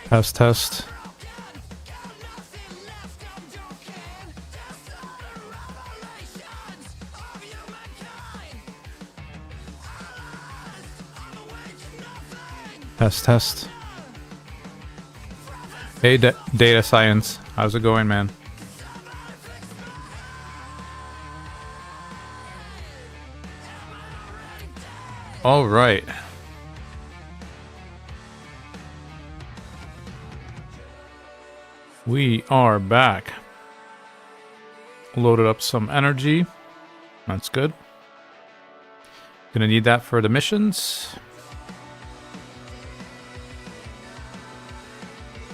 Test, test. Test, test. Hey, data science. How's it going, man? All right. We are back. Loaded up some energy. That's good. Gonna need that for the missions.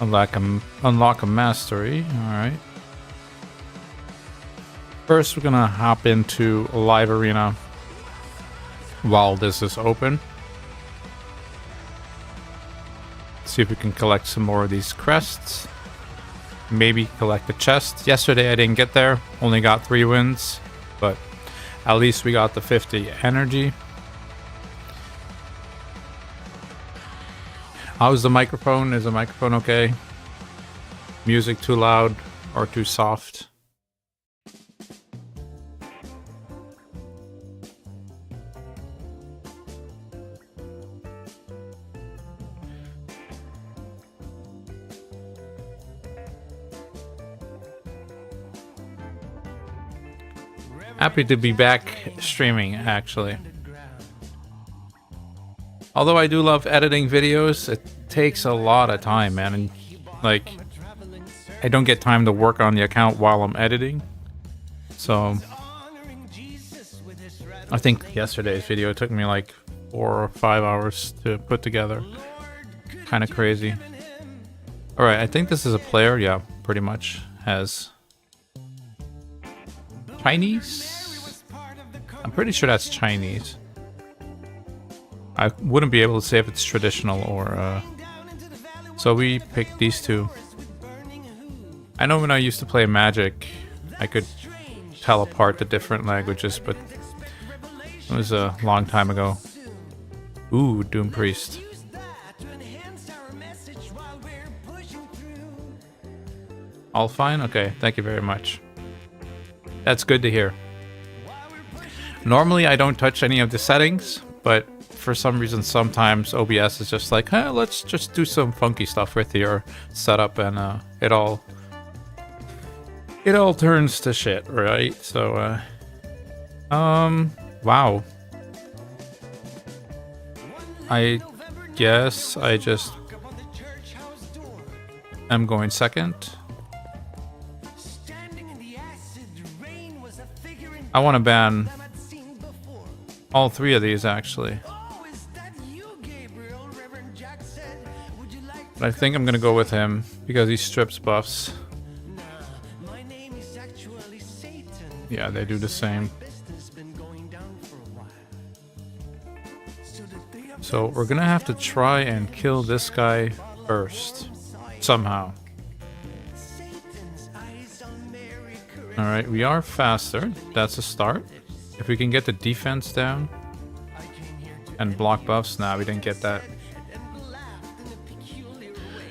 Unlock a mastery. Alright. First, we're gonna hop into a live arena while this is open. See if we can collect some more of these crests. Maybe collect a chest. Yesterday I didn't get there. Only got 3 wins. But at least we got the 50 energy. How's the microphone? Is the microphone okay? Music too loud or too soft? Happy to be back streaming, actually. Although I do love editing videos, it takes a lot of time, man. And, like, I don't get time to work on the account while I'm editing. So, I think yesterday's video took me like 4 or 5 hours to put together. Kind of crazy. Alright, I think this is a player. Yeah, pretty much has... Chinese? I'm pretty sure that's Chinese. I wouldn't be able to say if it's traditional or... So we picked these two. I know when I used to play Magic, I could tell apart the different languages, but it was a long time ago. Ooh, Doom Priest. All fine? Okay, thank you very much. That's good to hear. Normally I don't touch any of the settings, but for some reason sometimes OBS is just like, hey, let's just do some funky stuff with your setup, and it all turns to shit, right? So wow. I guess I just am going second. I want to ban all 3 of these, actually. But I think I'm going to go with him because he strips buffs. Yeah, they do the same. So we're going to have to try and kill this guy first. Somehow. Alright, we are faster. That's a start. If we can get the defense down and block buffs. Nah, we didn't get that.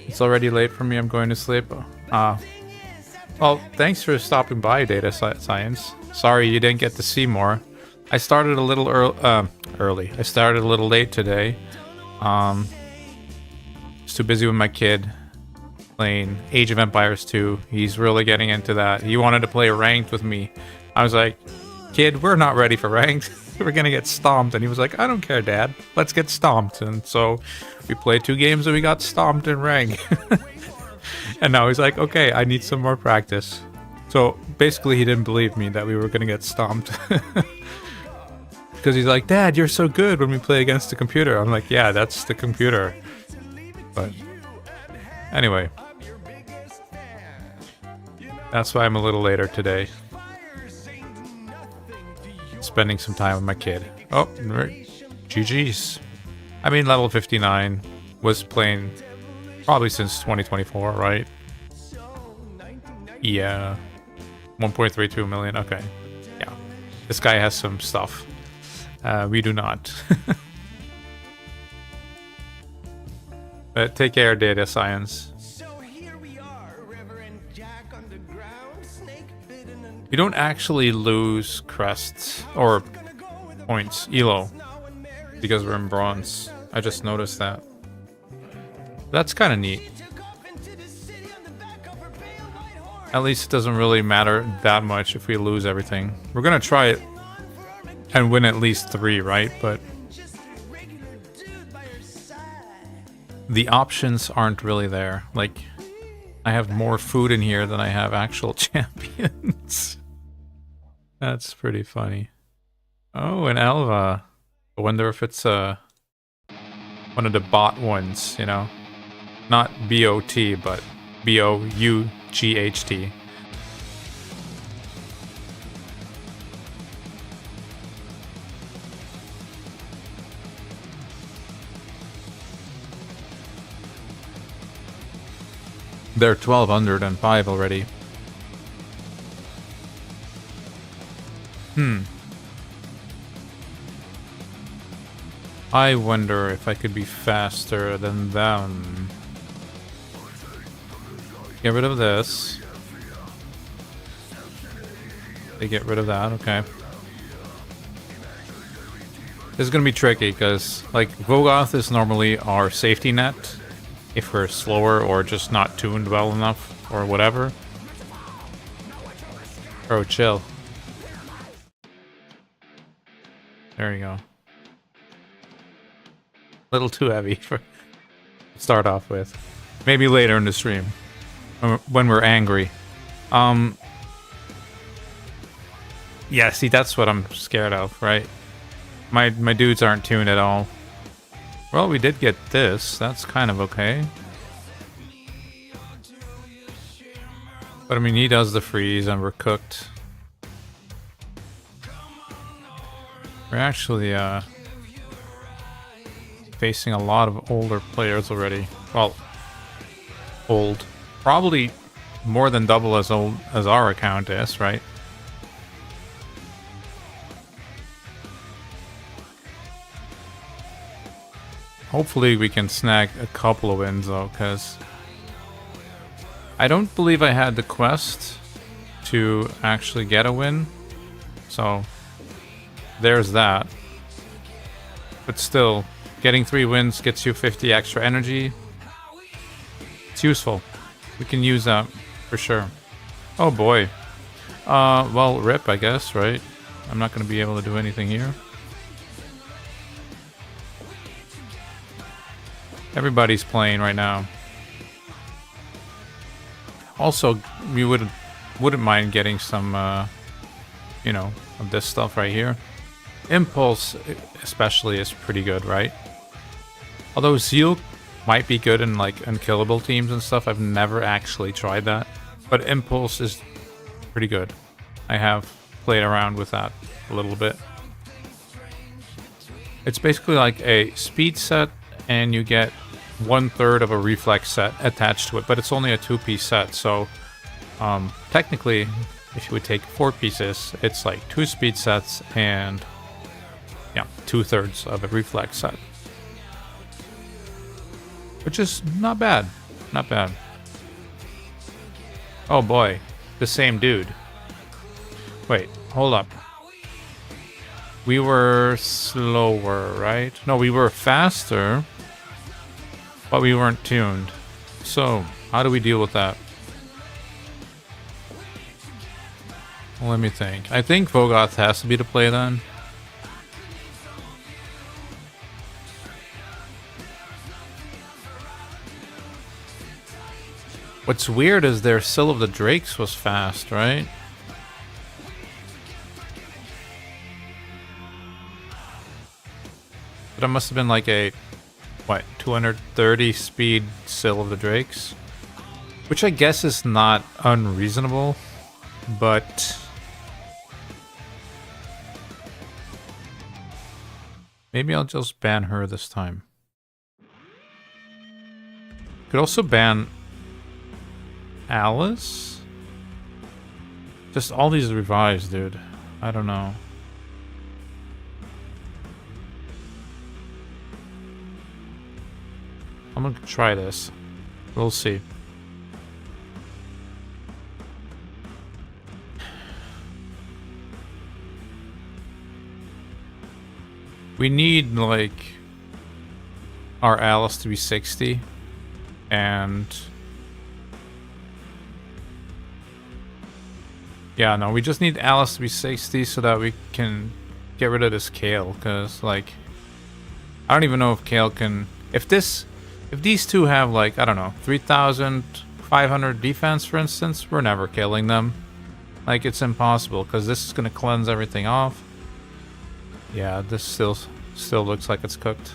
It's already late for me. I'm going to sleep. Well, thanks for stopping by, Data Science. Sorry you didn't get to see more. I started a little early. I started a little late today. Was too busy with my kid. Playing Age of Empires 2. He's really getting into that. He wanted to play ranked with me. I was like, kid, we're not ready for ranked. We're gonna get stomped. And he was like, I don't care, Dad. Let's get stomped. And so we played 2 games and we got stomped in rank. And now he's like, okay, I need some more practice. So basically he didn't believe me that we were gonna get stomped. Because he's like, Dad, you're so good when we play against the computer. I'm like, yeah, that's the computer. But anyway. That's why I'm a little later today. Spending some time with my kid. Oh, GG's. I mean, level 59. Was playing probably since 2024, right? Yeah. 1.32 million. Okay. Yeah. This guy has some stuff. We do not. But take care, Data Science. We don't actually lose crests or points, elo, because we're in bronze. I just noticed that. That's kind of neat. At least it doesn't really matter that much if we lose everything. We're gonna try it and win at least 3, right? But the options aren't really there. Like, I have more food in here than I have actual champions. That's pretty funny. Oh, an Elva. I wonder if it's one of the bot ones, you know? Not B-O-T, but B-O-U-G-H-T. They're 1205 already. I wonder if I could be faster than them. Get rid of this. They get rid of that, okay. This is gonna be tricky because, like, Vogoth is normally our safety net if we're slower or just not tuned well enough or whatever. Bro, chill. There you go. A little too heavy for to start off with. Maybe later in the stream when we're angry. Yeah, see, that's what I'm scared of, right? My dudes aren't tuned at all. Well, we did get this. That's kind of okay. But I mean, he does the freeze and we're cooked. We're actually facing a lot of older players already. Well, old. Probably more than double as old as our account is, right? Hopefully we can snag a couple of wins though, because I don't believe I had the quest to actually get a win. So there's that. But still, getting 3 wins gets you 50 extra energy. It's useful. We can use that for sure. Oh boy. Well, rip, I guess, right? I'm not going to be able to do anything here. Everybody's playing right now. Also, we wouldn't mind getting some, you know, of this stuff right here. Impulse, especially, is pretty good, right? Although Zeal might be good in like unkillable teams and stuff. I've never actually tried that, but Impulse is pretty good. I have played around with that a little bit. It's basically like a speed set, and you get 1/3 of a reflex set attached to it, but it's only a 2-piece set, so technically, if you would take 4 pieces, it's like 2 speed sets and, yeah, 2/3 of a reflex set. Which is not bad. Not bad. Oh boy, the same dude. Wait, hold up. We were slower, right? No, we were faster, but we weren't tuned. So, how do we deal with that? Well, let me think. I think Vogoth has to be the play then. What's weird is their Sill of the Drakes was fast, right? But it must have been like a, what, 230 speed Sill of the Drakes? Which I guess is not unreasonable, but maybe I'll just ban her this time. Could also ban Alice? Just all these revives, dude. I don't know. I'm gonna try this. We'll see. We need, like, our Alice to be 60. And... yeah, no, we just need Alice to be 60 so that we can get rid of this Kale. Because, like... I don't even know if Kale can... If these two have, like, I don't know, 3,500 defense, for instance, we're never killing them. Like, it's impossible, because this is going to cleanse everything off. Yeah, this still looks like it's cooked.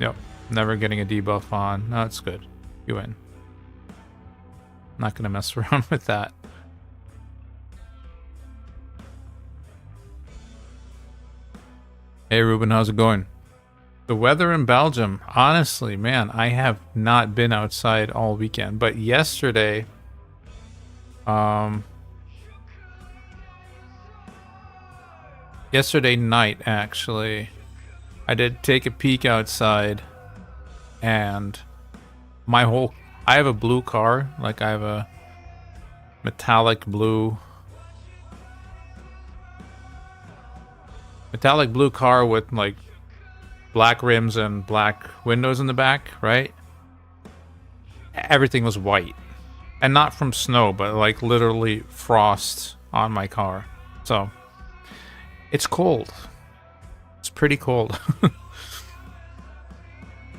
Yep, never getting a debuff on. No, it's good. You win. Not going to mess around with that. Hey, Ruben, how's it going? The weather in Belgium, honestly, man, I have not been outside all weekend. But yesterday, yesterday night, actually, I did take a peek outside, and I have a blue car, like I have a metallic blue car with like black rims and black windows in the back, right? Everything was white. And not from snow, but like literally frost on my car. So, it's cold. It's pretty cold.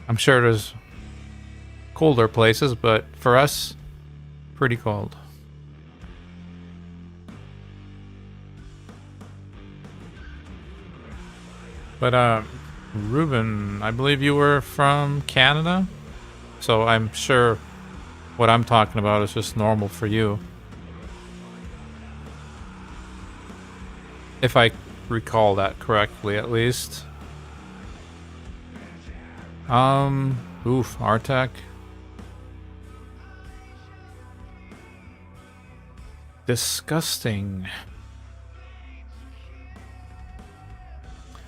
I'm sure there's colder places, but for us, pretty cold. But, Ruben, I believe you were from Canada? So I'm sure what I'm talking about is just normal for you. If I recall that correctly, at least. Oof, Artec. Disgusting.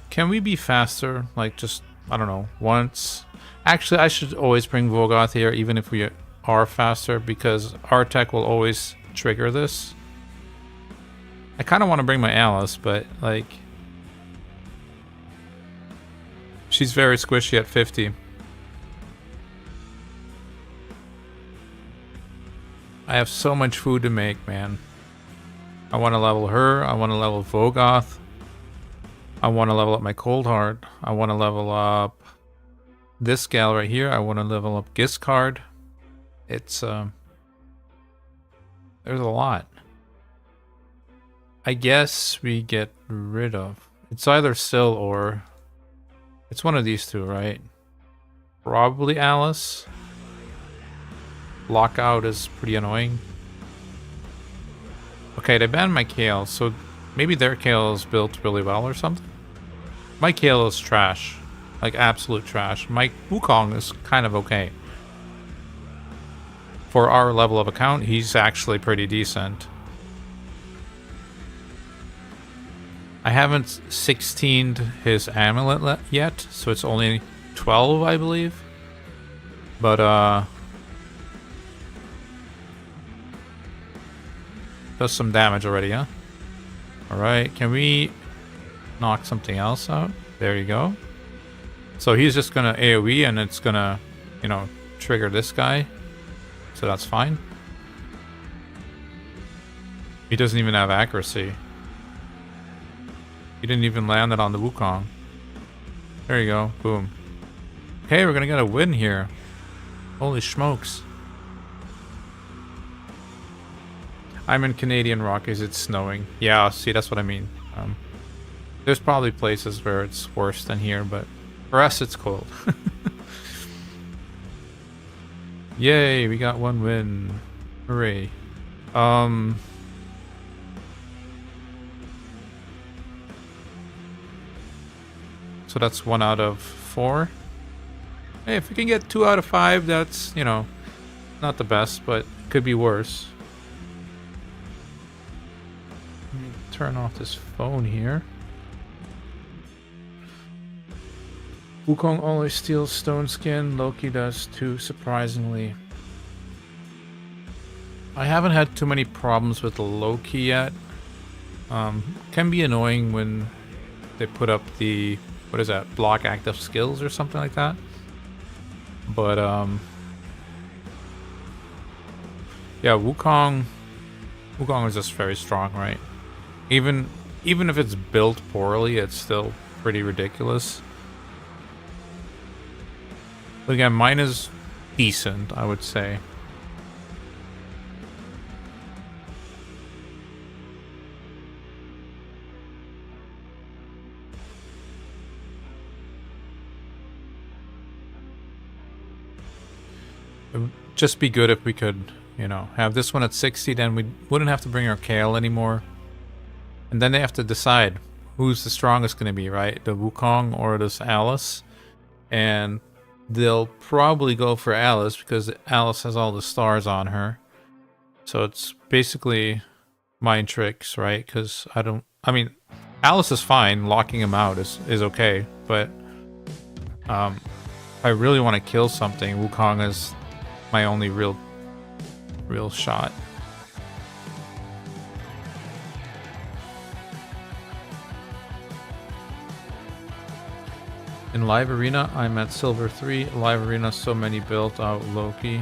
Can we be faster? Like, just, I don't know, once? Actually, I should always bring Vogoth here, even if we are faster, because Artec will always trigger this. I kind of want to bring my Alice, but, like... she's very squishy at 50. I have so much food to make, man. I want to level her, I want to level Vogoth. I want to level up my Cold Heart. I want to level up this gal right here. I want to level up Giscard. It's, there's a lot. I guess we get rid of... it's either Syl or... it's one of these two, right? Probably Alice. Lockout is pretty annoying. Okay, they banned my Kale, so maybe their Kale is built really well or something. My Kale is trash. Like, absolute trash. My Wukong is kind of okay. For our level of account, he's actually pretty decent. I haven't 16'd his amulet yet, so it's only 12, I believe. But, does some damage already, huh? Alright, can we knock something else out? There you go. So he's just gonna AoE and it's gonna, you know, trigger this guy. So that's fine. He doesn't even have accuracy. He didn't even land it on the Wukong. There you go. Boom. Okay, we're gonna get a win here. Holy smokes. I'm in Canadian Rockies. It's snowing. Yeah, see, that's what I mean. There's probably places where it's worse than here, but for us, it's cold. Yay, we got one win. Hooray. So that's 1 out of 4. Hey, if we can get 2 out of 5, that's, you know, not the best, but could be worse. Let me turn off this phone here. Wukong always steals stone skin. Loki does too, surprisingly. I haven't had too many problems with Loki yet. Can be annoying when they put up the, what is that, block active skills or something like that. But yeah, Wukong is just very strong, right? Even if it's built poorly, it's still pretty ridiculous. But again, mine is decent, I would say. It would just be good if we could, you know, have this one at 60, then we wouldn't have to bring our Kale anymore. And then they have to decide who's the strongest going to be, right? The Wukong or this Alice. And they'll probably go for Alice because Alice has all the stars on her. So it's basically mind tricks, right? Because I mean, Alice is fine. Locking him out is okay. But if I really want to kill something, Wukong is my only real shot. In Live Arena, I'm at Silver 3. Live Arena, so many built out Loki.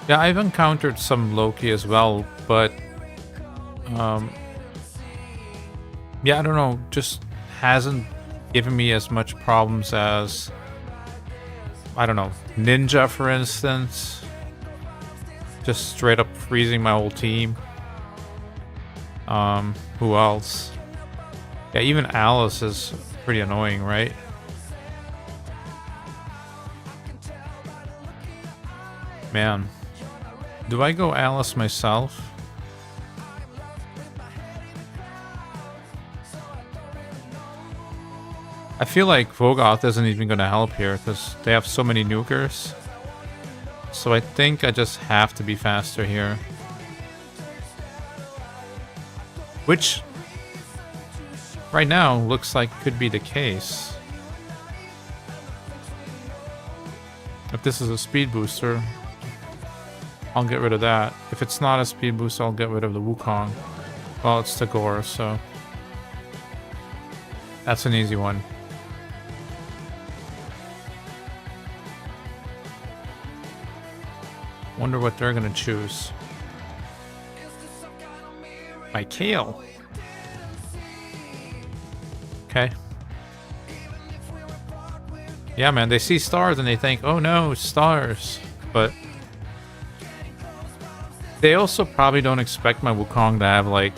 Yeah, I've encountered some Loki as well, but yeah, I don't know, just hasn't given me as much problems as, I don't know, Ninja, for instance. Just straight up freezing my whole team. Who else? Yeah, even Alice is pretty annoying, right? Man. Do I go Alice myself? I feel like Vogoth isn't even going to help here because they have so many nukers. So I think I just have to be faster here. Which, right now, looks like could be the case. If this is a speed booster, I'll get rid of that. If it's not a speed booster, I'll get rid of the Wukong. Well, it's the Gore, so that's an easy one. Wonder what they're gonna choose. My Kale. Okay. Yeah, man, they see stars and they think, oh no, stars. But they also probably don't expect my Wukong to have, like,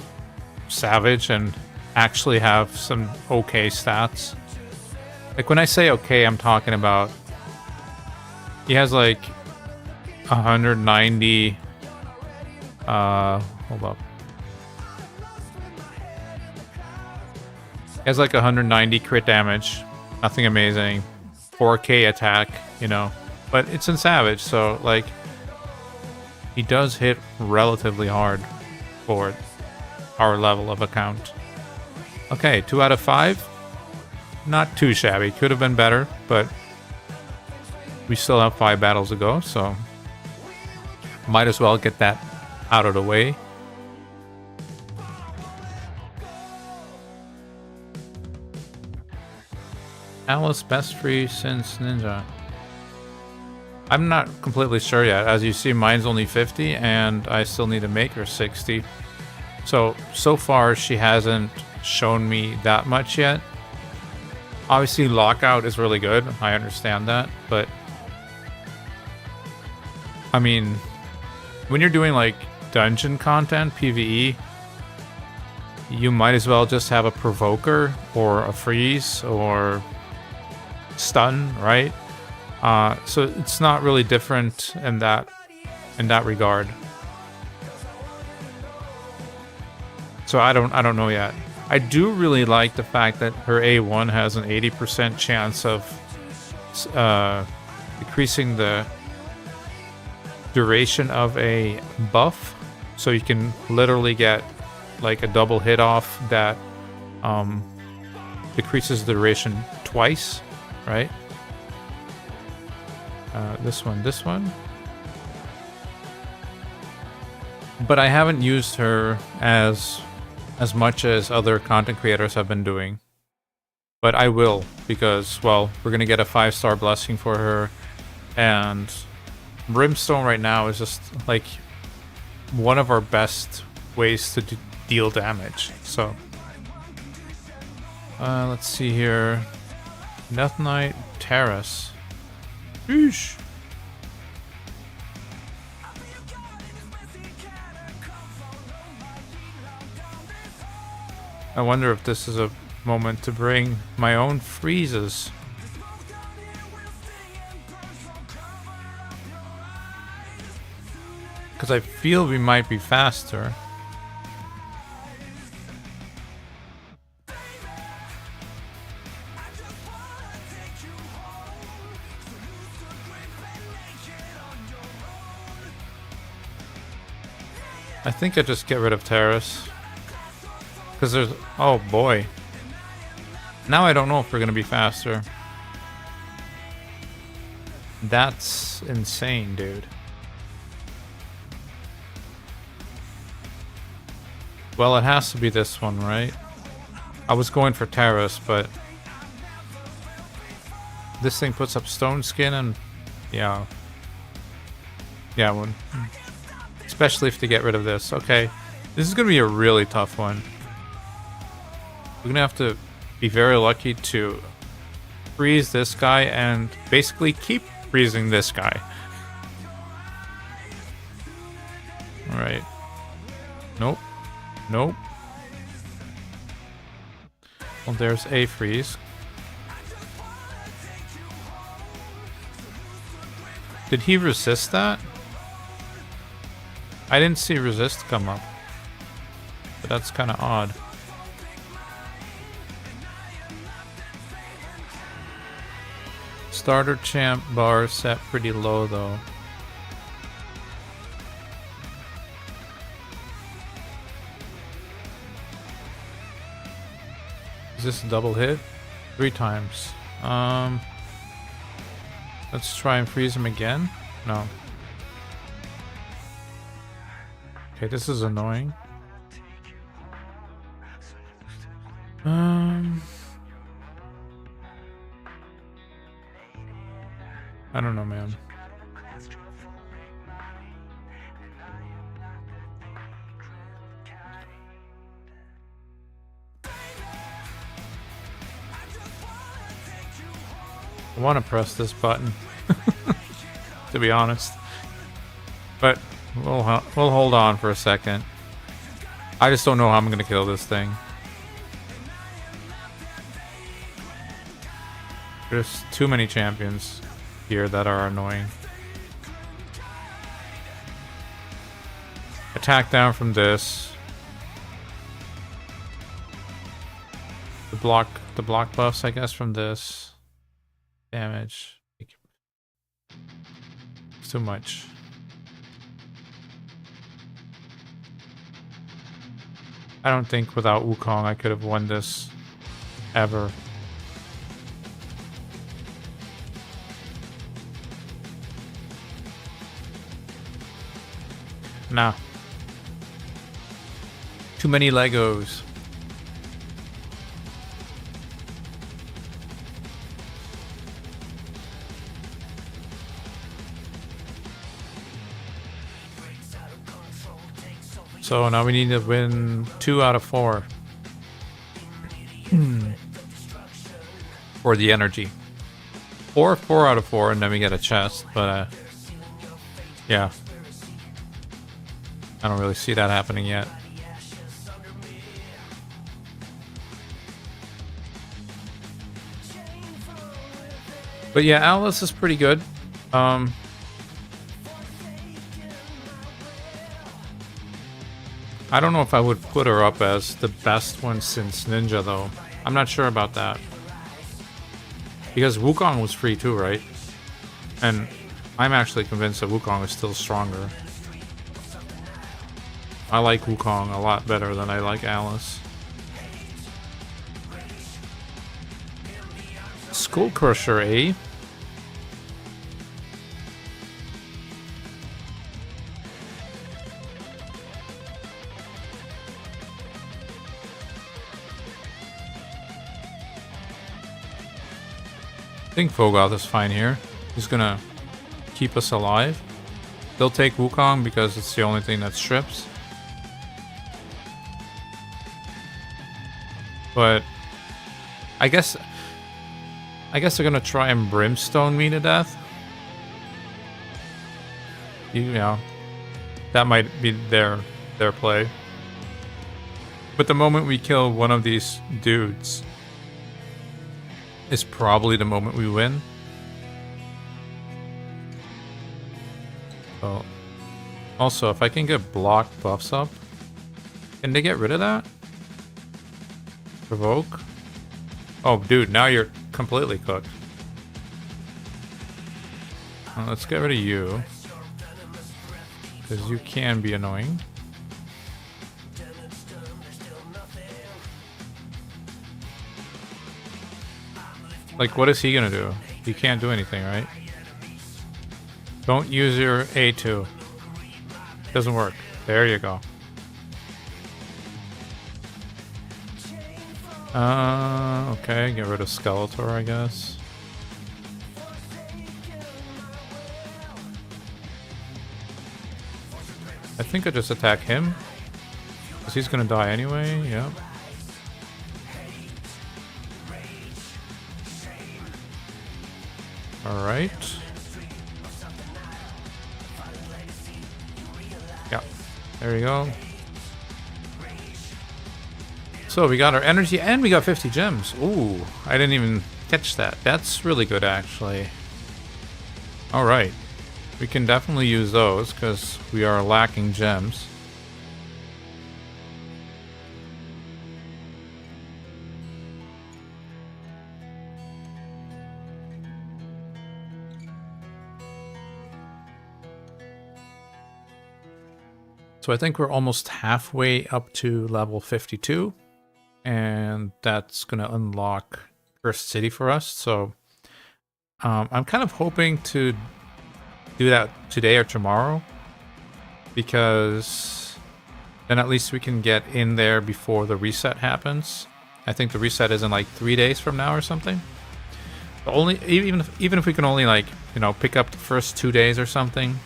Savage and actually have some okay stats. Like, when I say okay, I'm talking about he has, like, 190... hold up. He has, like, 190 crit damage. Nothing amazing. 4k attack, you know. But it's in Savage, so, like, he does hit relatively hard for our level of account. Okay, 2 out of 5. Not too shabby. Could have been better, but we still have 5 battles to go, so might as well get that out of the way. Alice best free since Ninja. I'm not completely sure yet. As you see, mine's only 50 and I still need to make her 60. So far she hasn't shown me that much yet. Obviously lockout is really good. I understand that, but I mean, when you're doing like dungeon content, PvE, you might as well just have a provoker or a freeze or stun, right? So it's not really different in that regard. So I don't know yet. I do really like the fact that her A1 has an 80% chance of decreasing the duration of a buff, so you can literally get like a double hit off that decreases the duration twice, right? This one. But I haven't used her as much as other content creators have been doing. But I will, because, well, we're gonna get a 5-star blessing for her, and Brimstone right now is just like one of our best ways to deal damage. So let's see here. Death Knight, Terrace. Sheesh. I wonder if this is a moment to bring my own freezes. Because I feel we might be faster. I think I just get rid of Terrace. Because there's... Oh boy. Now I don't know if we're going to be faster. That's insane, dude. Well, it has to be this one, right? I was going for Terrace, but... This thing puts up Stone Skin and... Yeah. Yeah, one. Especially if they get rid of this. Okay. This is going to be a really tough one. We're going to have to be very lucky to freeze this guy and basically keep freezing this guy. Alright. Nope. Nope. Well, there's a freeze. Did he resist that? I didn't see resist come up. But that's kind of odd. Starter champ bar set pretty low though. Is this a double hit? 3 times. Let's try and freeze him again. No. Okay, this is annoying. I don't know, man. I want to press this button, to be honest. But we'll hold on for a second. I just don't know how I'm going to kill this thing. There's too many champions here that are annoying. Attack down from this. The block buffs, I guess, from this. Damage. It's too much. I don't think without Wukong I could have won this ever. Nah. Too many Legos. So now we need to win 2 out of 4. For the energy. Or 4 out of 4 and then we get a chest, but yeah. I don't really see that happening yet. But yeah, Alice is pretty good. I don't know if I would put her up as the best one since Ninja, though. I'm not sure about that. Because Wukong was free too, right? And I'm actually convinced that Wukong is still stronger. I like Wukong a lot better than I like Alice. Skull Crusher, eh? think Vogoth is fine here. He's gonna keep us alive. They'll take Wukong because it's the only thing that strips. But I guess they're gonna try and brimstone me to death. You know, that might be their play. But the moment we kill one of these dudes is probably the moment we win. So, also, if I can get block buffs up, can they get rid of that? Provoke? Oh, dude, now you're completely cooked. Well, let's get rid of you. Because you can be annoying. Like, what is he gonna do? He can't do anything, right? Don't use your A2. Doesn't work. There you go. Okay, get rid of Skeletor, I guess. I think I just attack him. Because he's gonna die anyway, yep. Alright. Yeah, there we go. So we got our energy and we got 50 gems. Ooh, I didn't even catch that. That's really good, actually. Alright. We can definitely use those because we are lacking gems. So I think we're almost halfway up to level 52. And that's going to unlock Cursed City for us. So I'm kind of hoping to do that today or tomorrow. Because then at least we can get in there before the reset happens. I think the reset is in like 3 days from now or something. But only even if we can only, like, you know, pick up the first 2 days or something.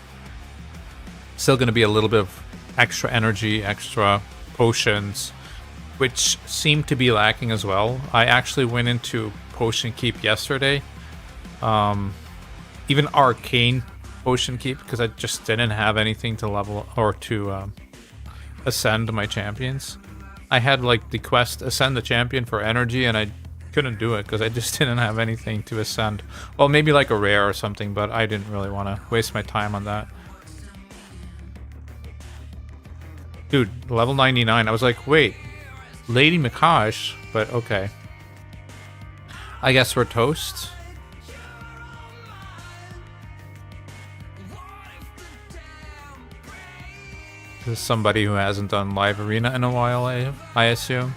Still going to be a little bit of extra energy, extra potions, which seem to be lacking as well. I actually went into Potion Keep yesterday. Even Arcane Potion Keep, because I just didn't have anything to level or to ascend my champions. I had like the quest Ascend the Champion for energy, and I couldn't do it because I just didn't have anything to ascend. Well, maybe like a rare or something, but I didn't really want to waste my time on that. Dude, level 99. I was like, wait, Lady Mikash, but okay. I guess we're toast. This is somebody who hasn't done live arena in a while, I assume.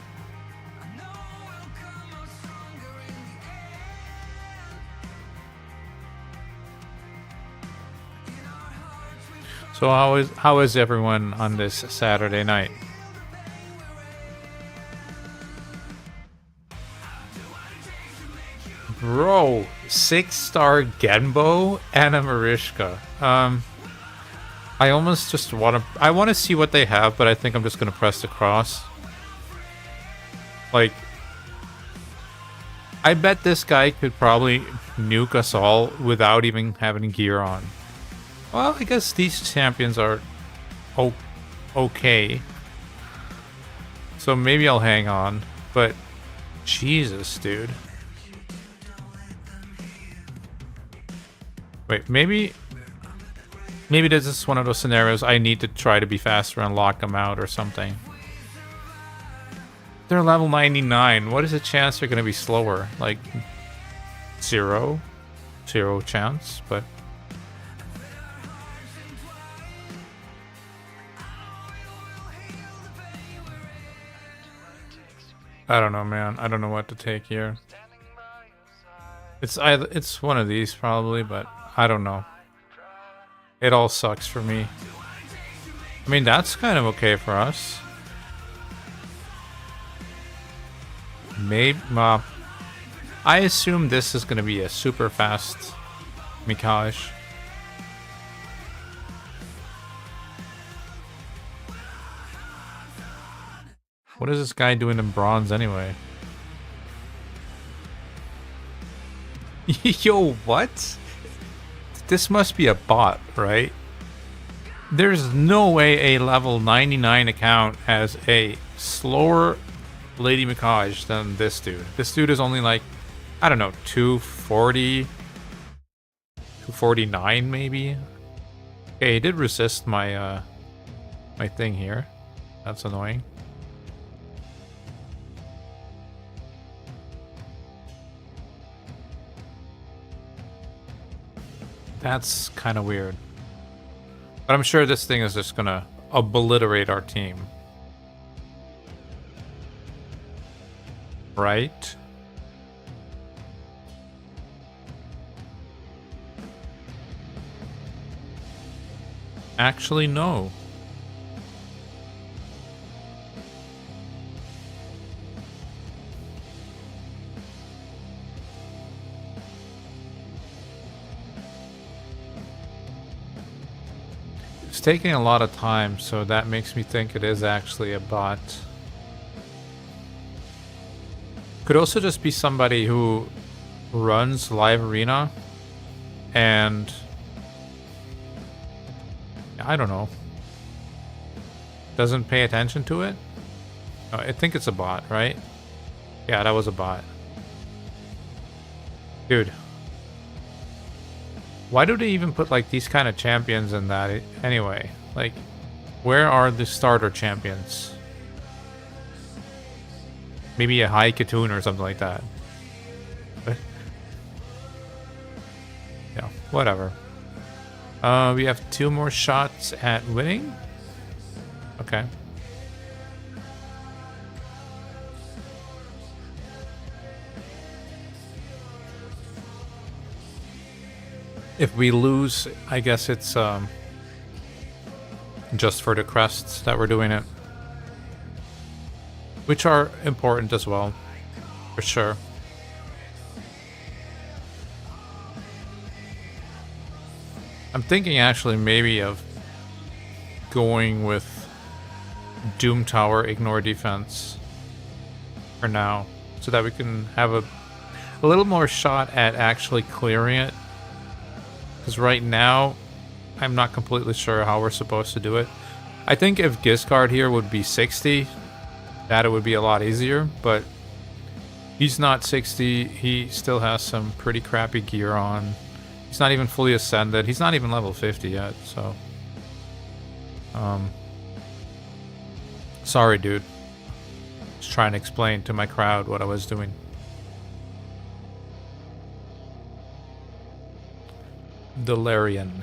So how is everyone on this Saturday night? Bro, 6-star Genbo and a Marishka. I almost just want to see what they have, but I think I'm just going to press the cross. Like, I bet this guy could probably nuke us all without even having gear on. Well, I guess these champions are okay. So maybe I'll hang on, but Jesus, dude. Wait, maybe this is one of those scenarios I need to try to be faster and lock them out or something. They're level 99. What is the chance they're going to be slower? Like, 0 chance, but... I don't know, man. I don't know what to take here. It's one of these probably, but I don't know. It all sucks for me. I mean, that's kind of okay for us. Maybe, I assume this is going to be a super fast Mikage. What is this guy doing in bronze anyway? Yo, what? This must be a bot, right? There's no way a level 99 account has a slower Lady Mikage than this dude. This dude is only like, I don't know, 240, 249 maybe. Okay, he did resist my my thing here. That's annoying. That's kind of weird. But I'm sure this thing is just gonna obliterate our team. Right? Actually, no. It's taking a lot of time, so that makes me think it is actually a bot. Could also just be somebody who runs live arena and I don't know, doesn't pay attention to it. No, I think it's a bot, right? Yeah, that was a bot. Dude, why do they even put like these kind of champions in that anyway? Like, where are the starter champions? Maybe a high Katoon or something like that. Yeah, whatever. We have 2 more shots at winning. Okay. If we lose, I guess it's just for the crests that we're doing it. Which are important as well, for sure. I'm thinking actually maybe of going with Doom Tower, ignore defense for now, so that we can have a little more shot at actually clearing it. Because right now, I'm not completely sure how we're supposed to do it. I think if Giscard here would be 60, that it would be a lot easier, but he's not 60. He still has some pretty crappy gear on. He's not even fully ascended. He's not even level 50 yet, so... Sorry, dude. Just trying to explain to my crowd what I was doing. Delirian.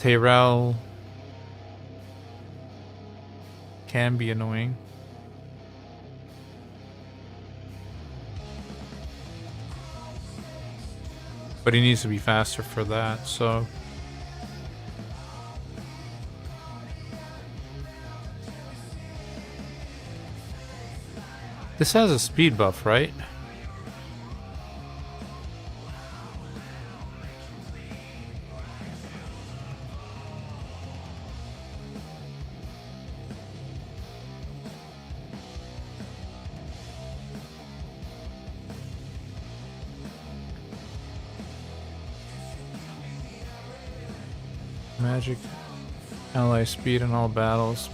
Tyrell can be annoying. But he needs to be faster for that, so... This has a speed buff, right? Magic ally speed in all battles.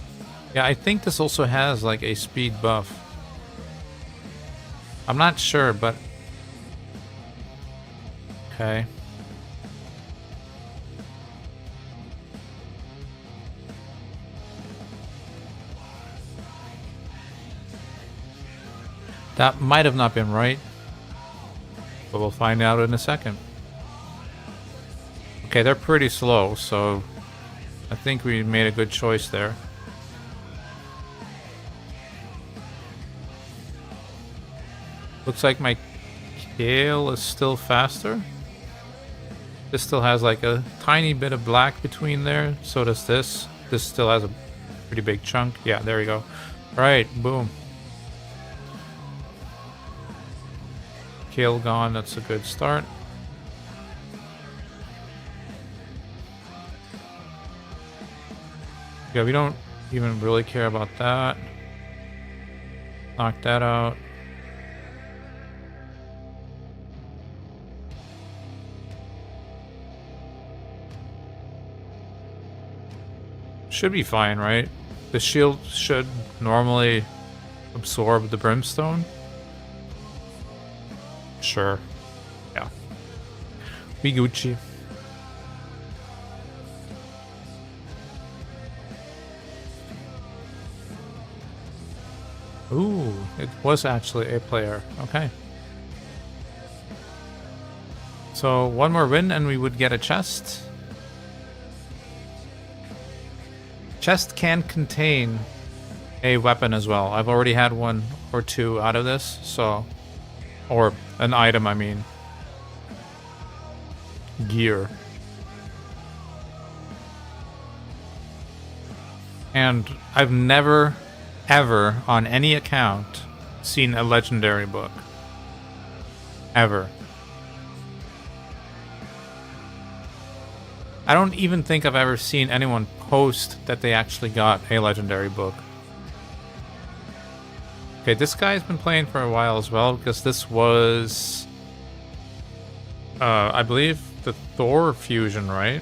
Yeah, I think this also has like a speed buff. I'm not sure, but... Okay. That might have not been right, but we'll find out in a second. Okay, they're pretty slow, so I think we made a good choice there. Looks like my Kale is still faster. This still has like a tiny bit of black between there. So does this. This still has a Pretty big chunk. Yeah, there we go. Right, boom. Kill gone, that's a good start. Yeah, we don't even really care about that. Knock that out. Should be fine, right? The shield should normally absorb the brimstone. Sure. Yeah. We Gucci. Ooh, it was actually a player. Okay. So one more win and we would get a chest. Chest can contain a weapon as well. I've already had one or two out of this, so... Or an item, I mean. Gear. And I've never, ever, on any account, seen a legendary book. Ever. I don't even think I've ever seen anyone post that they actually got a legendary book. Okay, this guy's been playing for a while as well, because this was... I believe the Thor fusion, right?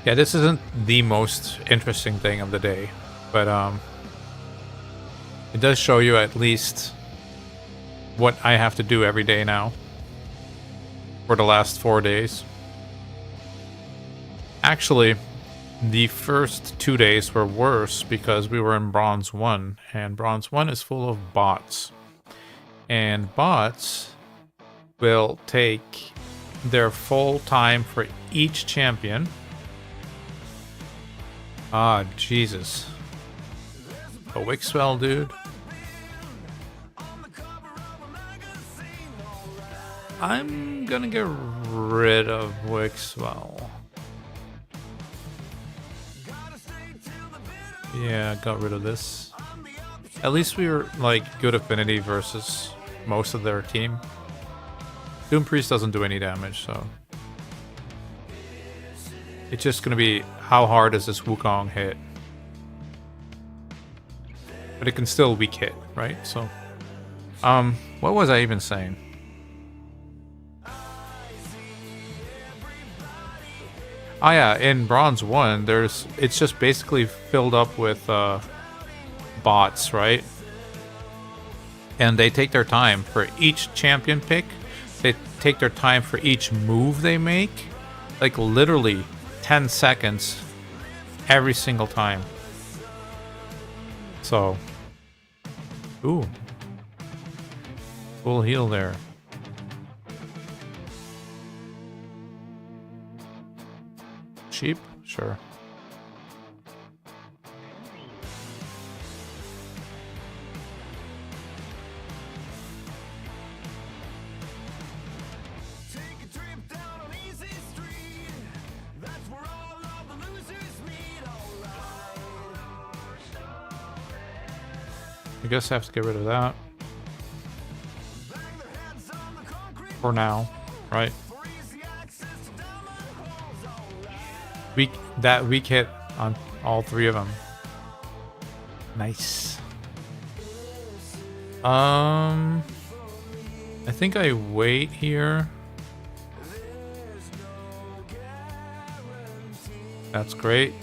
Yeah, this isn't the most interesting thing of the day, but it does show you at least what I have to do every day now for the last 4 days. Actually, the first 2 days were worse because we were in Bronze 1, and Bronze 1 is full of bots. And bots will take their full time for each champion. Ah, Jesus. A Wixwell, dude. I'm gonna get rid of Wixwell. Yeah, got rid of this. At least we were, like, good affinity versus most of their team. Doom Priest doesn't do any damage, so... It's just gonna be, how hard does this Wukong hit? But it can still weak hit, right? So, what was I even saying? Oh yeah, in Bronze 1, it's just basically filled up with bots, right? And they take their time for each champion pick. They take their time for each move they make. Like literally 10 seconds every single time. So, ooh, full heal there. Cheap? Sure. I guess I have to get rid of that. For now, right? That weak hit on all three of them. Nice. I think I wait here. That's great.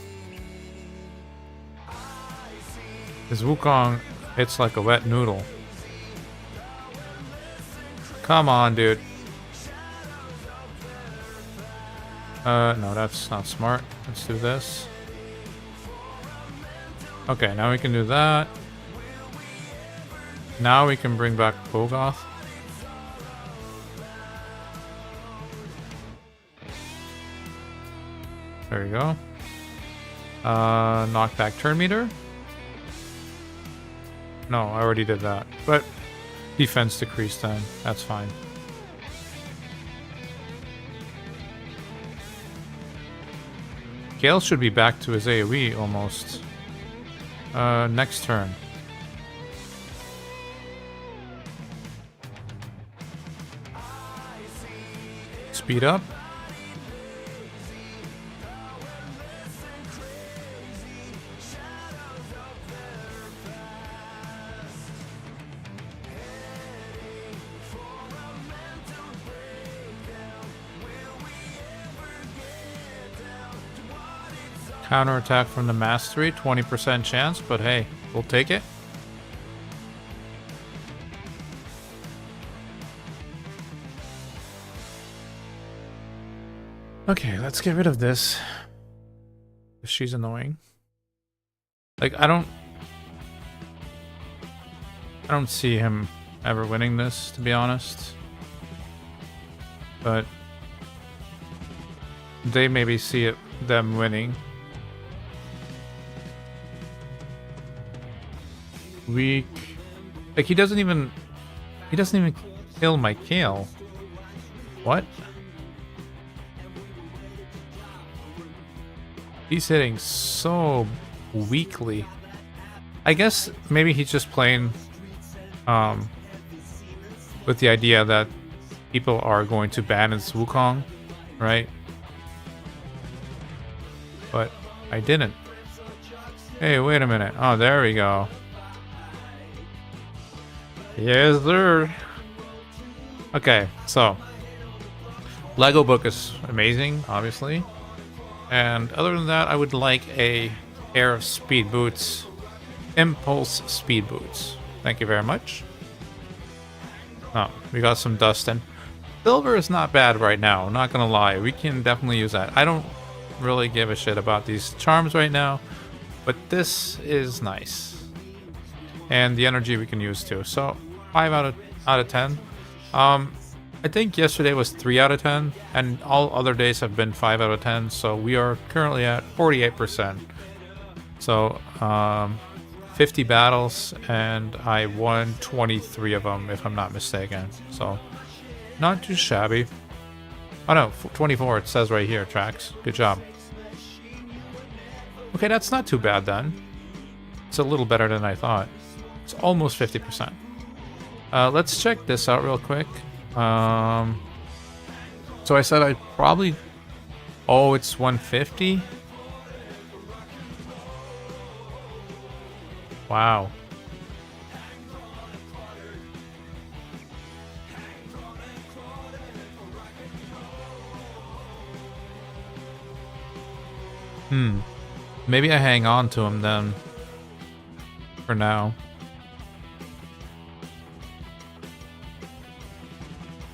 This Wukong hits like a wet noodle. Come on, dude. No, that's not smart. Let's do this. Okay, now we can do that. Now we can bring back Bogoth. There we go. Knockback turn meter. No, I already did that. But defense decreased then. That's fine. Gale should be back to his AoE almost. Next turn. Speed up. Counterattack from the Mastery, 20% chance, but hey, we'll take it. Okay, let's get rid of this. She's annoying. Like, I don't see him ever winning this, to be honest. But they maybe see it them winning. Weak. Like, he doesn't even kill my Kale. What? He's hitting so weakly. I guess maybe he's just playing with the idea that people are going to ban his Wukong, right? But I didn't. Hey, wait a minute. Oh, there we go. Yes, sir. Okay, so Lego book is amazing, obviously. And other than that, I would like a pair of speed boots. Impulse speed boots. Thank you very much. Oh, we got some dust in. Silver is not bad right now, not gonna lie. We can definitely use that. I don't really give a shit about these charms right now, but this is nice. And the energy we can use too. So 5 out of 10. I think yesterday was 3 out of 10, and all other days have been 5 out of 10. So we are currently at 48%. So 50 battles, and I won 23 of them, if I'm not mistaken. So not too shabby. Oh no, 24. It says right here. Tracks. Good job. Okay, that's not too bad then. It's a little better than I thought. It's almost 50%. Let's check this out real quick. So I said I'd probably... Oh, it's 150? Wow. Maybe I hang on to him then. For now.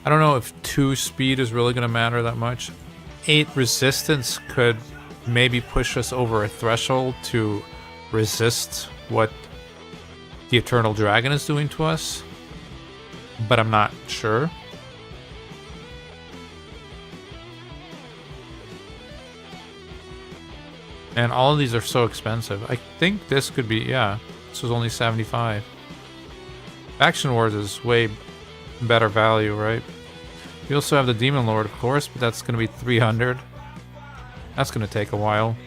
I don't know if 2 speed is really going to matter that much. 8 resistance could maybe push us over a threshold to resist what the Eternal Dragon is doing to us. But I'm not sure. And all of these are so expensive. I think this could be, yeah, this was only 75. Faction Wars is way better value, right? We also have the Demon Lord, of course, but that's going to be 300. That's going to take a while.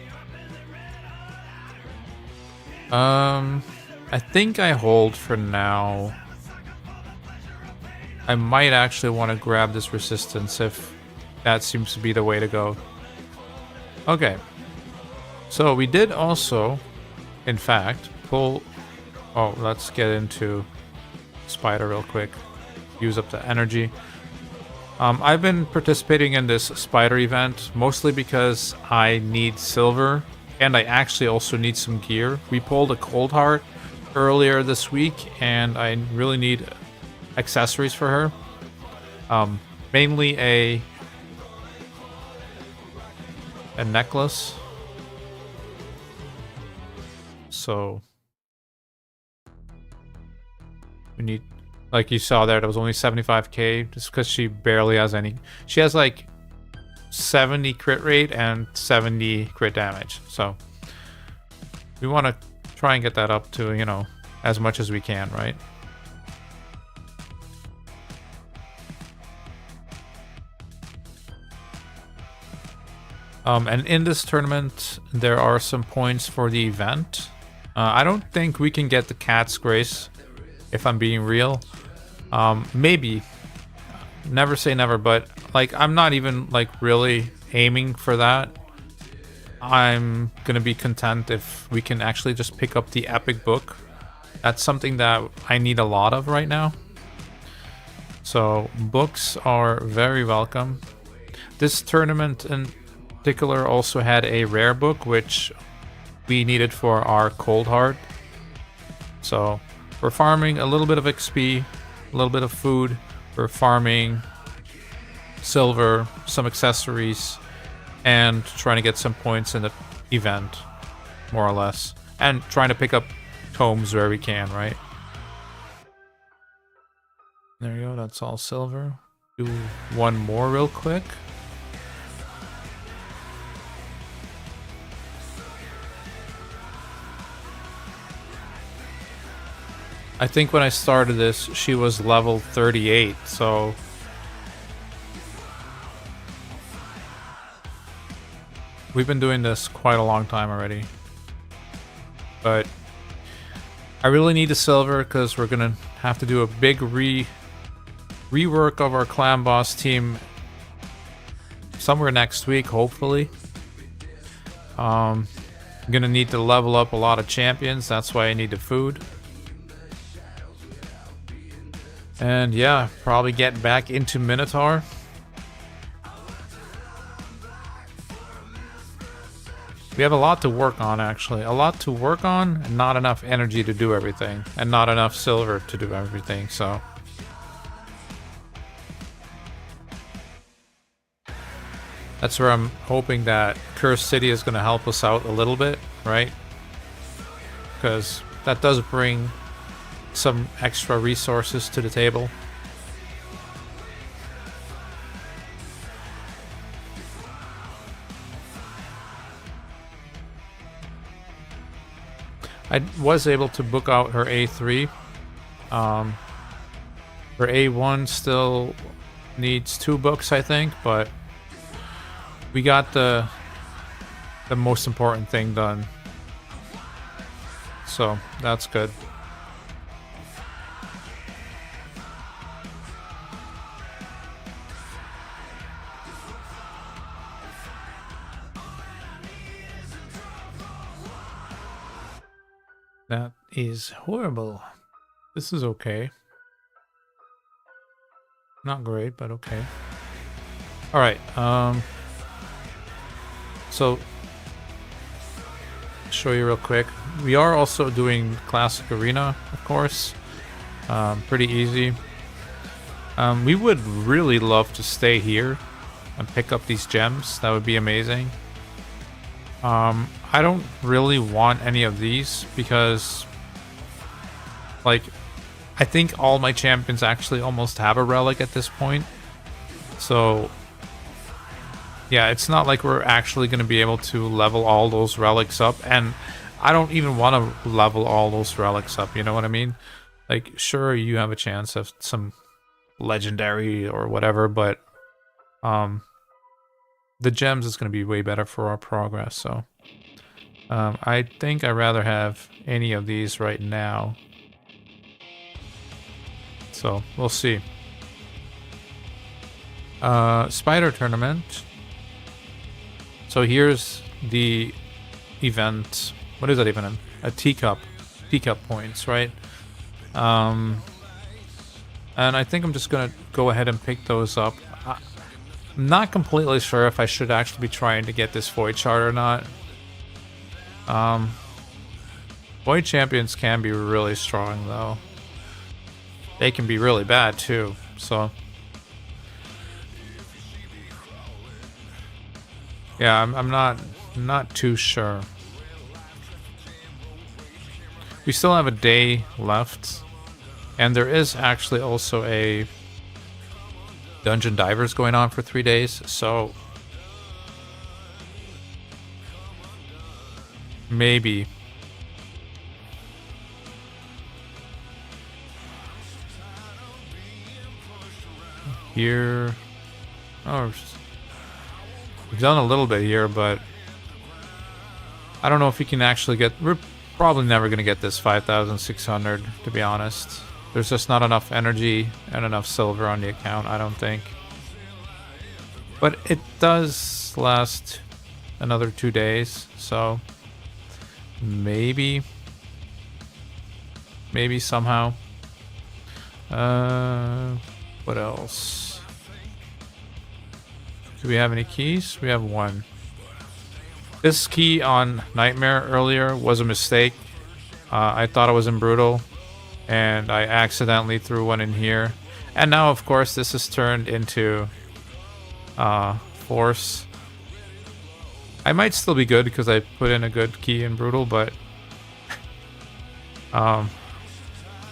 I think I hold for now. I might actually want to grab this resistance if that seems to be the way to go. Okay. So we did also, in fact, pull... Oh, let's get into Spider real quick. Use up the energy. I've been participating in this Spider event mostly because I need silver, and I actually also need some gear. We pulled a Cold Heart earlier this week, and I really need accessories for her. Mainly a necklace. So we need, like you saw there, that was only 75k, just because she barely has any. She has like 70 crit rate and 70 crit damage. So we want to try and get that up to, you know, as much as we can, right? And in this tournament, there are some points for the event. I don't think we can get the Cat's Grace, if I'm being real. Maybe. Never say never, but like I'm not even like really aiming for that. I'm gonna be content if we can actually just pick up the epic book. That's something that I need a lot of right now. So books are very welcome. This tournament in particular also had a rare book, which we needed for our cold heart. So we're farming a little bit of XP, a little bit of food. We're farming silver, some accessories, and trying to get some points in the event, more or less. And trying to pick up tomes where we can, right? There you go, that's all silver. Do one more real quick. I think when I started this, she was level 38, so... we've been doing this quite a long time already. But I really need the silver because we're gonna have to do a big rework of our clan boss team somewhere next week, hopefully. I'm gonna need to level up a lot of champions, that's why I need the food. And yeah, probably get back into Minotaur. We have a lot to work on, actually. A lot to work on, and not enough energy to do everything. And not enough silver to do everything, so... that's where I'm hoping that Cursed City is going to help us out a little bit, right? Because that does bring some extra resources to the table. I was able to book out her A3. Her A1 still needs 2 books, I think, but we got the most important thing done. So that's good. That is horrible. This is okay. Not great, but okay. Alright, so show you real quick. We are also doing Classic Arena, of course. Pretty easy. We would really love to stay here and pick up these gems. That would be amazing. I don't really want any of these because, like, I think all my champions actually almost have a relic at this point. So, yeah, it's not like we're actually going to be able to level all those relics up. And I don't even want to level all those relics up, you know what I mean? Like, sure, you have a chance of some legendary or whatever, but the gems is going to be way better for our progress, so I think I'd rather have any of these right now. So, we'll see. Spider tournament. So here's the event. What is that even? A teacup. Teacup points, right? And I think I'm just going to go ahead and pick those up. I'm not completely sure if I should actually be trying to get this Void Shard or not. Void champions can be really strong, though. They can be really bad, too, so... yeah, I'm not too sure. We still have a day left, and there is actually also a Dungeon Divers going on for 3 days, so maybe. Here. Oh, we've done a little bit here, but I don't know if we can actually get... We're probably never going to get this 5,600, to be honest. There's just not enough energy and enough silver on the account, I don't think. But it does last another 2 days, so maybe somehow. What else? Do we have any keys? We have one. This key on Nightmare earlier was a mistake. I thought it was in Brutal, and I accidentally threw one in here. And now, of course, this is turned into Force. I might still be good because I put in a good key in Brutal, but yeah,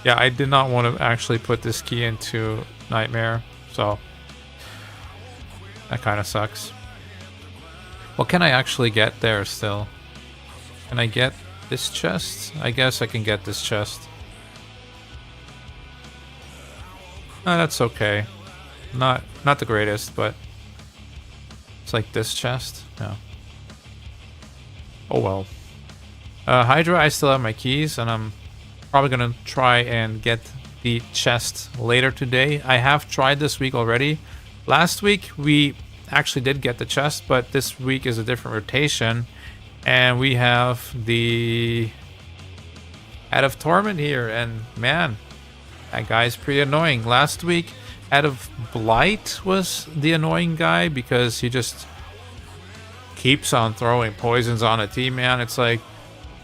I did not want to actually put this key into Nightmare, so that kind of sucks. What can I actually get there still? Can I get this chest? I guess I can get this chest. That's okay. Not the greatest, but it's like this chest. Yeah. Oh well. Hydra, I still have my keys, and I'm probably gonna try and get the chest later today. I have tried this week already. Last week we actually did get the chest, but this week is a different rotation, and we have the Head of Torment here, and man, that guy's pretty annoying. Last week, Head of Blight was the annoying guy because he just keeps on throwing poisons on a team, man. It's like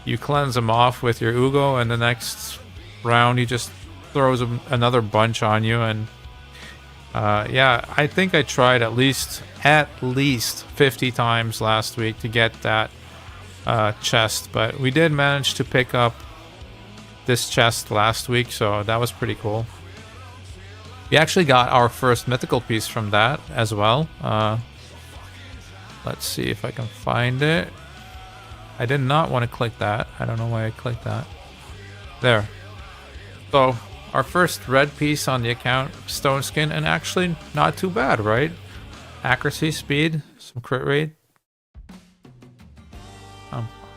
you cleanse him off with your Ugo, and the next round he just throws another bunch on you. And yeah, I think I tried at least 50 times last week to get that chest, but we did manage to pick up this chest last week, so that was pretty cool. We actually got our first mythical piece from that as well. Let's see if I can find it. I did not want to click that. I don't know why I clicked that. There. So our first red piece on the account, stone skin, and actually not too bad, right? Accuracy, speed, some crit rate.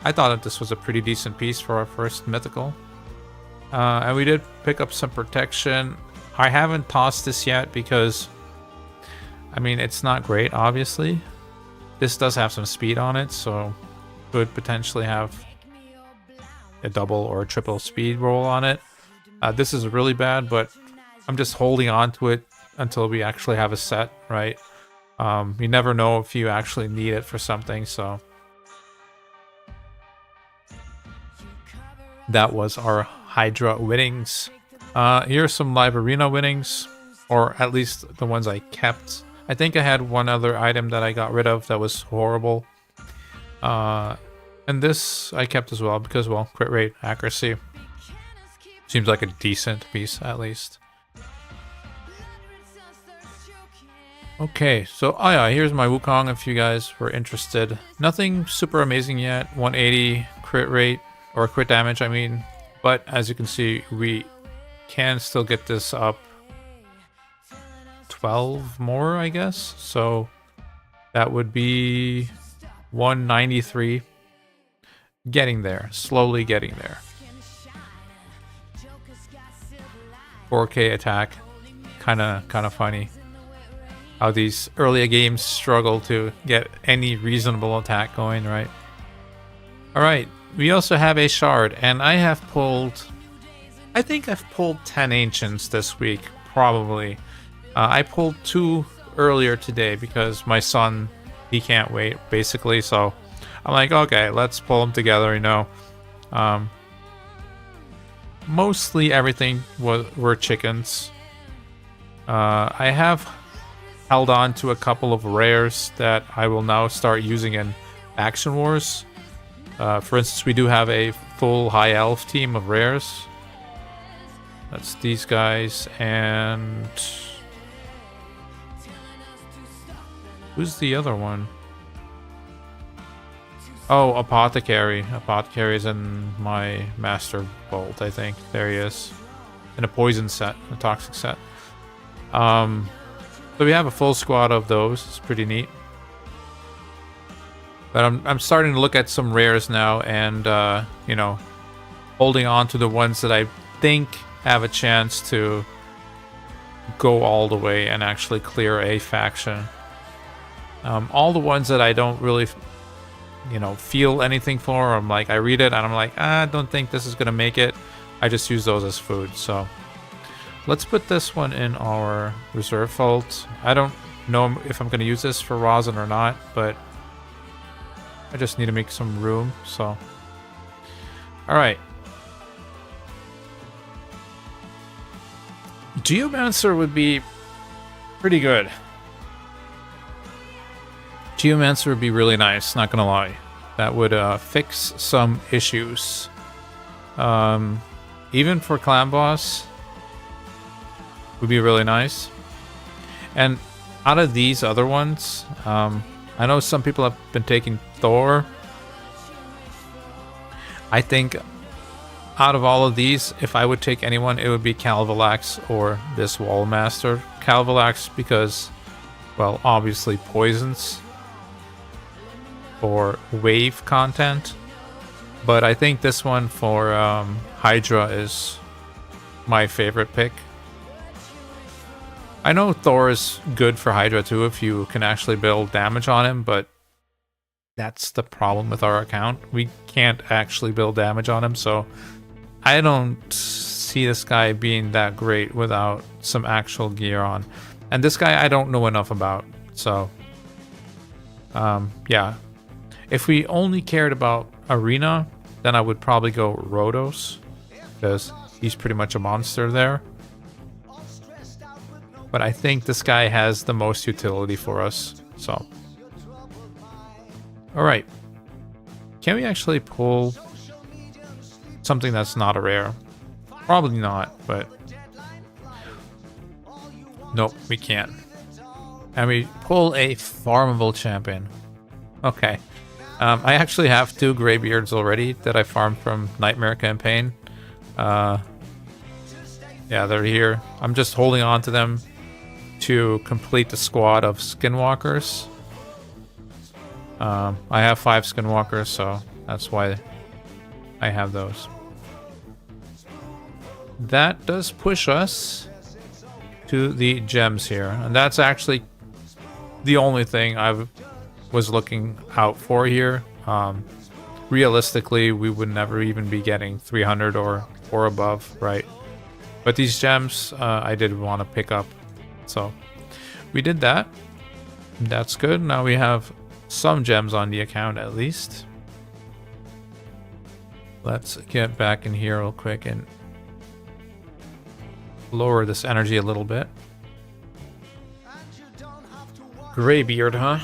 I thought that this was a pretty decent piece for our first mythical. And we did pick up some protection. I haven't tossed this yet because, I mean, it's not great, obviously. This does have some speed on it, so could potentially have a double or a triple speed roll on it. This is really bad, but I'm just holding on to it until we actually have a set, right? You never know if you actually need it for something, so that was our Hydra winnings. Here's some live arena winnings, or at least the ones I kept. I think I had one other item that I got rid of that was horrible. And this I kept as well because, well, crit rate, accuracy. Seems like a decent piece, at least. Okay, so, oh yeah, here's my Wukong if you guys were interested. Nothing super amazing yet. 180 crit rate, or crit damage, I mean. But as you can see, we can still get this up 12 more, I guess. So that would be 193. Getting there, slowly getting there. 4K attack, kind of funny. How these earlier games struggle to get any reasonable attack going, right? All right, we also have a shard, and I have pulled, I think I've pulled 10 ancients this week, probably. I pulled 2 earlier today because my son, he can't wait, basically, so I'm like, okay, let's pull them together, you know. Mostly everything were chickens. I have held on to a couple of rares that I will now start using in Action Wars. For instance, we do have a full high elf team of rares. That's these guys, and who's the other one? Oh, Apothecary. Apothecary is in my Master Bolt, I think. There he is. In a poison set, a toxic set. So we have a full squad of those. It's pretty neat. But I'm starting to look at some rares now and, you know, holding on to the ones that I think have a chance to go all the way and actually clear a faction. All the ones that I don't really, you know, feel anything for, I'm like, I read it and I'm like, I don't think this is going to make it. I just use those as food. So let's put this one in our reserve vault. I don't know if I'm going to use this for rosin or not, but I just need to make some room. So, all right. Geomancer would be pretty good. Geomancer would be really nice, not gonna lie. That would fix some issues. Even for clan boss would be really nice. And out of these other ones, I know some people have been taking Thor. I think out of all of these, if I would take anyone, it would be Calvalax or this Wallmaster. Calvalax because, well, obviously poisons for wave content. But I think this one for Hydra is my favorite pick. I know Thor is good for Hydra too if you can actually build damage on him, but that's the problem with our account. We can't actually build damage on him, so I don't see this guy being that great without some actual gear on. And this guy I don't know enough about, so yeah. If we only cared about Arena, then I would probably go Rhodos, because he's pretty much a monster there. But I think this guy has the most utility for us, so. Alright. Can we actually pull something that's not a rare? Probably not, but nope, we can't. And we pull a farmable champion. Okay. I actually have 2 Greybeards already that I farmed from Nightmare campaign. Yeah, they're here. I'm just holding on to them to complete the squad of Skinwalkers. I have 5 Skinwalkers, so that's why I have those. That does push us to the gems here, and that's actually the only thing I was looking out for here. Realistically, we would never even be getting 300 or above, right? But these gems, I did want to pick up, so we did that. That's good. Now we have some gems on the account at least. Let's get back in here real quick and lower this energy a little bit. Greybeard, huh?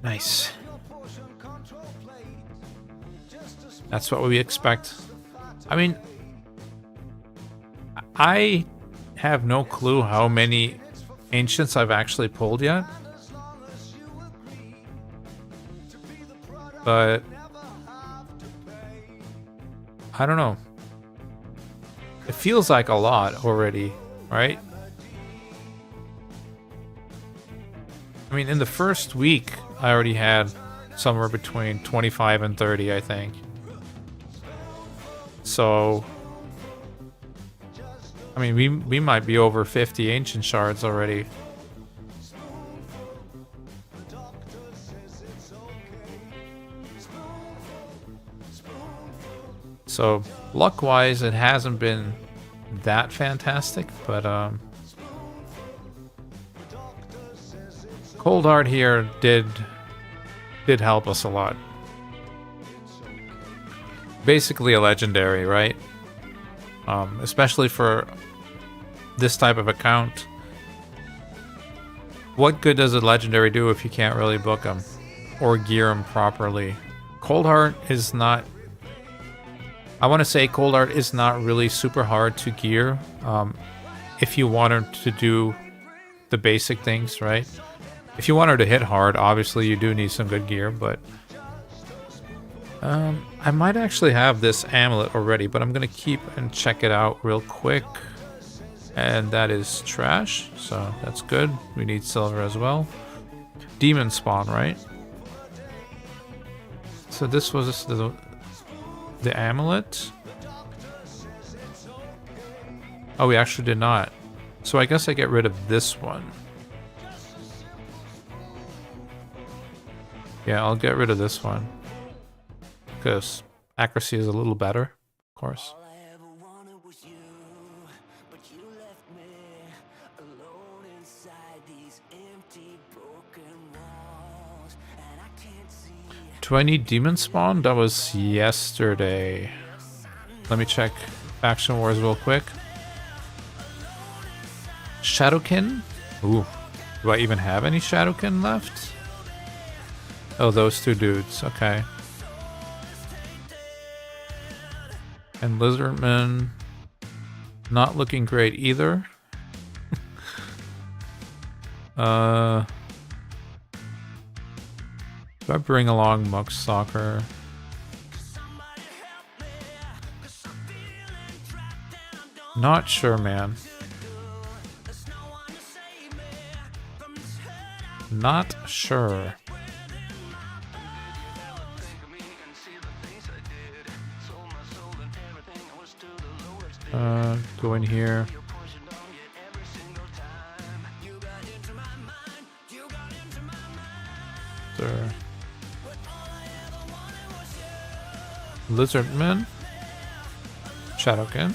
Nice. That's what we expect. I mean, I have no clue how many ancients I've actually pulled yet. But I don't know. It feels like a lot already, right? I mean, in the first week, I already had somewhere between 25 and 30, I think. So, I mean, we might be over 50 ancient shards already. So, luck-wise, it hasn't been that fantastic, but Cold Heart here did help us a lot. Basically a legendary, right? Especially for this type of account. What good does a legendary do if you can't really book them or gear them properly? Cold Heart is not... I want to say Cold Heart is not really super hard to gear if you want her to do the basic things, right? If you want her to hit hard, obviously you do need some good gear, but I might actually have this amulet already, but I'm gonna keep and check it out real quick. And that is trash, so that's good. We need silver as well. Demon spawn, right? So this was the amulet. Oh, we actually did not. So I guess I get rid of this one. Yeah, I'll get rid of this one. Because accuracy is a little better, of course. Do I need demon spawn? That was yesterday. Let me check Faction Wars real quick. Shadowkin? Ooh. Do I even have any Shadowkin left? Oh, those two dudes. Okay. And Lizardman. Not looking great either. Do I bring along Mux Soccer? Not sure, man. Not sure. Go in here. There. Lizardman. Shadowkin.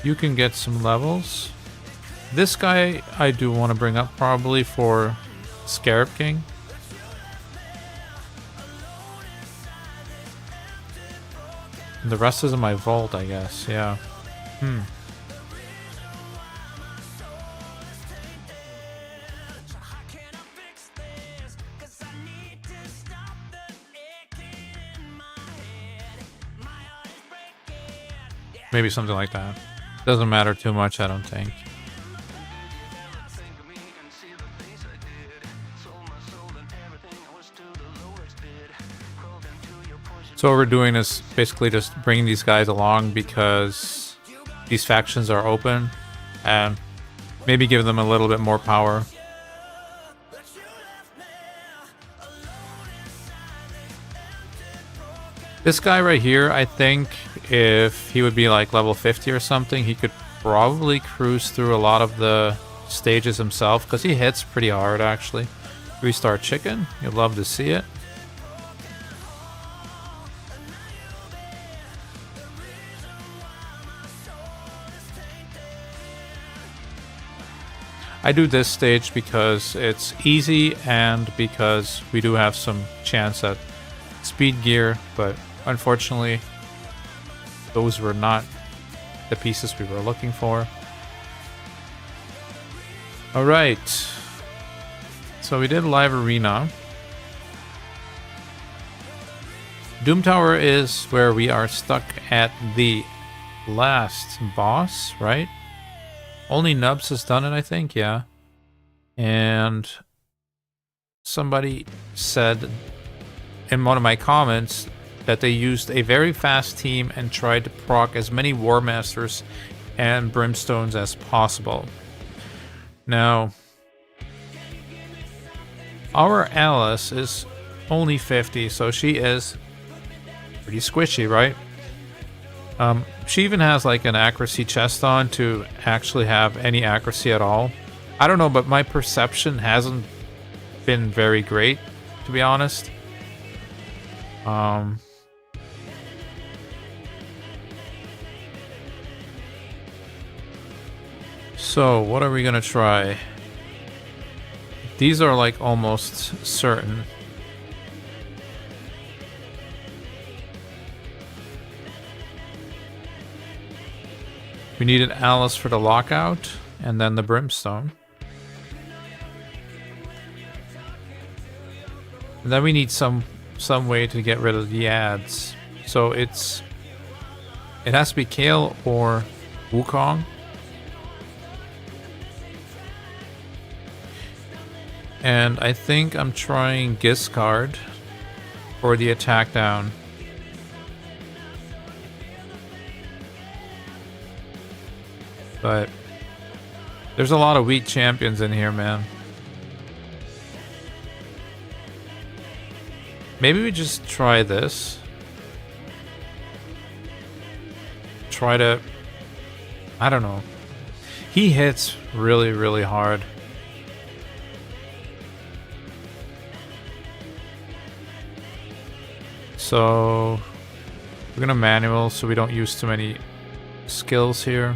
You can get some levels. This guy I do want to bring up probably for Scarab King. The rest is in my vault, I guess. Yeah. Maybe something like that. Doesn't matter too much, I don't think. So what we're doing is basically just bringing these guys along because these factions are open and maybe give them a little bit more power. This guy right here, I think if he would be like level 50 or something, he could probably cruise through a lot of the stages himself because he hits pretty hard actually. Restart chicken, you'd love to see it. I do this stage because it's easy and because we do have some chance at speed gear, but unfortunately those were not the pieces we were looking for. Alright, so we did live arena. Doom Tower is where we are stuck at the last boss, right? Only Nubs has done it, I think, yeah. And somebody said in one of my comments that they used a very fast team and tried to proc as many War Masters and Brimstones as possible. Now, our Alice is only 50, so she is pretty squishy, right? She even has like an accuracy chest on to actually have any accuracy at all. I don't know, but my perception hasn't been very great, to be honest. So what are we gonna try? These are like almost certain. We need an Alice for the lockout, and then the Brimstone. And then we need some way to get rid of the ads. So it has to be Kale or Wukong. And I think I'm trying Discard for the attack down. But there's a lot of weak champions in here, man. Maybe we just try this. Try to... I don't know. He hits really, really hard. So we're gonna manual so we don't use too many skills here.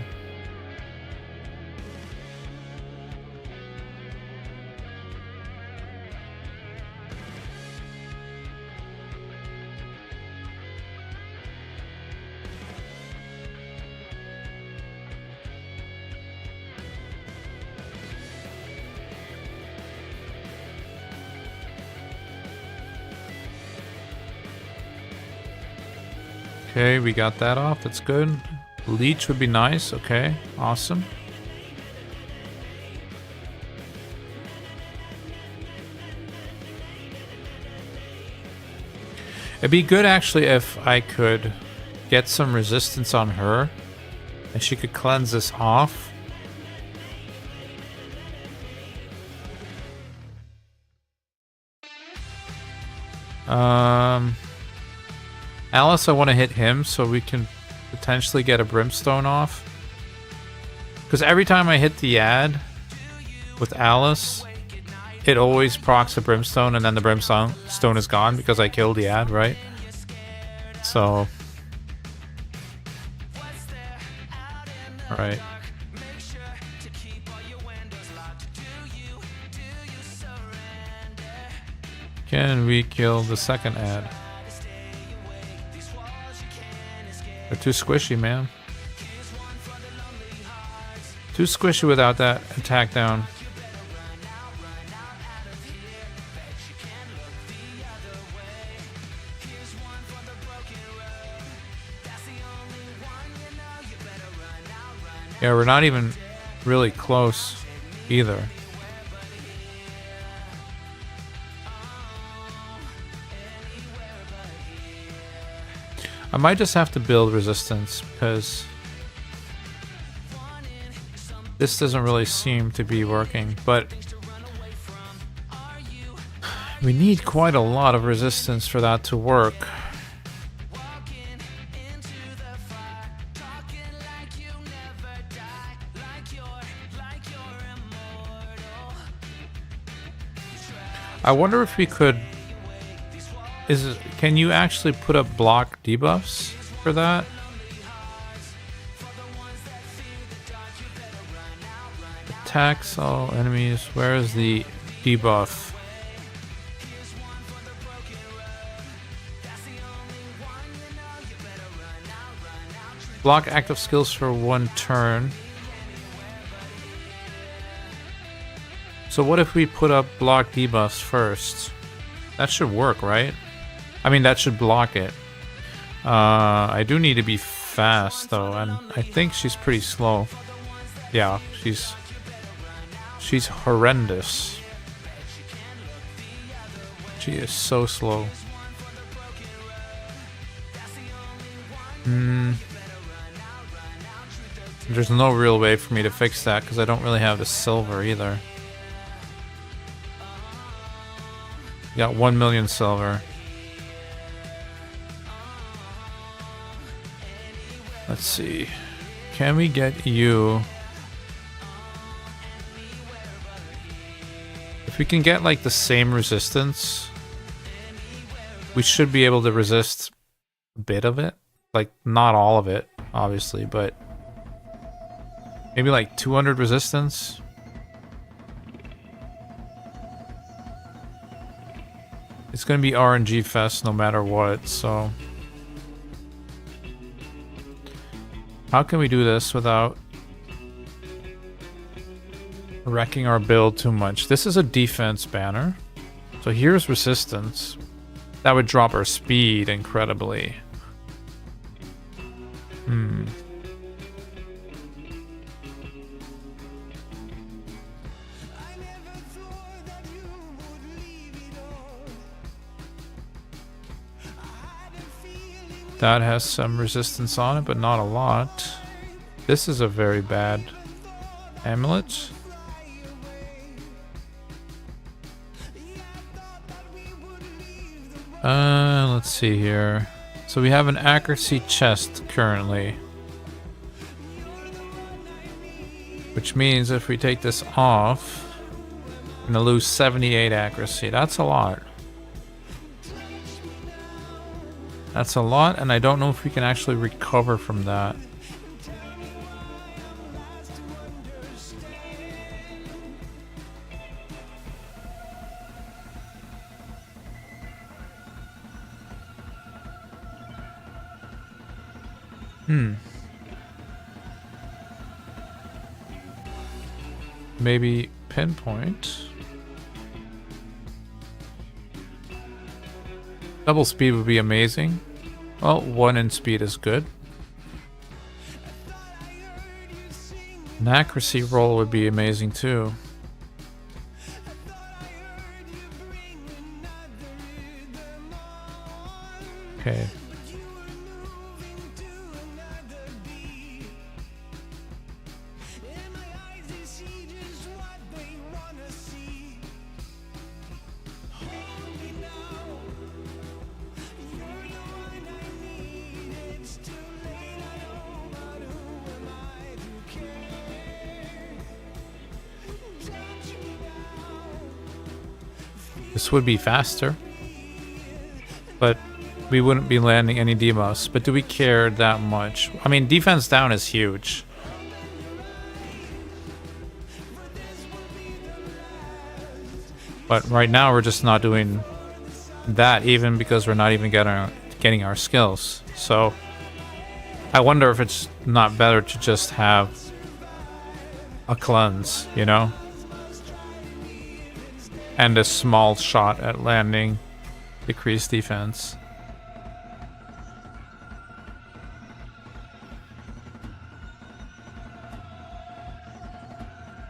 Okay, we got that off. That's good. Leech would be nice. Okay, awesome. It'd be good actually if I could get some resistance on her and she could cleanse this off. Alice, I want to hit him so we can potentially get a brimstone off. Because every time I hit the ad with Alice, it always procs a brimstone and then the brimstone is gone because I killed the ad, right? So... Alright. Can we kill the second ad? They're too squishy, man. Too squishy without that attack down. Yeah, we're not even really close either. I might just have to build resistance because this doesn't really seem to be working, but we need quite a lot of resistance for that to work. I wonder if we could... Can you actually put up block debuffs for that? Attacks all enemies. Where is the debuff? Block active skills for 1 turn. So what if we put up block debuffs first? That should work, right? I mean, that should block it. I do need to be fast, though, and I think she's pretty slow. Yeah, she's horrendous. She is so slow. There's no real way for me to fix that, because I don't really have the silver either. Got 1 million silver. Let's see. Can we get you... If we can get like the same resistance, we should be able to resist a bit of it. Like, not all of it, obviously, but maybe like 200 resistance. It's gonna be RNG fest no matter what, so... How can we do this without wrecking our build too much? This is a defense banner. So here's resistance. That would drop our speed incredibly. That has some resistance on it, but not a lot. This is a very bad amulet. Let's see here. So we have an accuracy chest currently. Which means if we take this off, we're gonna lose 78 accuracy. That's a lot. That's a lot, and I don't know if we can actually recover from that. Maybe pinpoint. Double speed would be amazing. Well, 1 in speed is good. An accuracy roll would be amazing too. Okay. This would be faster, but we wouldn't be landing any debuffs. But do we care that much? I mean, defense down is huge. But right now we're just not doing that, even because we're not even getting our skills. So I wonder if it's not better to just have a cleanse, you know? And a small shot at landing, decreased defense.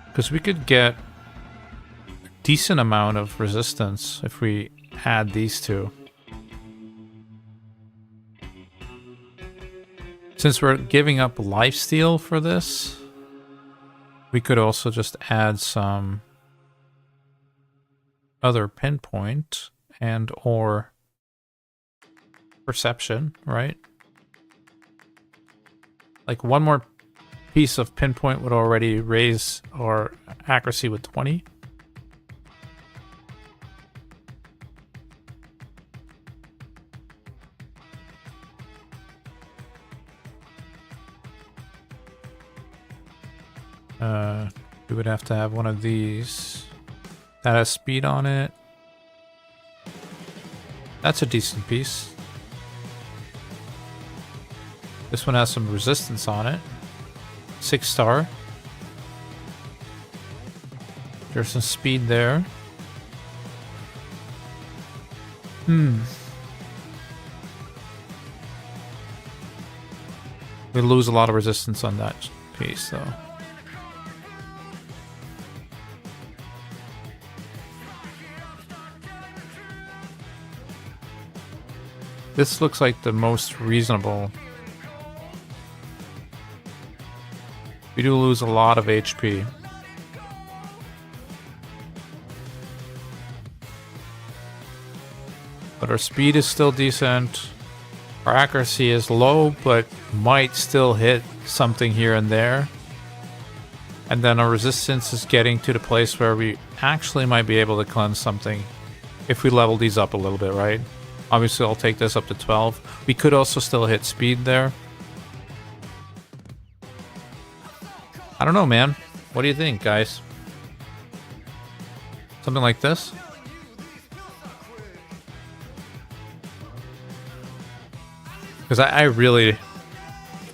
Because we could get a decent amount of resistance if we add these two. Since we're giving up lifesteal for this, we could also just add some other pinpoint and or perception, right? Like one more piece of pinpoint would already raise our accuracy with 20. We would have to have one of these that has speed on it. That's a decent piece. This one has some resistance on it. 6-star. There's some speed there. We lose a lot of resistance on that piece though. This looks like the most reasonable. We do lose a lot of HP. But our speed is still decent. Our accuracy is low, but might still hit something here and there. And then our resistance is getting to the place where we actually might be able to cleanse something if we level these up a little bit, right? Obviously, I'll take this up to 12. We could also still hit speed there. I don't know, man. What do you think, guys? Something like this? Because I really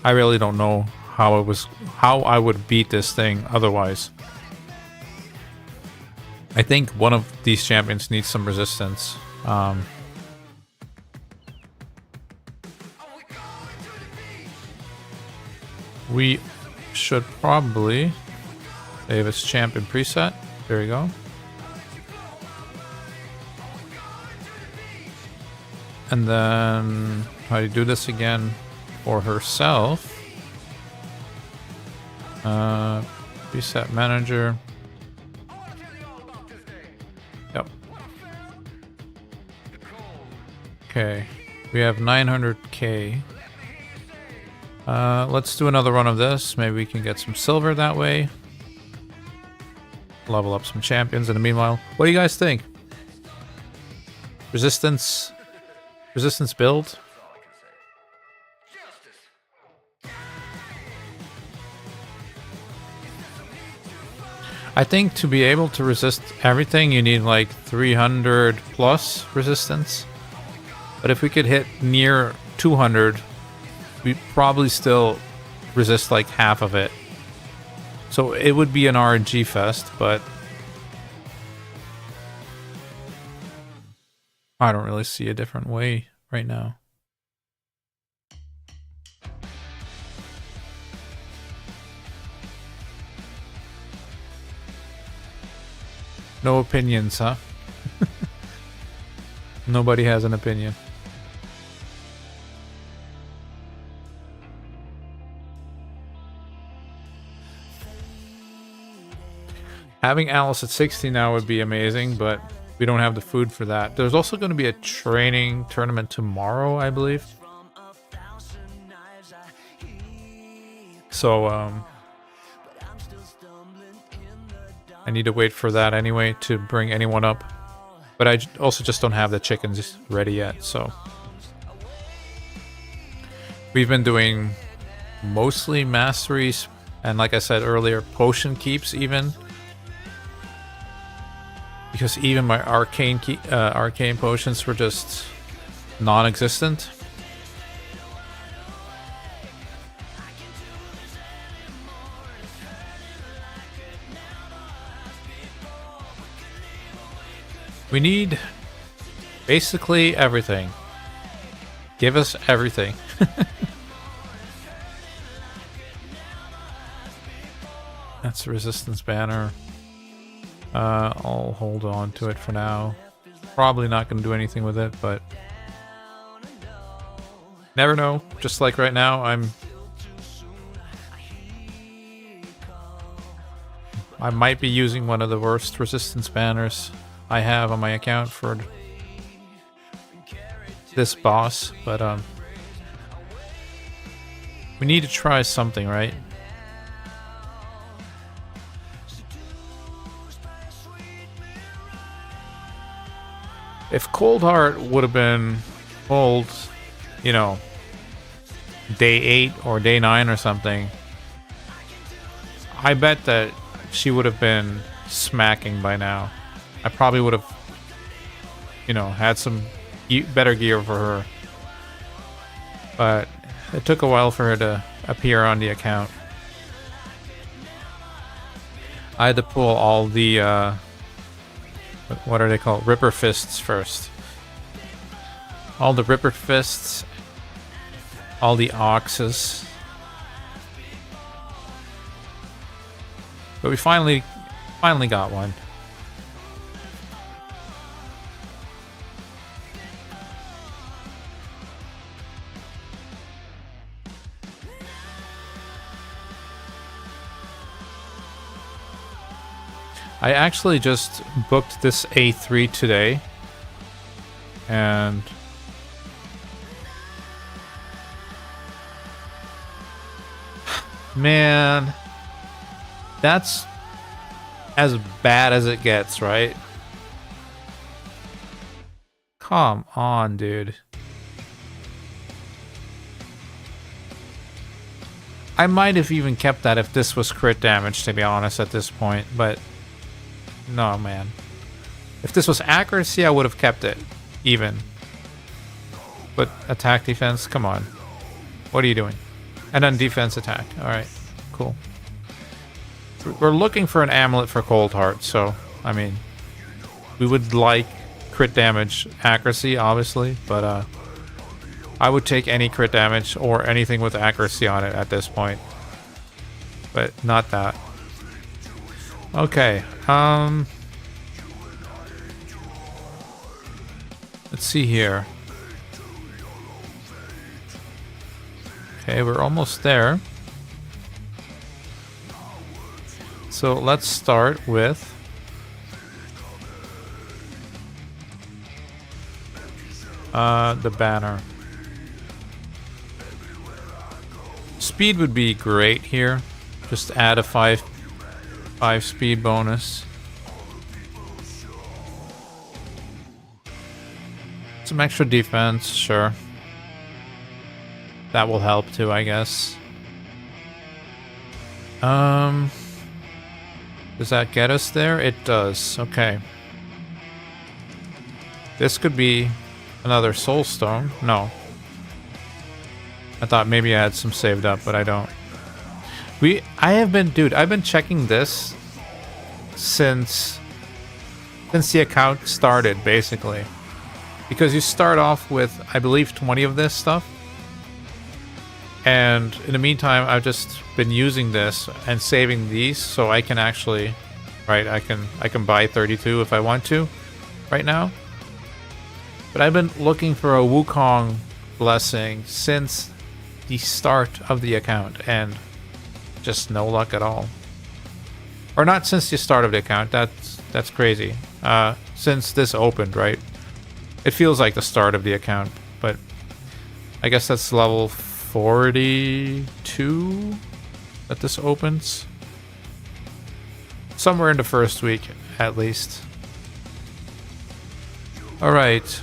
don't know how I would beat this thing otherwise. I think one of these champions needs some resistance. We should probably save its champion preset. There we go. And then how to do this again for herself. Reset manager. Yep. Okay. We have 900k. Let's do another run of this. Maybe we can get some silver that way. Level up some champions in the meanwhile. What do you guys think? Resistance build? I think to be able to resist everything, you need like 300 plus resistance. But if we could hit near 200, we'd probably still resist like half of it. So it would be an RNG fest, but I don't really see a different way right now. No opinions, huh? Nobody has an opinion. Having Alice at 60 now would be amazing, but we don't have the food for that. There's also going to be a training tournament tomorrow, I believe. So, I need to wait for that anyway to bring anyone up. But I also just don't have the chickens ready yet, so. We've been doing mostly masteries, and like I said earlier, potion keeps even. Because even my arcane potions were just non-existent. We need basically everything. Give us everything. That's a resistance banner. I'll hold on to it for now. Probably not going to do anything with it, but never know. Just like right now, I might be using one of the worst resistance banners I have on my account for this boss, but we need to try something, right? If Cold Heart would have been pulled, you know, day 8 or day 9 or something, I bet that she would have been smacking by now. I probably would have, you know, had some better gear for her. But it took a while for her to appear on the account. I had to pull all the, what are they called? Ripper Fists first. All the Ripper Fists. All the Oxes. But we finally got one. I actually just booked this A3 today, and man, that's as bad as it gets, right? Come on, dude. I might have even kept that if this was crit damage, to be honest, at this point, but no, man. If this was accuracy, I would have kept it even. But attack defense, come on. What are you doing? And then defense attack. Alright, cool. We're looking for an amulet for Cold Heart, so, I mean, we would like crit damage accuracy, obviously, but I would take any crit damage or anything with accuracy on it at this point. But not that. Okay, let's see here. Okay, we're almost there. So let's start with the banner. Speed would be great here. Just add a 5 speed bonus. Some extra defense, sure. That will help too, I guess. Does that get us there? It does. Okay. This could be another soul stone. No. I thought maybe I had some saved up, but I don't. I've been checking this since the account started, basically. Because you start off with, I believe, 20 of this stuff. And in the meantime, I've just been using this and saving these so I can actually, right, I can buy 32 if I want to right now. But I've been looking for a Wukong blessing since the start of the account and just no luck at all. Or not since the start of the account, that's crazy. Since this opened, right? It feels like the start of the account, but I guess that's level 42 that this opens. Somewhere in the first week, at least. Alright.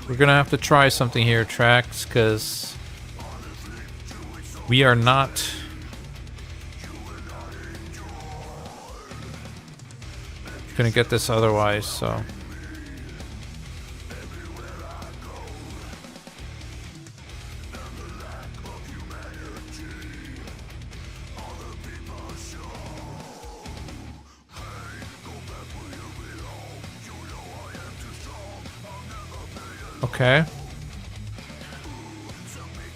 We're gonna have to try something here, Trax, because we are not gonna get this otherwise, so. Okay.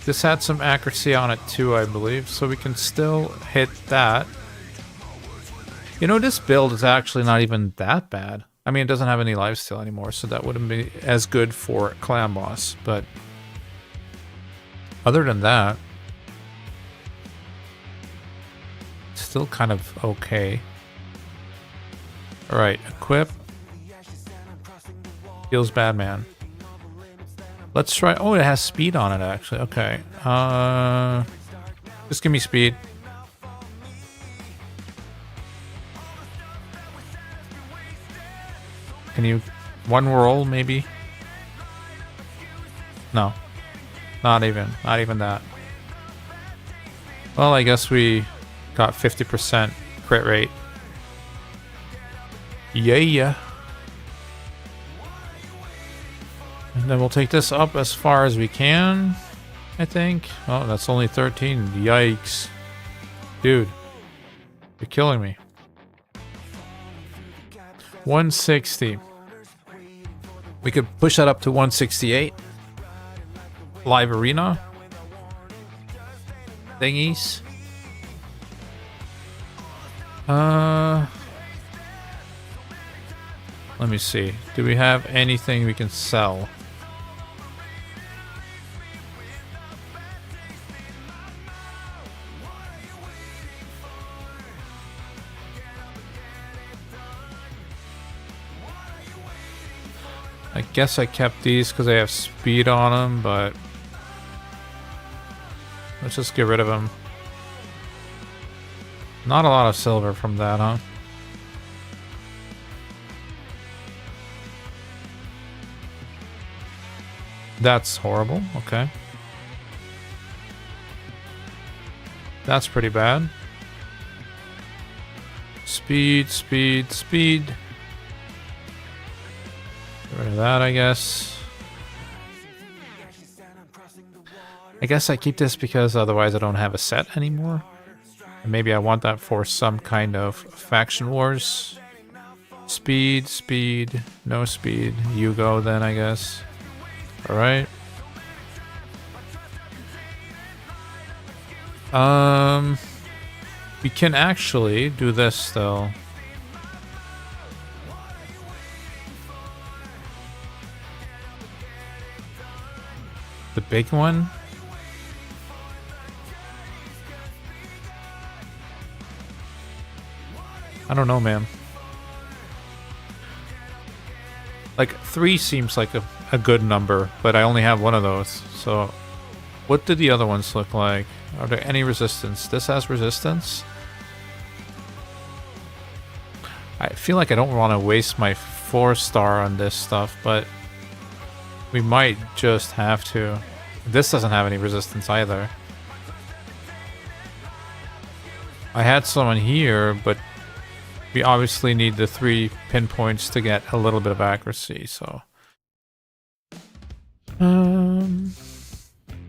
This had some accuracy on it too, I believe, so we can still hit that. You know, this build is actually not even that bad. I mean, it doesn't have any lifesteal anymore, so that wouldn't be as good for Clan Boss, but other than that, still kind of okay. Alright, equip. Heals Badman. Let's try. Oh, it has speed on it, actually. Okay. Just give me speed. Can you... one roll, maybe? No. Not even that. Well, I guess we got 50% crit rate. Yeah. And then we'll take this up as far as we can, I think. Oh, that's only 13. Yikes. Dude. You're killing me. 160. We could push that up to 168. Live arena. Thingies. Let me see. Do we have anything we can sell? I guess I kept these because they have speed on them, but let's just get rid of them. Not a lot of silver from that, huh? That's horrible. Okay. That's pretty bad. Speed. Get rid of that, I guess. I guess I keep this because otherwise I don't have a set anymore. And maybe I want that for some kind of faction wars. Speed, no speed. You go then, I guess. Alright. We can actually do this though. The big one? I don't know, man. Like, 3 seems like a good number, but I only have one of those. So, what do the other ones look like? Are there any resistance? This has resistance? I feel like I don't want to waste my 4-star on this stuff, but we might just have to. This doesn't have any resistance either. I had someone here, but we obviously need the 3 pinpoints to get a little bit of accuracy, so.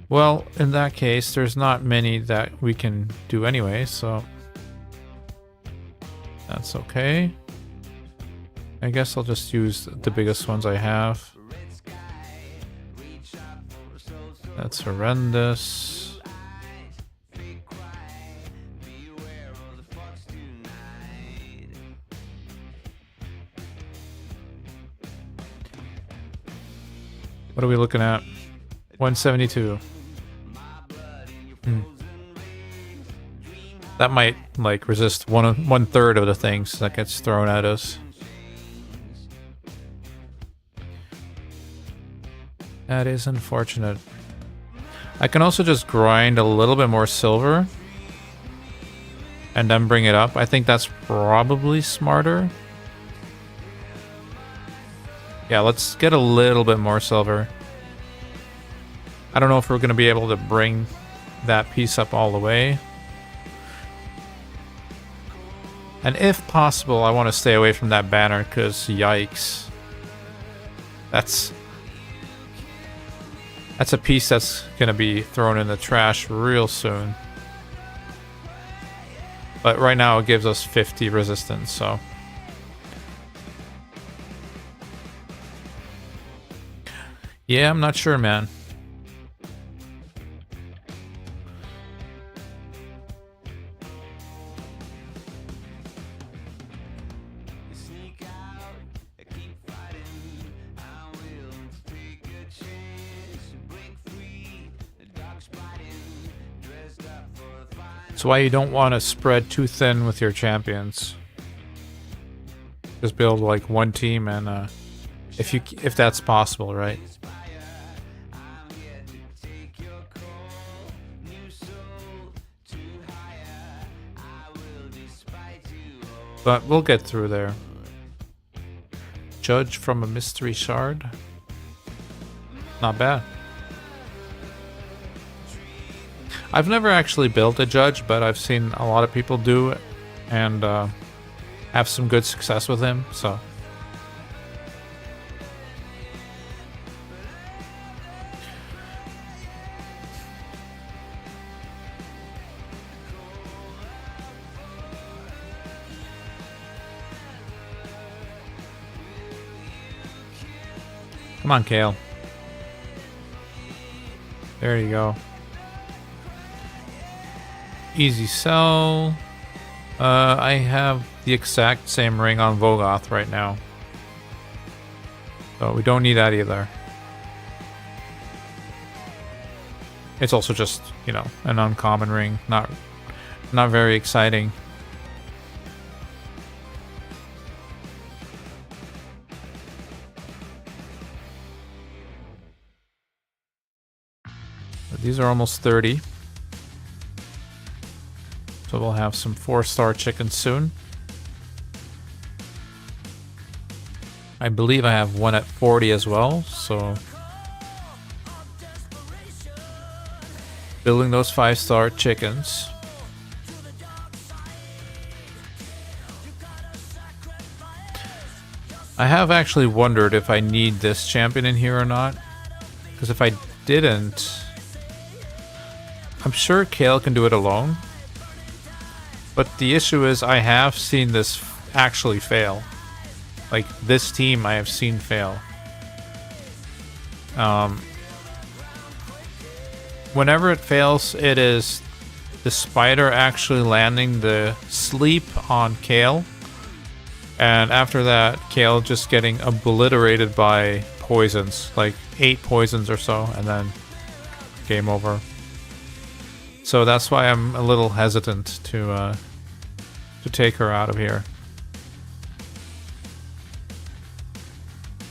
Well, in that case, there's not many that we can do anyway, so. That's okay. I guess I'll just use the biggest ones I have. That's horrendous. What are we looking at? 172. That might like resist one third of the things that gets thrown at us. That is unfortunate. I can also just grind a little bit more silver and then bring it up. I think that's probably smarter. Yeah, let's get a little bit more silver. I don't know if we're going to be able to bring that piece up all the way. And if possible, I want to stay away from that banner because yikes. That's a piece that's going to be thrown in the trash real soon. But right now it gives us 50 resistance, so. Yeah, I'm not sure, man. That's why you don't want to spread too thin with your champions. Just build like one team, and if that's possible, right? But we'll get through there. Judge from a mystery shard. Not bad. I've never actually built a judge, but I've seen a lot of people do it and have some good success with him, so. Come on, Kale. There you go. Easy sell. I have the exact same ring on Vogoth right now. So we don't need that either. It's also just, you know, an uncommon ring. Not very exciting. But these are almost 30. So we'll have some 4-star chickens soon. I believe I have one at 40 as well, so building those 5-star chickens. I have actually wondered if I need this champion in here or not, because if I didn't, I'm sure Kale can do it alone. But the issue is I have seen this actually fail. Like, this team I have seen fail. Whenever it fails, it is the spider actually landing the sleep on Kale. And after that, Kale just getting obliterated by poisons. Like, 8 poisons or so, and then game over. So that's why I'm a little hesitant to take her out of here.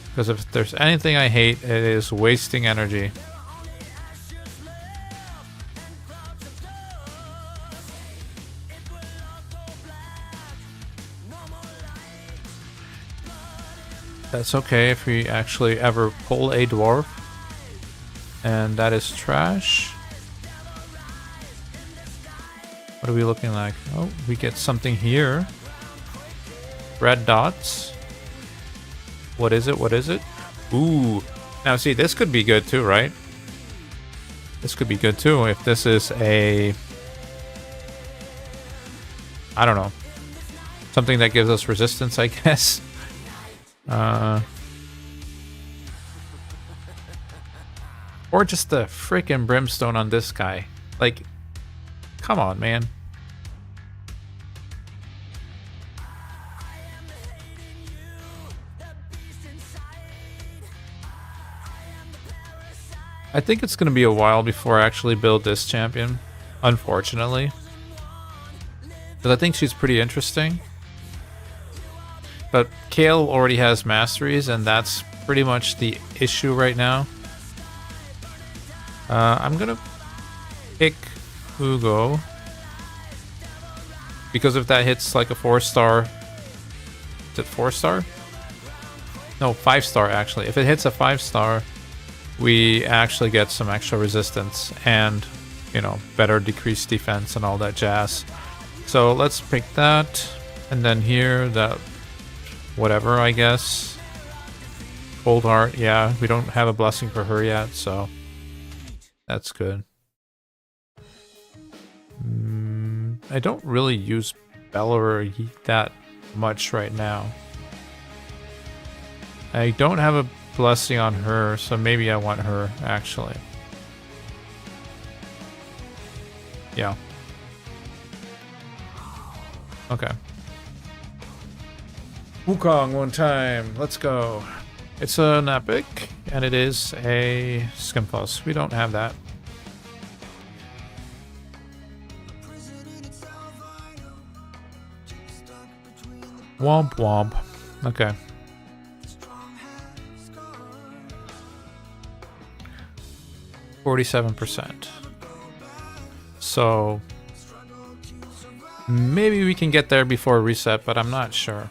Because if there's anything I hate, it is wasting energy. That's okay if we actually ever pull a dwarf. And that is trash. What are we looking like? Oh, we get something here. Red dots. What is it? What is it? Ooh. Now see, this could be good too, right? This could be good too if this is a... I don't know. Something that gives us resistance, I guess. Or just the freaking brimstone on this guy. Like, come on, man. I think it's going to be a while before I actually build this champion, unfortunately. Because I think she's pretty interesting. But Kale already has masteries, and that's pretty much the issue right now. I'm gonna pick Hugo. Because if that hits like a 4-star... Is it 4-star? No, 5-star actually. If it hits a 5-star, we actually get some extra resistance and, you know, better decreased defense and all that jazz. So let's pick that. And then here, that... whatever, I guess. Cold Heart, yeah, we don't have a blessing for her yet, so that's good. I don't really use Bellery that much right now. I don't have a blessing on her, so maybe I want her, actually. Yeah. Okay. Wukong one time. Let's go. It's an epic, and it is a Skimpus. We don't have that. Womp womp. Okay. %. So maybe we can get there before reset, but I'm not sure.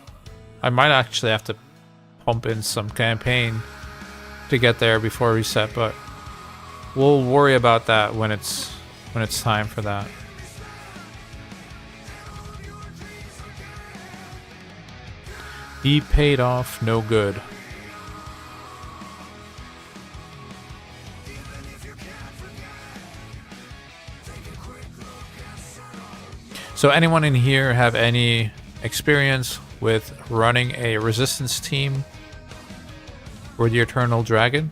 I might actually have to pump in some campaign to get there before reset, but we'll worry about that when it's time for that. He paid off no good. So anyone in here have any experience with running a resistance team for the Eternal Dragon?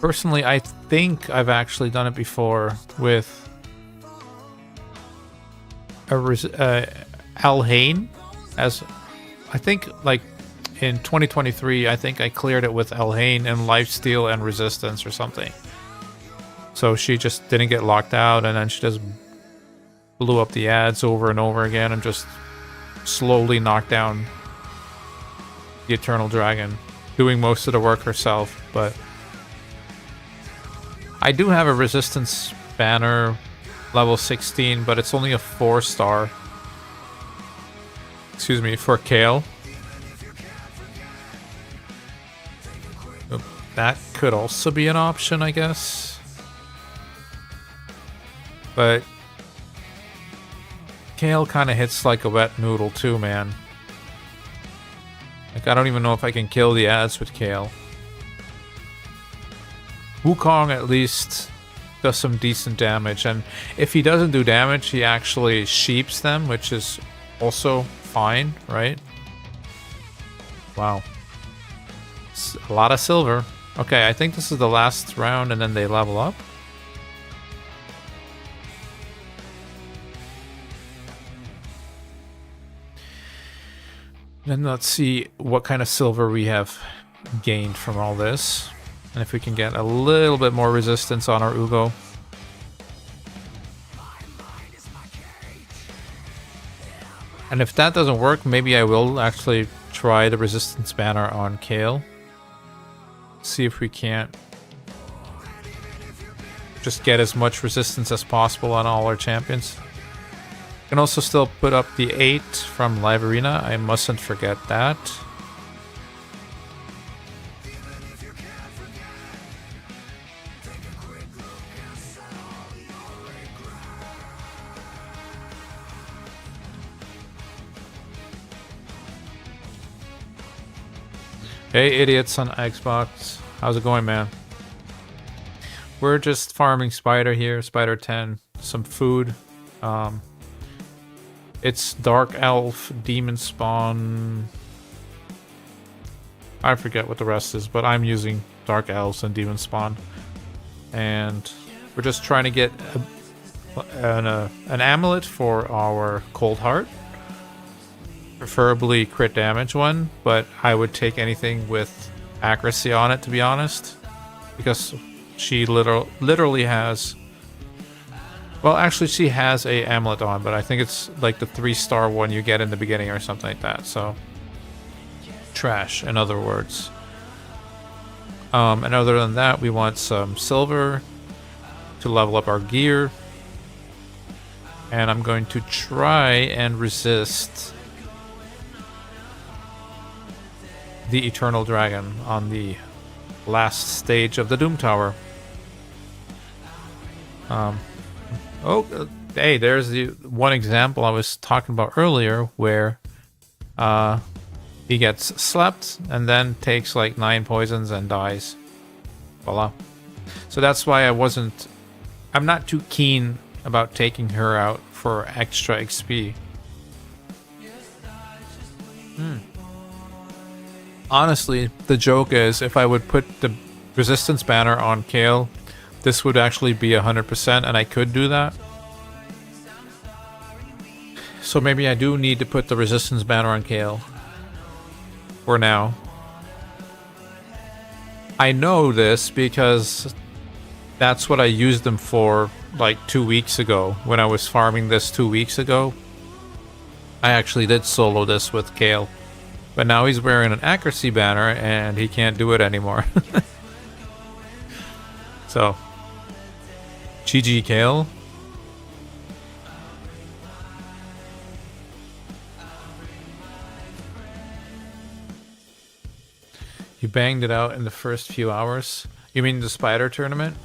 Personally, I think I've actually done it before with Alhain, as I think like in 2023, I think I cleared it with Alhain and Lifesteal and Resistance or something. So she just didn't get locked out, and then she just blew up the ads over and over again and just slowly knocked down the Eternal Dragon, doing most of the work herself. But I do have a Resistance banner level 16, but it's only a 4-star. Excuse me, for Kale. That could also be an option, I guess. But Kale kind of hits like a wet noodle too, man. Like, I don't even know if I can kill the ads with Kale. Wukong at least does some decent damage, and if he doesn't do damage, he actually sheeps them, which is also fine, right? Wow. It's a lot of silver. Okay, I think this is the last round, and then they level up. Then let's see what kind of silver we have gained from all this. And if we can get a little bit more resistance on our Ugo. And if that doesn't work, maybe I will actually try the resistance banner on Kale. See if we can't just get as much resistance as possible on all our champions. Can also still put up the 8 from Live Arena. I mustn't forget that. Hey idiots on Xbox, how's it going, man? We're just farming Spider here, Spider 10, some food. It's Dark Elf, Demon Spawn. I forget what the rest is, but I'm using Dark Elves and Demon Spawn. And we're just trying to get an amulet for our Cold Heart. Preferably crit damage one, but I would take anything with accuracy on it, to be honest. Because she literally has... Well, actually, she has a amulet on, but I think it's like the 3-star one you get in the beginning or something like that, so... Trash, in other words. And other than that, we want some silver to level up our gear. And I'm going to try and resist the Eternal Dragon on the last stage of the Doom Tower. Hey, there's the one example I was talking about earlier where he gets slept and then takes like 9 poisons and dies. Voila. So that's why I'm not too keen about taking her out for extra XP. Honestly, the joke is if I would put the resistance banner on Kale, this would actually be 100%, and I could do that. So maybe I do need to put the resistance banner on Kale. For now. I know this because that's what I used them for like 2 weeks ago. When I was farming this 2 weeks ago, I actually did solo this with Kale. But now he's wearing an accuracy banner and he can't do it anymore. So, GG Kale. You banged it out in the first few hours. You mean the Spider tournament?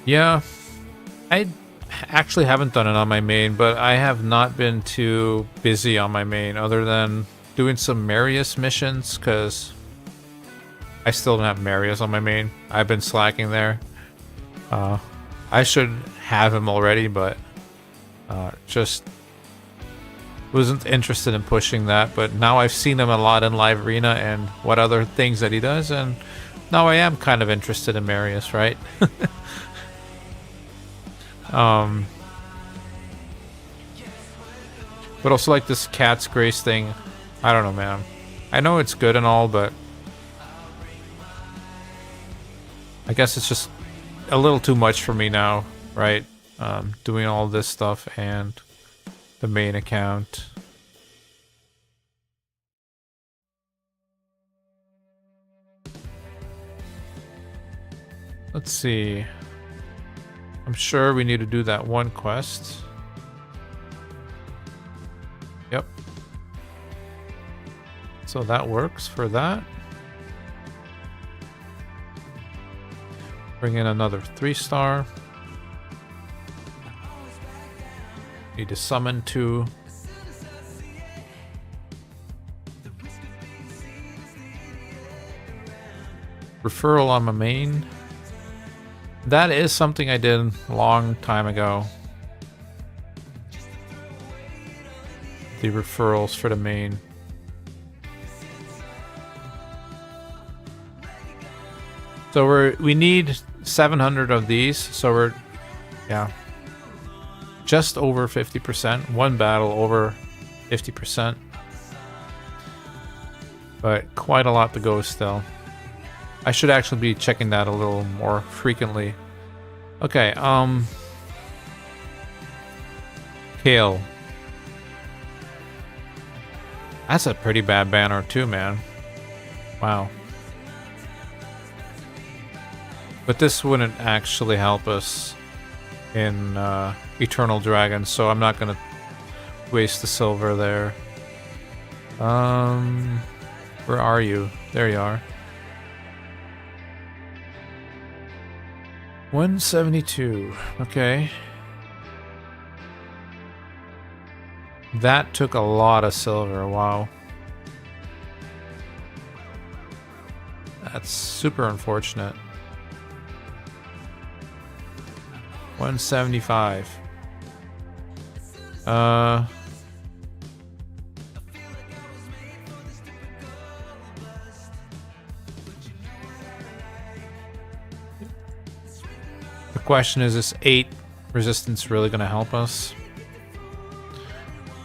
Yeah, I actually haven't done it on my main, but I have not been too busy on my main other than doing some Marius missions, because I still don't have Marius on my main. I've been slacking there. I should have him already, but just wasn't interested in pushing that. But now I've seen him a lot in Live Arena and what other things that he does, and now I am kind of interested in Marius, right? But also like this Cat's Grace thing. I don't know, man. I know it's good and all, but I guess it's just a little too much for me now, right? Doing all this stuff and the main account. Let's see. I'm sure we need to do that one quest. Yep. So that works for that. Bring in another 3-star. Need to summon 2. Referral on my main. That is something I did a long time ago. The referrals for the main. So we need 700 of these, so we're, yeah, just over 50%. One battle over 50%. But quite a lot to go still. I should actually be checking that a little more frequently. Okay, Kale. That's a pretty bad banner too, man. Wow. But this wouldn't actually help us in Eternal Dragon, so I'm not gonna waste the silver there. Where are you? There you are. 172. Okay. That took a lot of silver. Wow. That's super unfortunate. 175. The question is 8 resistance really going to help us?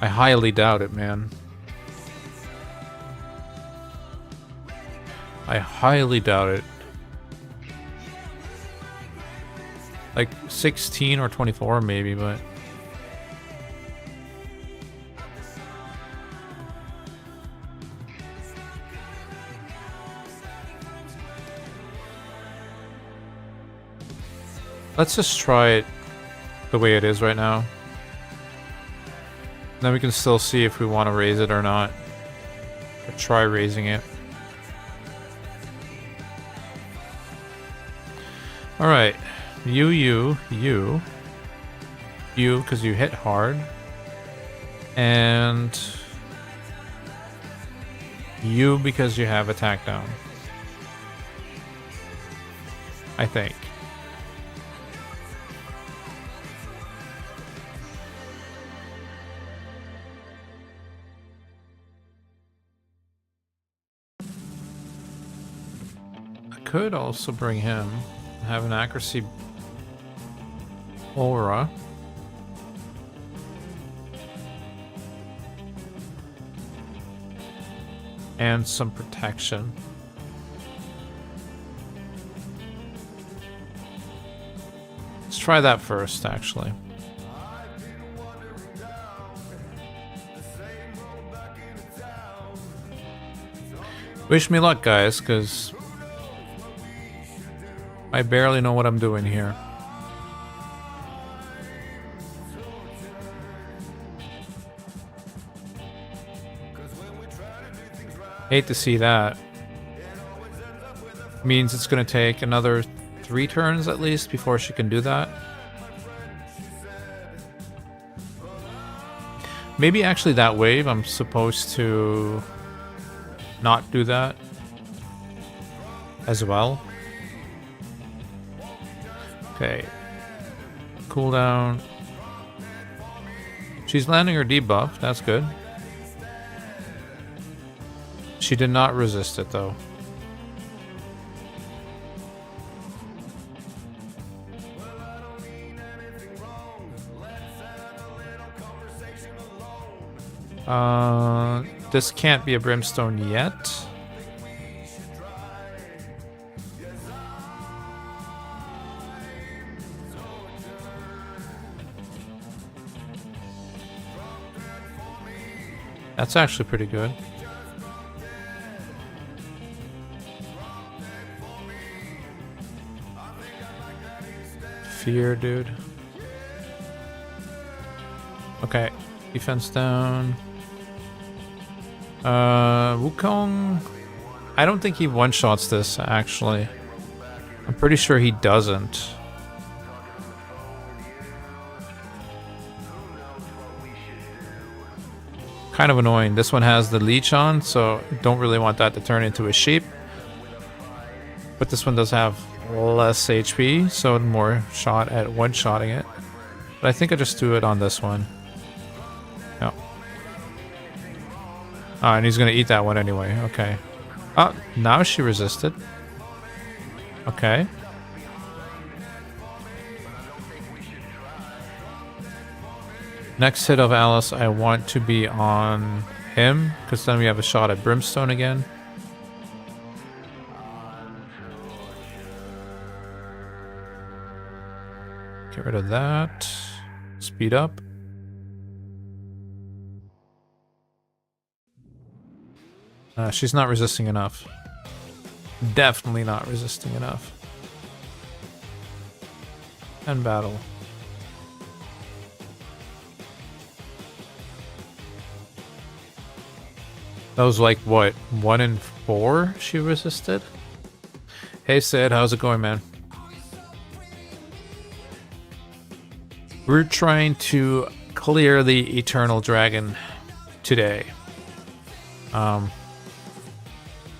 I highly doubt it, man. I highly doubt it. Like 16 or 24 maybe, but... Let's just try it the way it is right now. Then we can still see if we want to raise it or not. Or try raising it. Alright. You, because you hit hard. And you, because you have attack down. I think. I could also bring him. Have an accuracy aura. And some protection. Let's try that first, actually. Wish me luck, guys, because I barely know what I'm doing here. Hate to see that. Means it's gonna take another 3 turns at least before she can do that. Maybe actually that wave I'm supposed to not do that as well. Okay. Cooldown. She's landing her debuff. That's good. She did not resist it, though. This can't be a brimstone yet. That's actually pretty good. Fear, dude. Okay, defense down. Wukong. I don't think he one-shots this, actually. I'm pretty sure he doesn't. Kind of annoying. This one has the leech on, so don't really want that to turn into a sheep. But this one does have less HP, so more shot at one-shotting it. But I think I just do it on this one. Yeah. Oh, and he's gonna eat that one anyway. Okay. Oh, now she resisted. Okay. Next hit of Alice, I want to be on him, because then we have a shot at Brimstone again. Get rid of that. Speed up. She's not resisting enough. Definitely not resisting enough. And battle. That was like, what, 1 in 4 she resisted? Hey Sid, how's it going, man? We're trying to clear the Eternal Dragon today.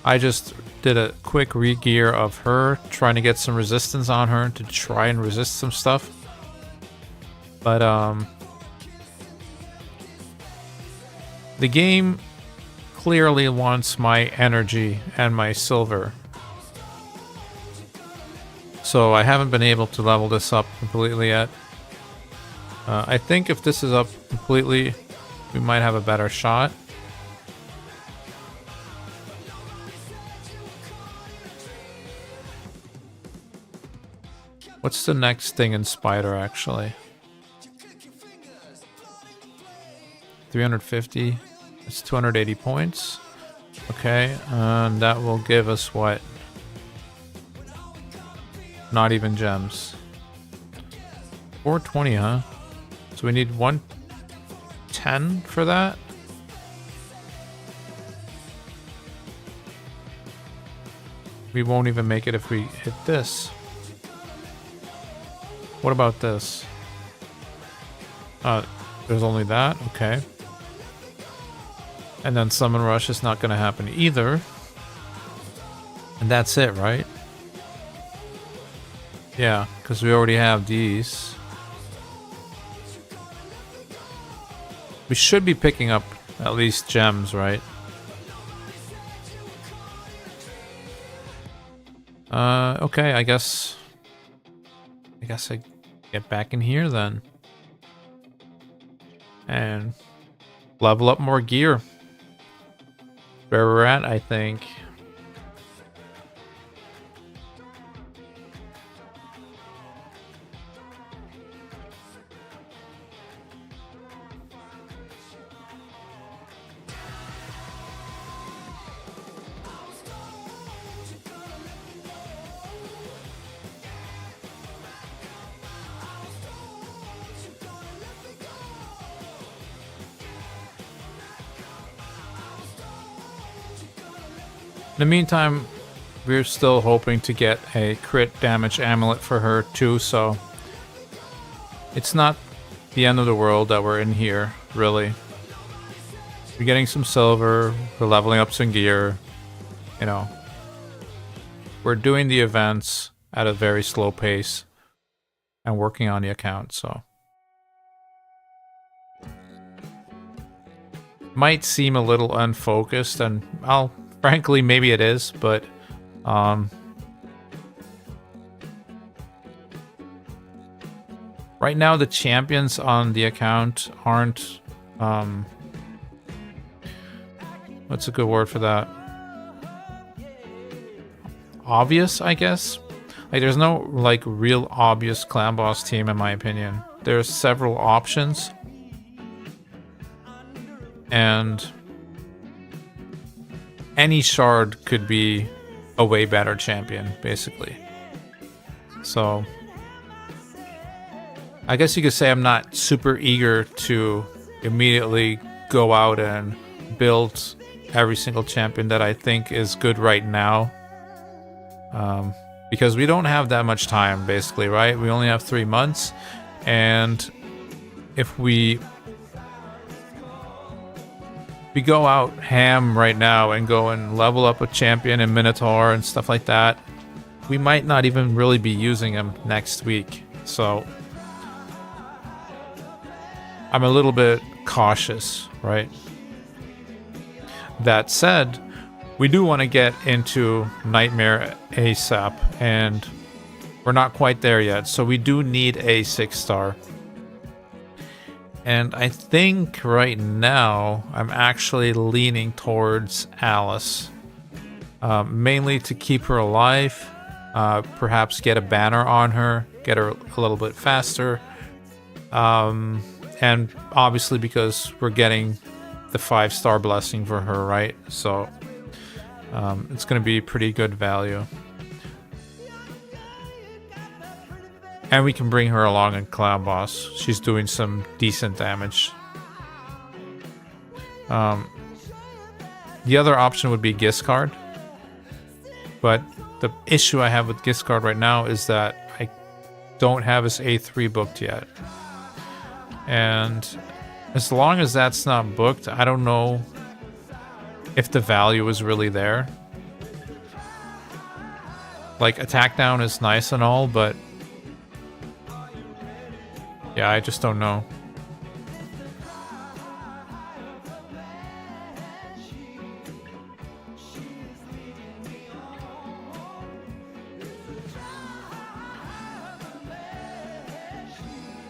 I just did a quick re-gear of her, trying to get some resistance on her to try and resist some stuff. But, the game clearly wants my energy and my silver. So I haven't been able to level this up completely yet. I think if this is up completely, we might have a better shot. What's the next thing in Spider, actually? 350. It's 280 points. Okay, and that will give us what? Not even gems. 420, huh? So we need 110 for that? We won't even make it if we hit this. What about this? There's only that? Okay. And then Summon Rush is not going to happen either. And that's it, right? Yeah, because we already have these. We should be picking up at least gems, right? Okay, I guess I get back in here then. And level up more gear. Where we're at, I think. In the meantime, we're still hoping to get a crit damage amulet for her too, so it's not the end of the world that we're in here, really. We're getting some silver, we're leveling up some gear, you know. We're doing the events at a very slow pace and working on the account, so. Might seem a little unfocused, and frankly, maybe it is, but right now the champions on the account aren't what's a good word for that? Obvious, I guess. Like, there's no like real obvious clan boss team in my opinion. There's several options, and any shard could be a way better champion, basically. So I guess you could say I'm not super eager to immediately go out and build every single champion that I think is good right now. Because we don't have that much time, basically, right? We only have 3 months, and if we go out ham right now and go and level up a champion in Minotaur and stuff like that, we might not even really be using him next week. So I'm a little bit cautious, right? That said, we do want to get into Nightmare ASAP, and we're not quite there yet, so we do need a 6-star. And I think right now I'm actually leaning towards Alice. Mainly to keep her alive, perhaps get a banner on her, get her a little bit faster, and obviously because we're getting the 5-star blessing for her, right? So it's going to be pretty good value. And we can bring her along in Cloud Boss. She's doing some decent damage. The other option would be Giscard. But the issue I have with Giscard right now is that I don't have his A3 booked yet. And as long as that's not booked, I don't know if the value is really there. Like, attack down is nice and all, but yeah, I just don't know.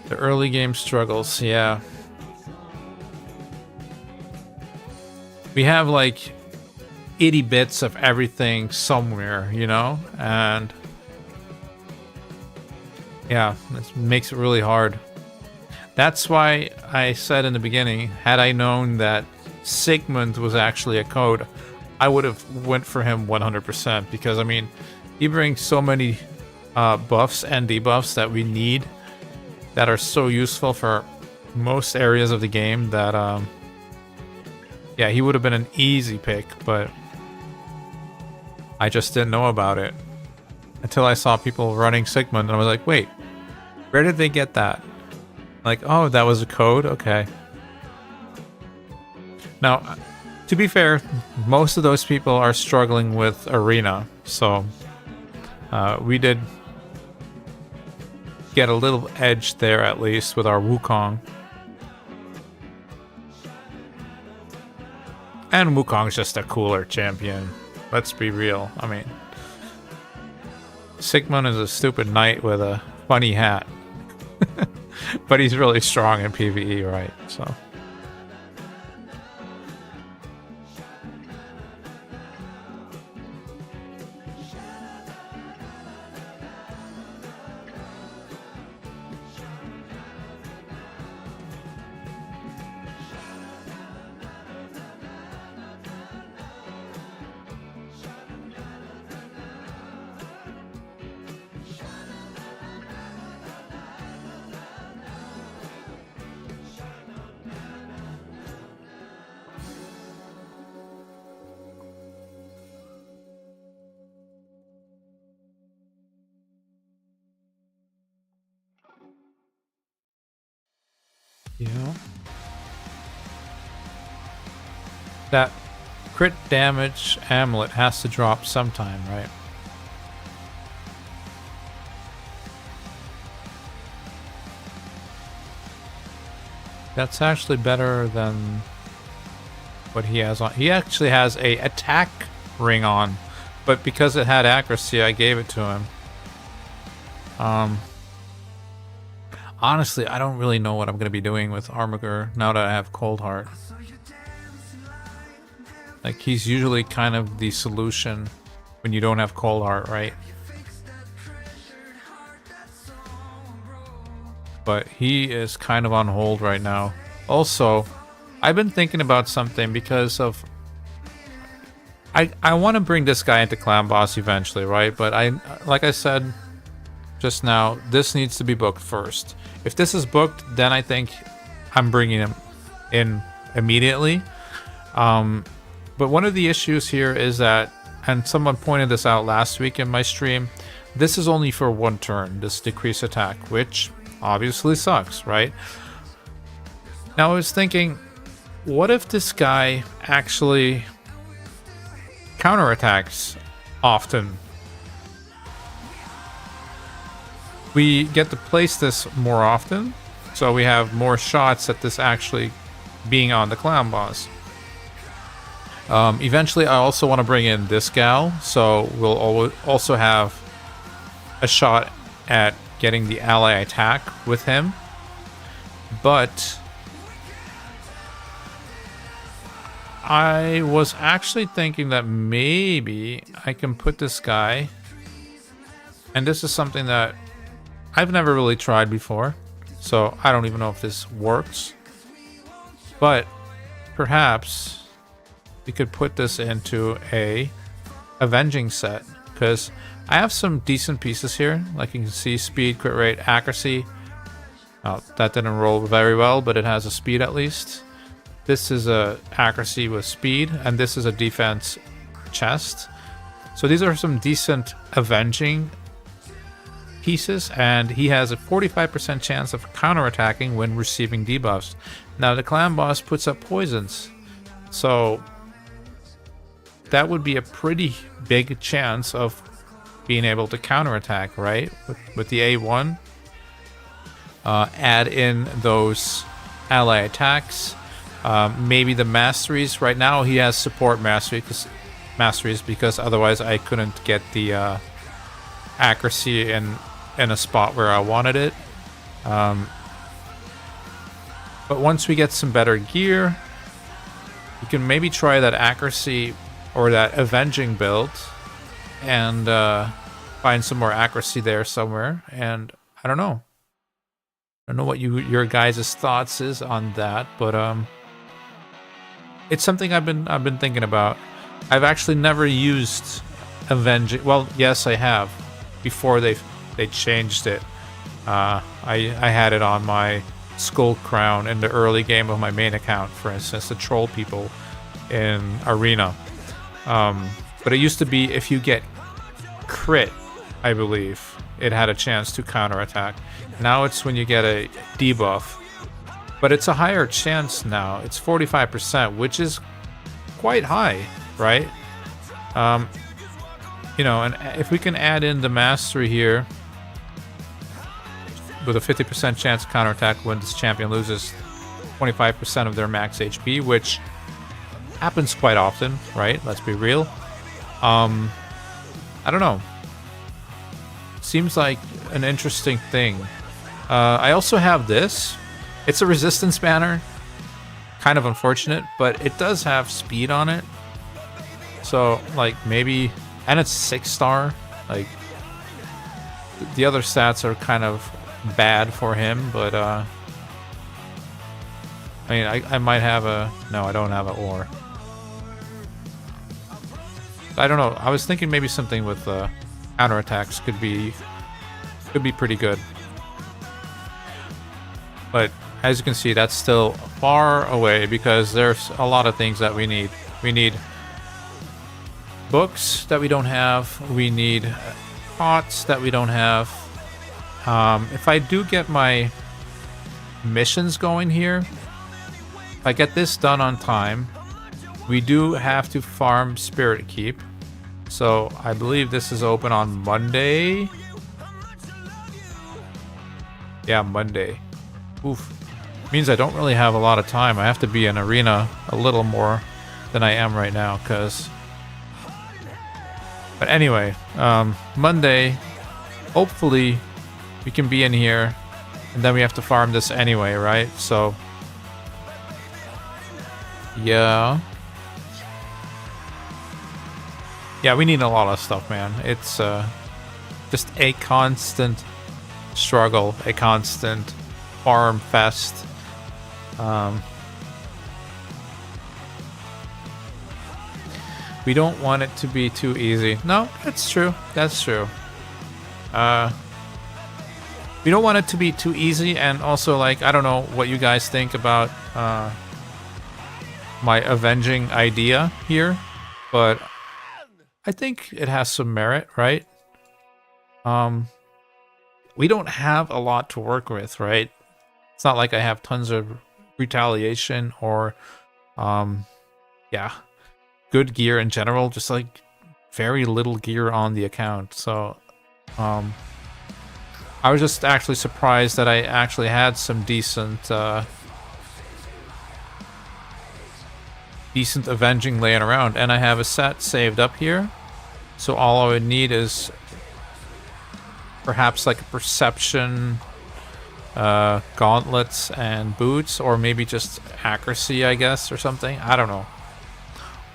The early game struggles, yeah. We have like 80 bits of everything somewhere, you know? And yeah, it makes it really hard. That's why I said in the beginning, had I known that Sigmund was actually a code, I would have went for him 100%, because I mean, he brings so many buffs and debuffs that we need that are so useful for most areas of the game that yeah, he would have been an easy pick, but I just didn't know about it until I saw people running Sigmund, and I was like, wait, where did they get that? Like, oh, that was a code? Okay. Now, to be fair, most of those people are struggling with Arena, so we did get a little edge there, at least, with our Wukong. And Wukong's just a cooler champion. Let's be real. I mean, Sigmund is a stupid knight with a funny hat. But he's really strong in PvE, right? So... yeah. That crit damage amulet has to drop sometime, right? That's actually better than what he has on. He actually has a attack ring on, but because it had accuracy, I gave it to him. Honestly, I don't really know what I'm going to be doing with Armiger now that I have Cold Heart. Like, he's usually kind of the solution when you don't have Cold Heart, right? But he is kind of on hold right now. Also, I've been thinking about something because of... I want to bring this guy into Clan Boss eventually, right? But like I said just now, this needs to be booked first. If this is booked, then I think I'm bringing him in immediately. But one of the issues here is that, and someone pointed this out last week in my stream, this is only for one turn, this decrease attack, which obviously sucks, right? Now I was thinking, what if this guy actually counterattacks often? We get to place this more often, so we have more shots at this actually being on the Clan Boss. Eventually, I also want to bring in this gal, so we'll also have a shot at getting the ally attack with him. But I was actually thinking that maybe I can put this guy, and this is something that I've never really tried before, so I don't even know if this works, but perhaps we could put this into a avenging set, because I have some decent pieces here. Like you can see, speed, crit rate, accuracy. That didn't roll very well, but it has a speed at least. This is a accuracy with speed, and this is a defense chest. So these are some decent avenging pieces, and he has a 45% chance of counterattacking when receiving debuffs. Now the clan boss puts up poisons, so that would be a pretty big chance of being able to counterattack, right? With the A1, add in those ally attacks. Maybe the masteries. Right now he has support masteries because otherwise I couldn't get the accuracy in a spot where I wanted it. But once we get some better gear, you can maybe try that accuracy or that avenging build and find some more accuracy there somewhere. And I don't know what your guys' thoughts is on that, but it's something I've been thinking about. I've actually never used avenging. Well, yes, I have. Before they changed it, I had it on my skull crown in the early game of my main account, for instance, to troll people in arena. But it used to be if you get crit, I believe, it had a chance to counterattack. Now it's when you get a debuff. But it's a higher chance now. It's 45%, which is quite high, right? You know, and if we can add in the mastery here with a 50% chance to counterattack when this champion loses 25% of their max HP, which happens quite often, right? Let's be real. I don't know. Seems like an interesting thing. I also have this. It's a resistance banner. Kind of unfortunate, but it does have speed on it. So, like, maybe... And it's 6-star. Like, the other stats are kind of bad for him, but, I mean, I might have a... No, I don't have an ore. I don't know. I was thinking maybe something with counterattacks could be pretty good. But as you can see, that's still far away because there's a lot of things that we need. We need books that we don't have. We need pots that we don't have. If I do get my missions going here, if I get this done on time, we do have to farm Spirit Keep. So I believe this is open on Monday. Yeah, Monday. Oof. Means I don't really have a lot of time. I have to be in arena a little more than I am right now, because... But anyway, Monday, hopefully we can be in here, and then we have to farm this anyway, right? So, yeah. Yeah, we need a lot of stuff, man. It's just a constant struggle, a constant farm fest. We don't want it to be too easy. No, that's true. That's true. We don't want it to be too easy, and also, like, I don't know what you guys think about my avenging idea here, but I think it has some merit, right? We don't have a lot to work with, right? It's not like I have tons of retaliation or, yeah, good gear in general, just like very little gear on the account. So, I was just actually surprised that I actually had some decent avenging laying around, and I have a set saved up here. So all I would need is perhaps like a perception, gauntlets and boots, or maybe just accuracy, I guess, or something. I don't know.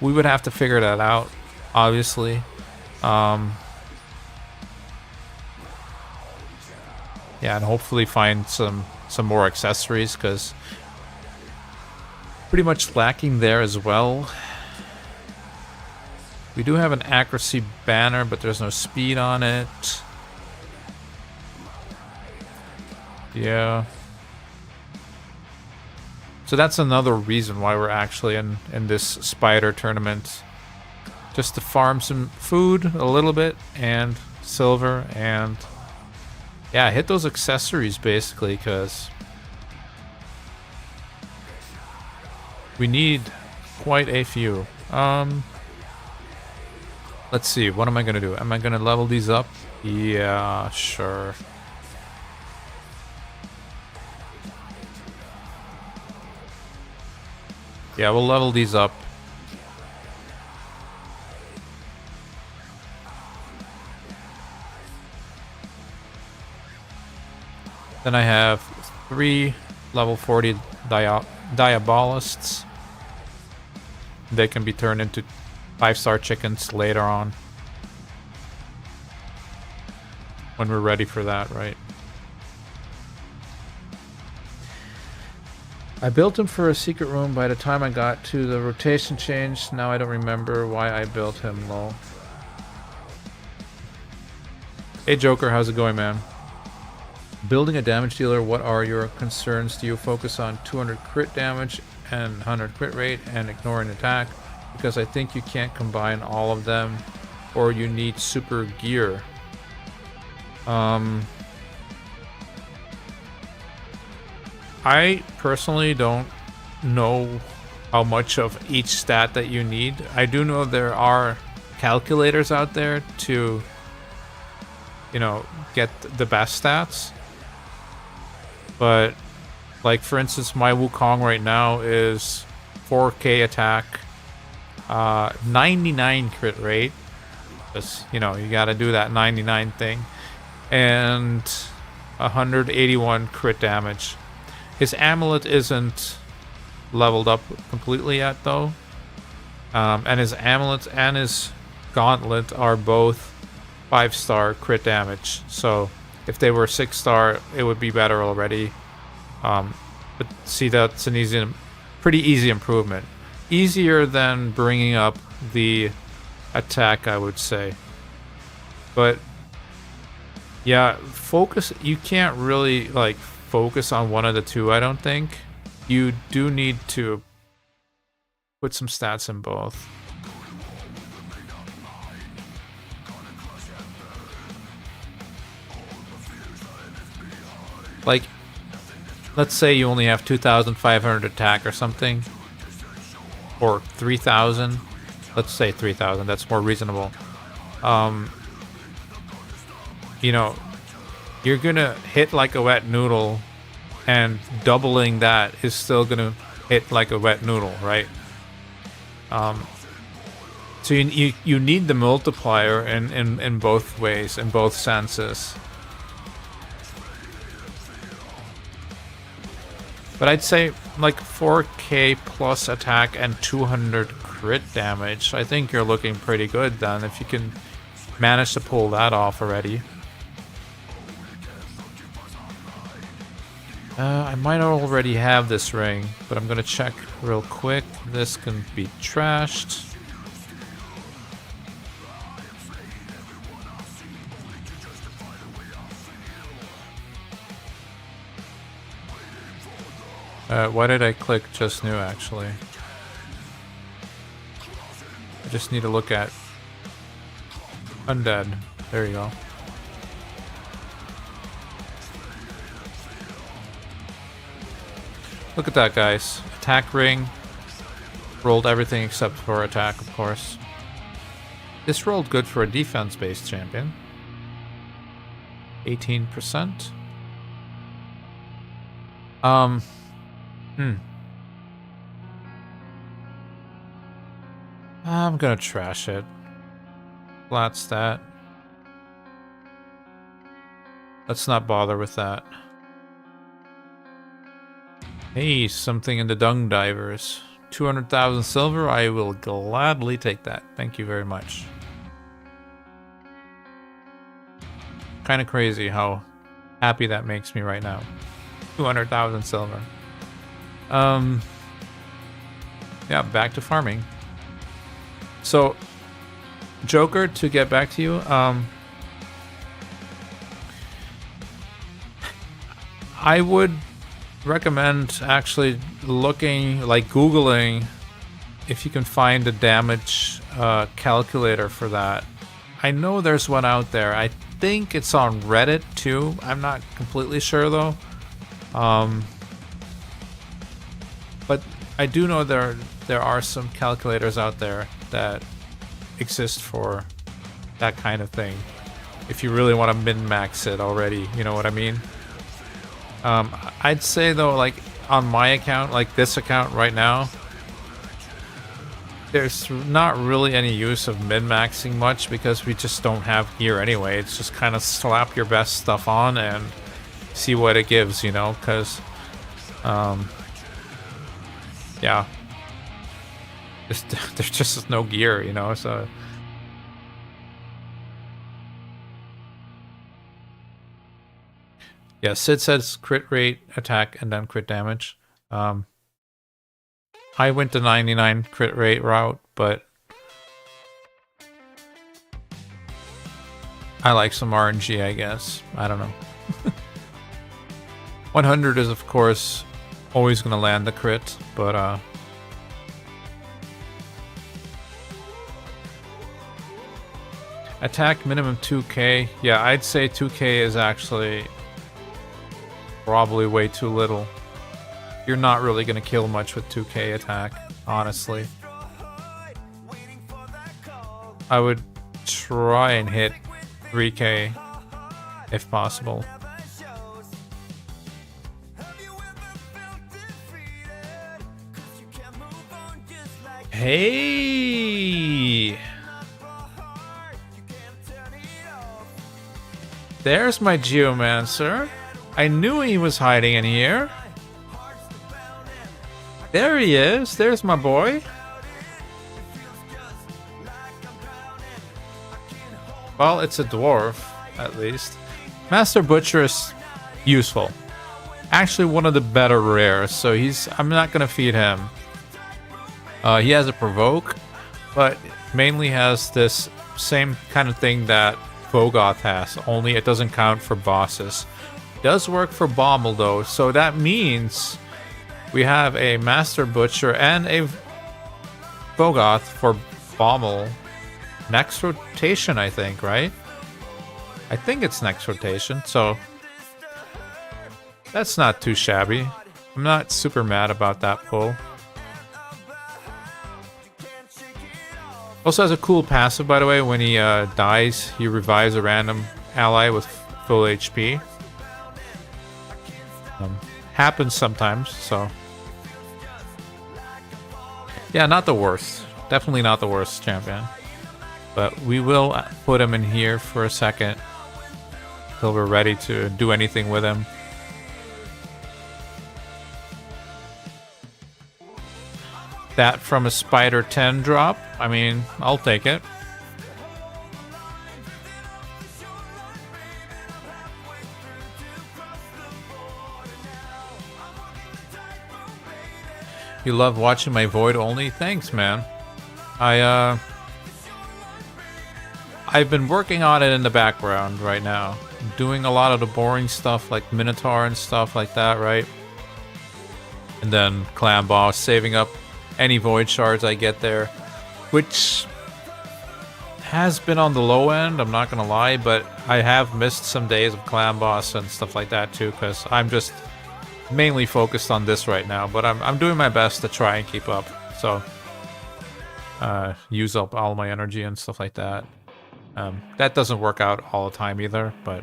we would have to figure that out, obviously. Yeah, and hopefully find some more accessories, because pretty much lacking there as well. We do have an accuracy banner, but there's no speed on it. Yeah. So that's another reason why we're actually in this spider tournament. Just to farm some food a little bit, and silver, and yeah, hit those accessories basically, because we need quite a few. Let's see, what am I gonna do? Am I gonna level these up? Yeah, sure. Yeah, we'll level these up. Then I have 3 level 40 diabolists. They can be turned into 5-star chickens later on, when we're ready for that, right? I built him for a secret room. By the time I got to the rotation change, now I don't remember why I built him, lol. Hey Joker, how's it going, man? Building a damage dealer, what are your concerns? Do you focus on 200 crit damage and 100 crit rate and ignore an attack? Because I think you can't combine all of them, or you need super gear. I personally don't know how much of each stat that you need. I do know there are calculators out there to, you know, get the best stats. But, like, for instance, my Wukong right now is 4k attack, 99 crit rate, because, you know, you gotta do that 99 thing, and 181 crit damage. His amulet isn't leveled up completely yet, though. And his amulet and his gauntlet are both 5-star crit damage. So if they were 6-star, it would be better already. But see, that's an pretty easy improvement. Easier than bringing up the attack, I would say. But yeah, focus. You can't really like focus on one of the two, I don't think. You do need to put some stats in both. Like, let's say you only have 2,500 attack or something, or 3,000. Let's say 3,000. That's more reasonable. You know, you're gonna hit like a wet noodle, and doubling that is still gonna hit like a wet noodle, right? So you need the multiplier in both ways, in both senses. But I'd say like 4k plus attack and 200 crit damage. I think you're looking pretty good then, if you can manage to pull that off already. I might already have this ring, but I'm gonna check real quick. This can be trashed. Why did I click just new, actually? I just need to look at undead. There you go. Look at that, guys. Attack ring. Rolled everything except for attack, of course. This rolled good for a defense-based champion. 18%. I'm gonna trash it. Flat stat. Let's not bother with that. Hey, something in the dung divers. 200,000 silver. I will gladly take that. Thank you very much. Kind of crazy how happy that makes me right now. 200,000 silver. Yeah, back to farming. So, Joker, to get back to you, I would recommend actually looking, like Googling, if you can find a damage calculator for that. I know there's one out there. I think it's on Reddit too. I'm not completely sure though. But I do know there are some calculators out there that exist for that kind of thing. If you really want to min-max it already, you know what I mean? I'd say though, like on my account, like this account right now, there's not really any use of min-maxing much because we just don't have gear anyway. It's just kind of slap your best stuff on and see what it gives, you know, because yeah, there's just no gear, you know, so yeah. Sid says crit rate, attack, and then crit damage. I went the 99 crit rate route, but I like some RNG, I guess. I don't know. 100 is, of course, always going to land the crit, but attack minimum 2k. Yeah, I'd say 2k is actually probably way too little. You're not really going to kill much with 2k attack, honestly. I would try and hit 3k if possible. Hey! There's my Geomancer. I knew he was hiding in here. There he is. There's my boy. Well, it's a dwarf, at least. Master Butcher is useful. Actually, one of the better rares, so I'm not gonna feed him. He has a provoke, but mainly has this same kind of thing that Vogoth has, only it doesn't count for bosses. It does work for Bommel though, so that means we have a Master Butcher and a Vogoth for Bommel next rotation, I think, right? I think it's next rotation, so that's not too shabby. I'm not super mad about that pull. Also has a cool passive, by the way. When he dies, he revives a random ally with full HP. Happens sometimes, so... yeah, not the worst. Definitely not the worst champion. But we will put him in here for a second until we're ready to do anything with him. That from a Spider 10 drop, I mean, I'll take it. You love watching my Void only? Thanks, man. I've been working on it in the background right now. Doing a lot of the boring stuff like Minotaur and stuff like that, right? And then Clan Boss, saving up any Void shards I get there, which has been on the low end, I'm not gonna lie, but I have missed some days of Clan Boss and stuff like that too, because I'm just mainly focused on this right now, but I'm doing my best to try and keep up, so use up all my energy and stuff like that. That doesn't work out all the time either, but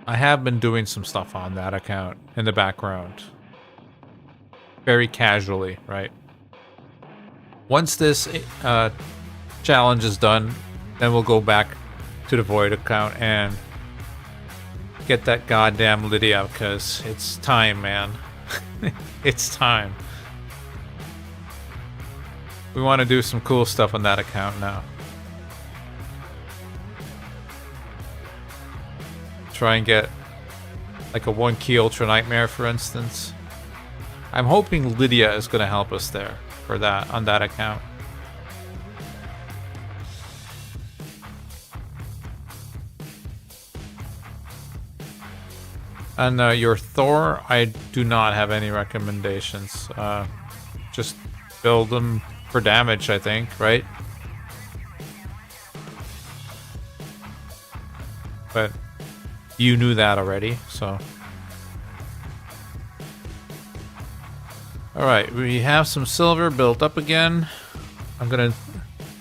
I have been doing some stuff on that account in the background. Very casually, right? Once this challenge is done, then we'll go back to the Void account and get that goddamn Lydia, because it's time, man. It's time. We want to do some cool stuff on that account now. Try and get like a 1-key Ultra Nightmare, for instance. I'm hoping Lydia is going to help us there for that on that account. And your Thor, I do not have any recommendations. Just build them for damage, I think, right? But you knew that already, so. Alright, we have some silver built up again. I'm gonna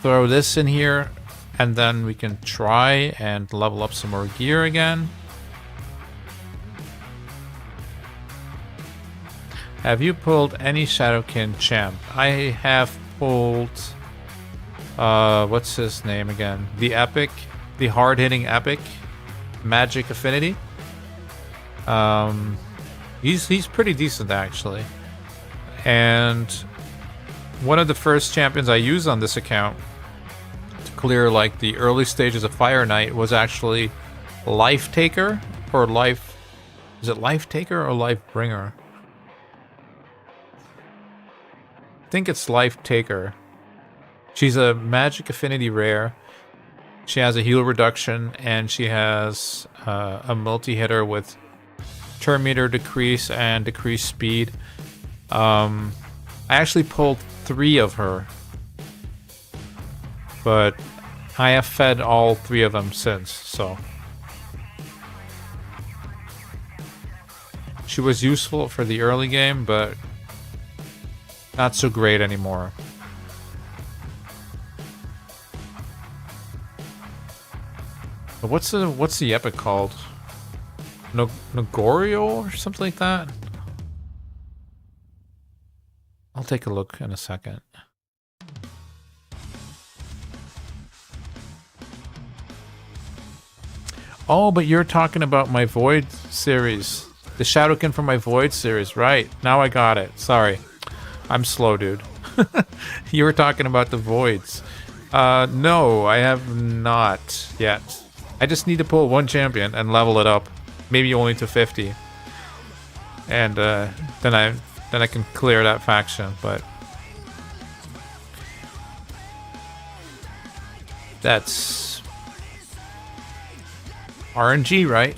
throw this in here, and then we can try and level up some more gear again. Have you pulled any Shadowkin champ? I have pulled... what's his name again? The Epic. The hard-hitting Epic. Magic Affinity. He's pretty decent, actually. And one of the first champions I used on this account to clear, like, the early stages of Fire Knight was actually Life Taker, or Life... Is it Life Taker or Life Bringer? I think it's Life Taker. She's a Magic Affinity rare. She has a heal reduction, and she has a multi-hitter with turn meter decrease and decreased speed. I actually pulled 3 of her, but I have fed all 3 of them since, so. She was useful for the early game, but not so great anymore. But what's the epic called? Nogorio or something like that? I'll take a look in a second. Oh, but you're talking about my Void series. The Shadowkin from my Void series, right. Now I got it. Sorry. I'm slow, dude. You were talking about the Voids. No, I have not yet. I just need to pull 1 champion and level it up. Maybe only to 50. And then I can clear that faction, but that's RNG, right?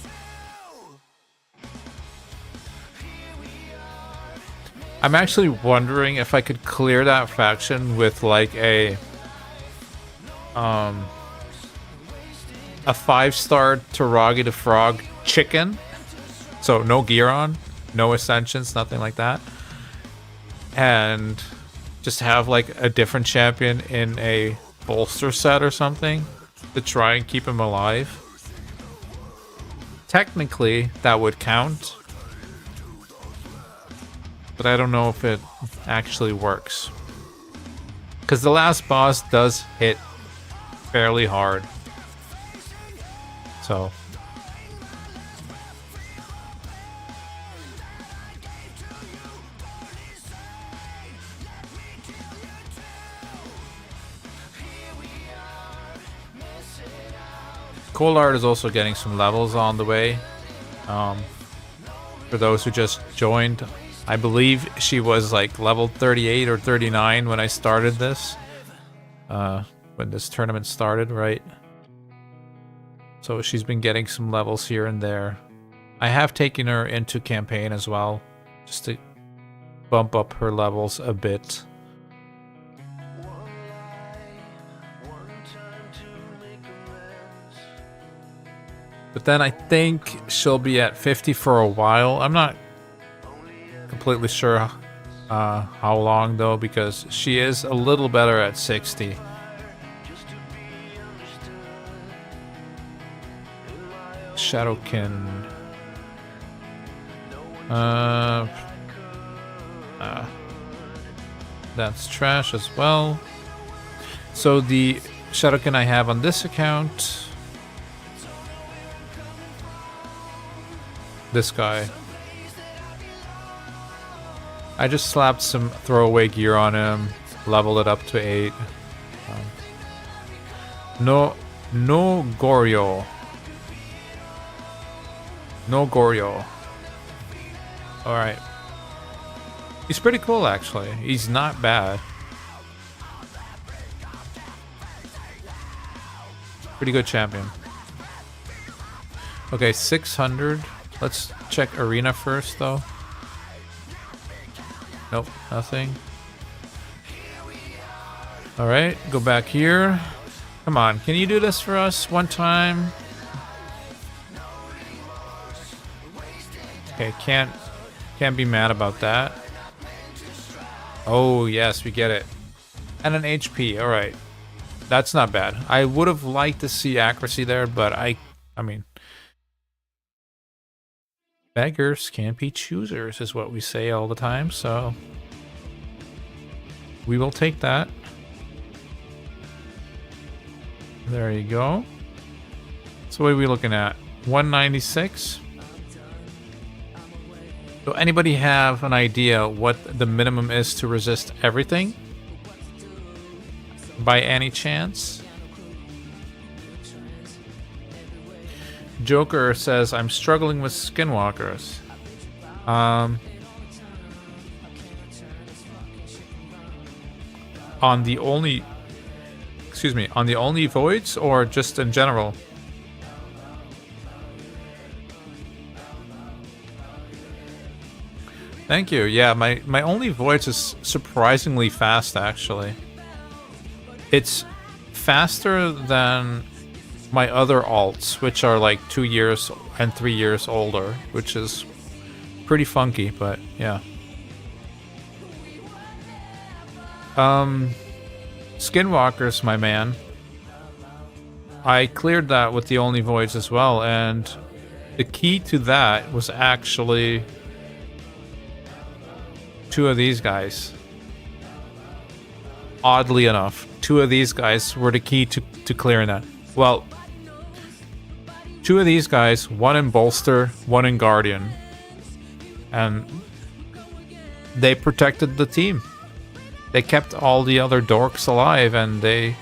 I'm actually wondering if I could clear that faction with like a 5-star Taragi the Frog chicken. So no gear on, no ascensions, nothing like that. And just have like a different champion in a bolster set or something to try and keep him alive. Technically, that would count. But I don't know if it actually works. Because the last boss does hit fairly hard. So. Colard is also getting some levels on the way. For those who just joined, I believe she was like level 38 or 39 when I started this. When this tournament started, right? So she's been getting some levels here and there. I have taken her into campaign as well, just to bump up her levels a bit. But then I think she'll be at 50 for a while. I'm not completely sure how long though, because she is a little better at 60. Shadowkin. That's trash as well. So the Shadowkin I have on this account this guy. I just slapped some throwaway gear on him, leveled it up to 8. No Goryo. No Goryo. Alright. He's pretty cool, actually. He's not bad. Pretty good champion. Okay, 600. Let's check arena first, though. Nope, nothing. Alright, go back here. Come on, can you do this for us one time? Okay, can't be mad about that. Oh, yes, we get it. And an HP, alright. That's not bad. I would have liked to see accuracy there, but I mean... beggars can't be choosers is what we say all the time, so... we will take that. There you go. So what are we looking at? 196? So anybody have an idea what the minimum is to resist everything? By any chance? Joker says, I'm struggling with skinwalkers. On the only... excuse me, on the only voids or just in general? Thank you. Yeah, my only voids is surprisingly fast, actually. It's faster than my other alts, which are like 2 years and 3 years older, which is pretty funky, but yeah. Skinwalkers, my man. I cleared that with the only voids as well, and the key to that was actually 2 of these guys. Oddly enough, 2 of these guys were the key to clearing that. Well, 2 of these guys, 1 in Bolster, 1 in Guardian. And they protected the team. They kept all the other dorks alive and they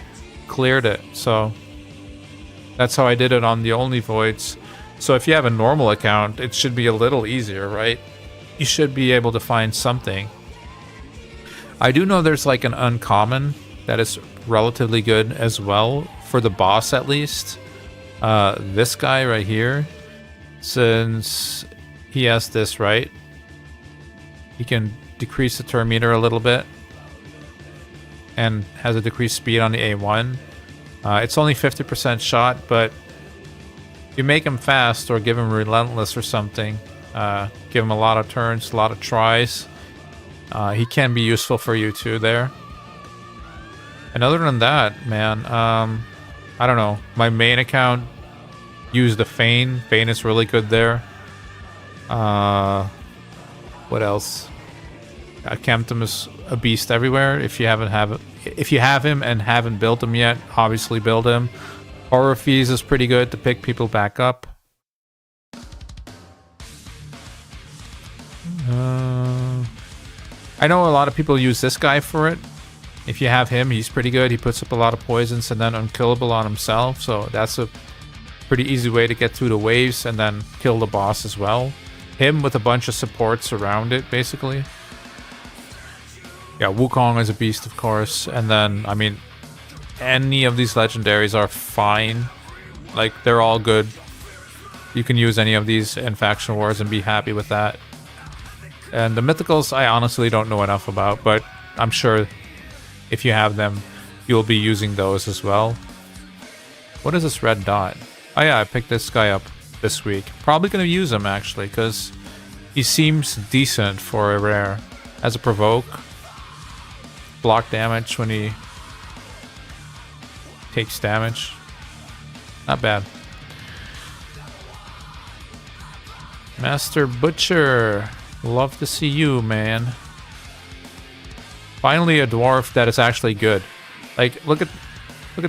cleared it. So that's how I did it on the only voids. So if you have a normal account, it should be a little easier, right? You should be able to find something. I do know there's like an uncommon that is relatively good as well, for the boss at least. This guy right here, since he has this, right? He can decrease the turn meter a little bit and has a decreased speed on the A1. It's only 50% shot, but you make him fast or give him relentless or something, give him a lot of turns, a lot of tries, he can be useful for you too there. And other than that, man, I don't know. My main account used the Feign. Feign is really good there. What else? Kemptum is a beast everywhere. If you have him and haven't built him yet, obviously build him. Orpheus is pretty good to pick people back up. I know a lot of people use this guy for it. If you have him, he's pretty good. He puts up a lot of poisons and then unkillable on himself. So that's a pretty easy way to get through the waves and then kill the boss as well. Him with a bunch of supports around it, basically. Yeah, Wukong is a beast, of course. And then, I mean, any of these legendaries are fine. Like, they're all good. You can use any of these in Faction Wars and be happy with that. And the mythicals, I honestly don't know enough about, but I'm sure if you have them, you'll be using those as well. What is this red dot? Oh yeah, I picked this guy up this week. Probably going to use him, actually, because he seems decent for a rare. As a provoke. Block damage when he takes damage. Not bad. Master Butcher. Love to see you, man. Finally a dwarf that is actually good. Like, look at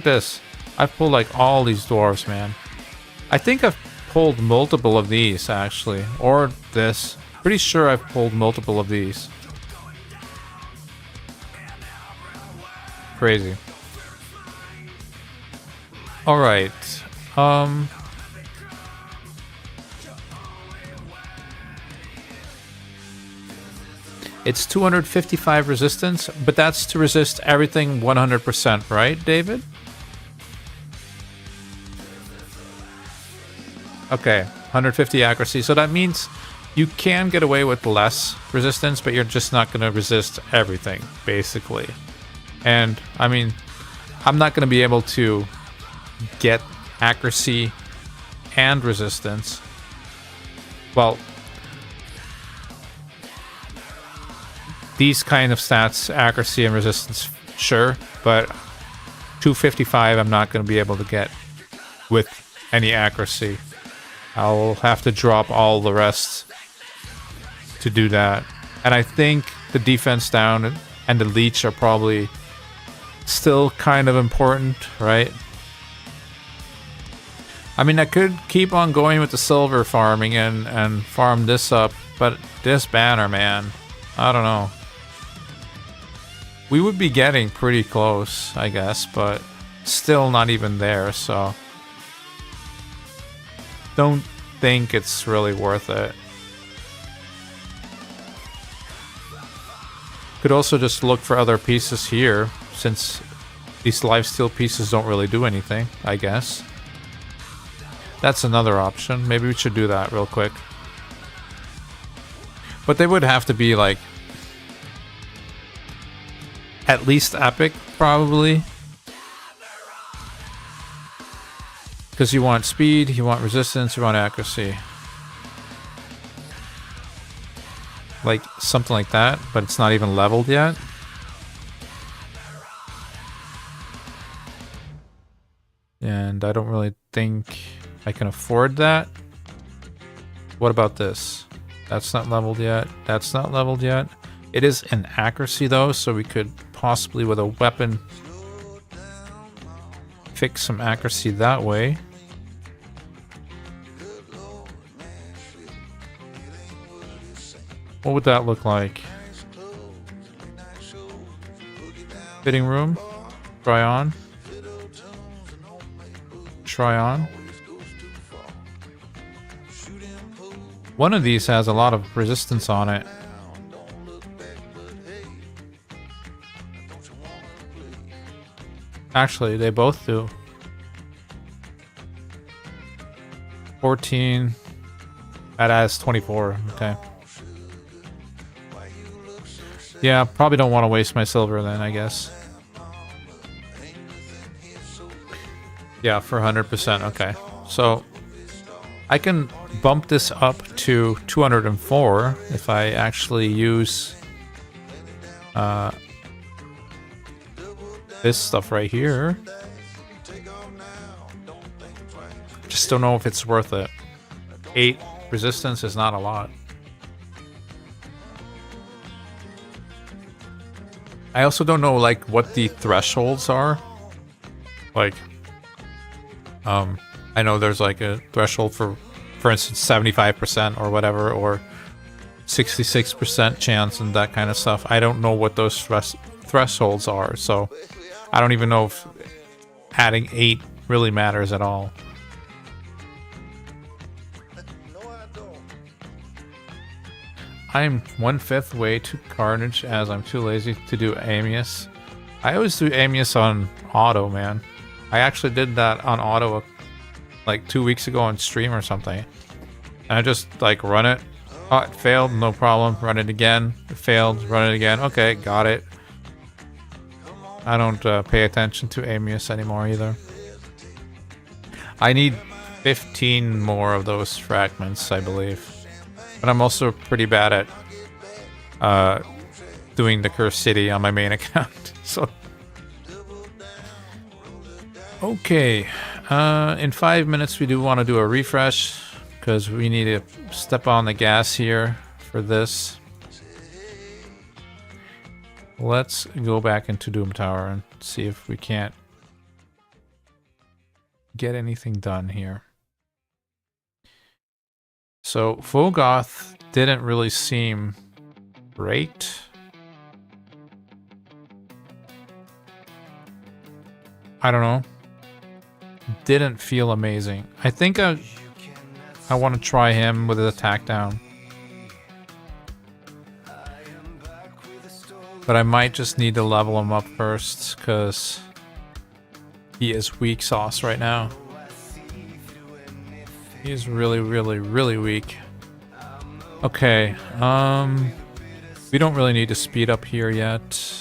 this. I've pulled like all these dwarves, man. I think I've pulled multiple of these, actually. Or this. Pretty sure I've pulled multiple of these. Crazy. Alright. It's 255 resistance, but that's to resist everything 100%, right, David? Okay, 150 accuracy. So that means you can get away with less resistance, but you're just not going to resist everything, basically. And, I mean, I'm not going to be able to get accuracy and resistance. Well, these kind of stats, accuracy and resistance, sure, but 255 I'm not going to be able to get with any accuracy. I'll have to drop all the rest to do that. And I think the defense down and the leech are probably still kind of important, right? I mean, I could keep on going with the silver farming and farm this up, but this banner, man, I don't know. We would be getting pretty close, I guess, but still not even there, so don't think it's really worth it. Could also just look for other pieces here, since these lifesteal pieces don't really do anything, I guess. That's another option. Maybe we should do that real quick. But they would have to be like at least epic, probably. Because you want speed, you want resistance, you want accuracy. Like something like that, but it's not even leveled yet. And I don't really think I can afford that. What about this? That's not leveled yet. That's not leveled yet. It is an accuracy though, so we could possibly with a weapon fix some accuracy that way. What would that look like? Fitting room? Try on? Try on? One of these has a lot of resistance on it. Actually, they both do. 14. That adds 24. Okay. Yeah, probably don't want to waste my silver then, I guess. Yeah, for 100%. Okay. So I can bump this up to 204 if I actually use this stuff right here. Just don't know if it's worth it. 8 resistance is not a lot. I also don't know like what the thresholds are. Like I know there's like a threshold for instance 75% or whatever, or 66% chance and that kind of stuff. I don't know what those thresholds are, so I don't even know if adding 8 really matters at all. I'm 1/5 way to Carnage as I'm too lazy to do Amius. I always do Amius on auto, man. I actually did that on auto like 2 weeks ago on stream or something. And I just like run it. Oh, it failed, no problem. Run it again. It failed, run it again. Okay, got it. I don't pay attention to Amius anymore either. I need 15 more of those fragments, I believe. But I'm also pretty bad at doing the Cursed City on my main account. So okay, in 5 minutes we do want to do a refresh because we need to step on the gas here for this. Let's go back into Doom Tower and see if we can't get anything done here. So Vogoth didn't really seem great. I don't know. Didn't feel amazing. I think I want to try him with his attack down. But I might just need to level him up first, because he is weak sauce right now. He is really, really, really weak. Okay, we don't really need to speed up here yet.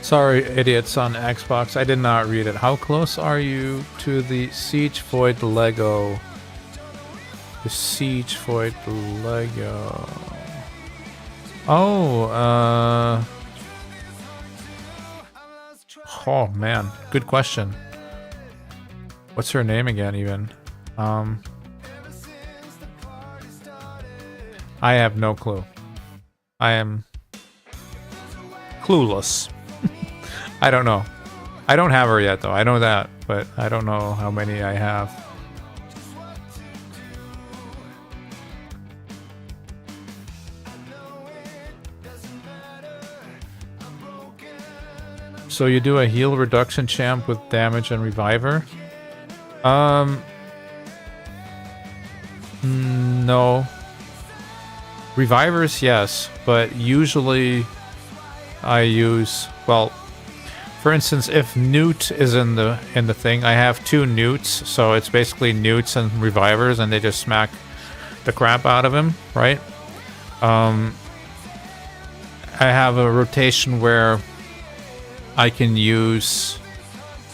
Sorry, idiots on Xbox. I did not read it. How close are you to the Siege Void Lego? The Siege Void Lego. Oh, oh man, good question. What's her name again, even? I have no clue. I am clueless. I don't know. I don't have her yet, though. I know that, but I don't know how many I have. So you do a heal reduction champ with damage and reviver? No. Revivers, yes, but usually I use, well, for instance, if Newt is in the thing, I have 2 Newts, so it's basically Newts and Revivers, and they just smack the crap out of him, right? I have a rotation where I can use,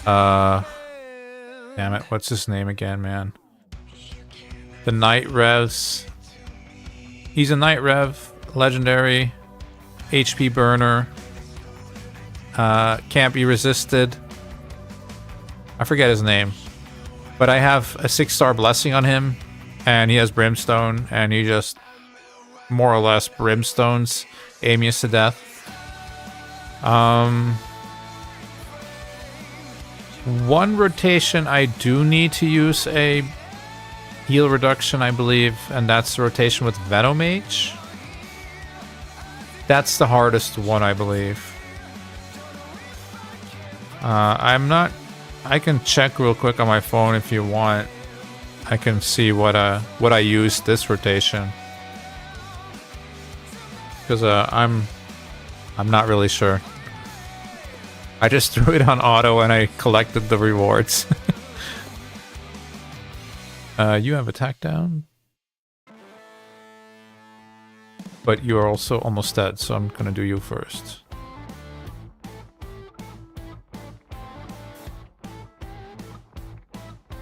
damn it, what's his name again, man? The Knight Revs. He's a Knight Rev, legendary, HP burner. Can't be resisted. I forget his name. But I have a 6-star blessing on him, and he has brimstone, and he just more or less brimstones Amius to death. One rotation I do need to use a heal reduction, I believe, and that's the rotation with Venomage. That's the hardest one, I believe. I'm not... I can check real quick on my phone if you want. I can see what I used this rotation. Because I'm not really sure. I just threw it on auto and I collected the rewards. You have attack down. But you are also almost dead, so I'm gonna do you first.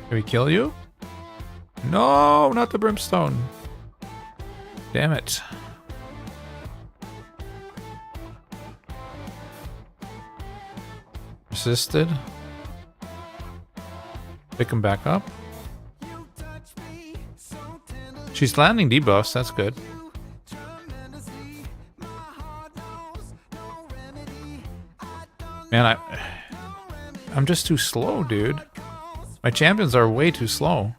Can we kill you? No, not the brimstone. Damn it. Resisted. Pick him back up. She's landing debuffs, that's good. Man, I'm just too slow, dude. My champions are way too slow.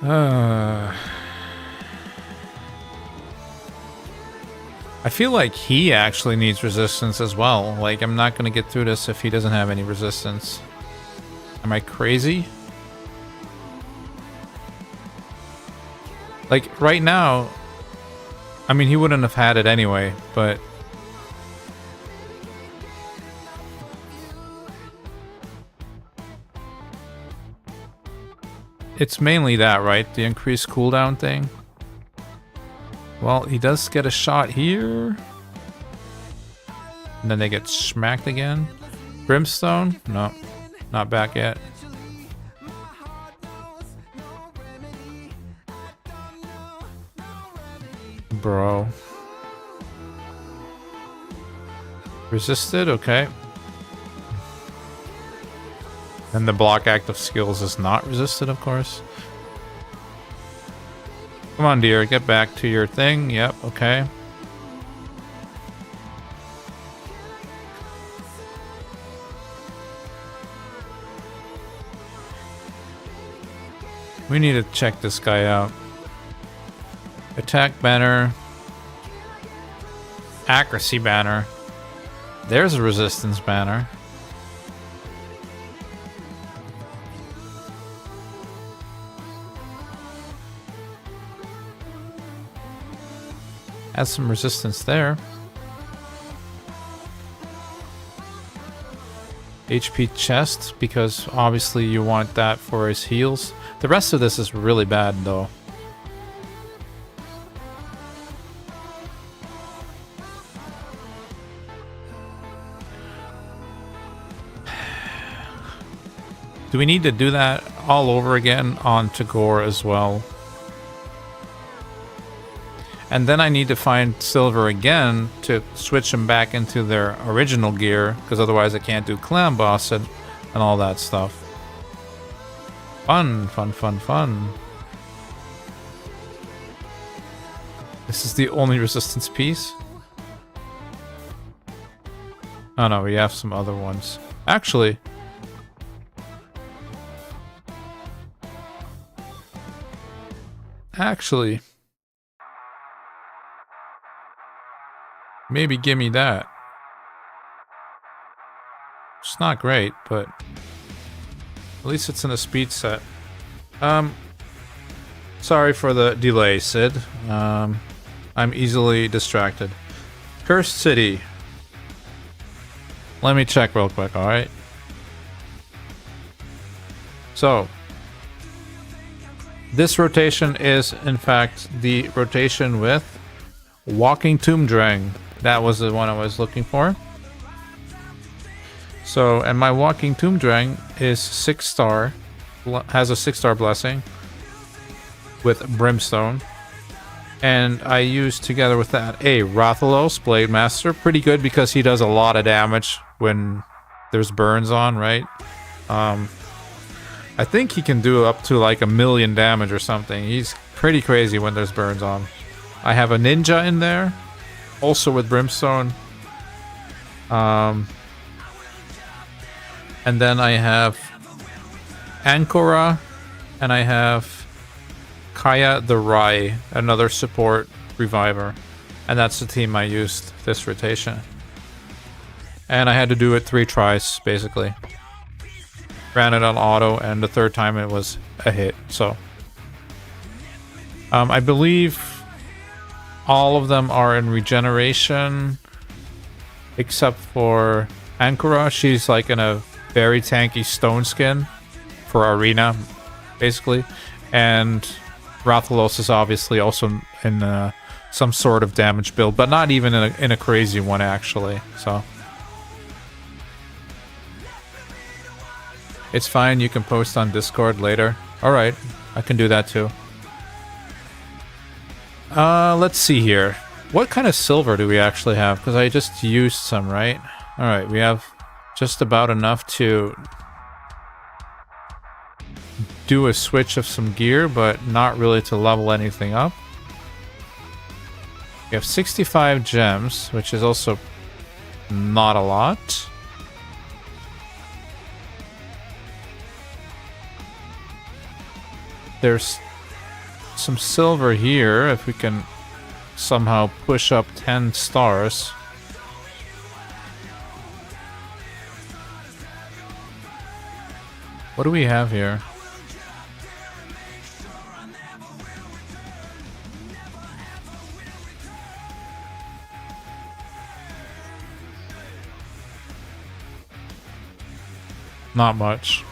I feel like he actually needs resistance as well. Like, I'm not gonna get through this if he doesn't have any resistance. Am I crazy? Like, right now, I mean, he wouldn't have had it anyway, but... It's mainly that, right? The increased cooldown thing. Well, he does get a shot here. And then they get smacked again. Brimstone? No, not back yet. bro. Resisted, okay. And the block active skills is not resisted, of course. Come on, dear, get back to your thing. Yep, okay. We need to check this guy out. Attack banner. Accuracy banner. There's a resistance banner. Has some resistance there. HP chest, because obviously you want that for his heals. The rest of this is really bad though. Do we need to do that all over again on Tagore as well? And then I need to find Silver again to switch them back into their original gear, because otherwise I can't do Clan Boss and all that stuff. Fun, fun, fun, fun. This is the only resistance piece? Oh no, we have some other ones. Actually... maybe give me that. It's not great, but at least it's in a speed set. Sorry for the delay, Sid. I'm easily distracted. Cursed City. Let me check real quick, alright? So, this rotation is, in fact, the rotation with Walking Tomb Drang. That was the one I was looking for. So, and my Walking Tomb Drang is 6-star, has a 6-star blessing with Brimstone. And I use together with that a Rathalos, Blade Master. Pretty good because he does a lot of damage when there's burns on, right? I think he can do up to like 1,000,000 damage or something. He's pretty crazy when there's burns on. I have a Ninja in there, also with Brimstone. And then I have Ankora, and I have Kaya the Rai, another support reviver. And that's the team I used this rotation. And I had to do it 3 tries, basically. Ran it on auto, and the 3rd time it was a hit, so. I believe all of them are in regeneration, except for Ankora. She's like in a very tanky stone skin for arena, basically. And Rathalos is obviously also in some sort of damage build, but not even in a crazy one, actually, so. It's fine, you can post on Discord later. Alright, I can do that too. Let's see here. What kind of silver do we actually have? Because I just used some, right? Alright, we have just about enough to do a switch of some gear, but not really to level anything up. We have 65 gems, which is also not a lot. There's some silver here, if we can somehow push up 10 stars. What do we have here? Not much.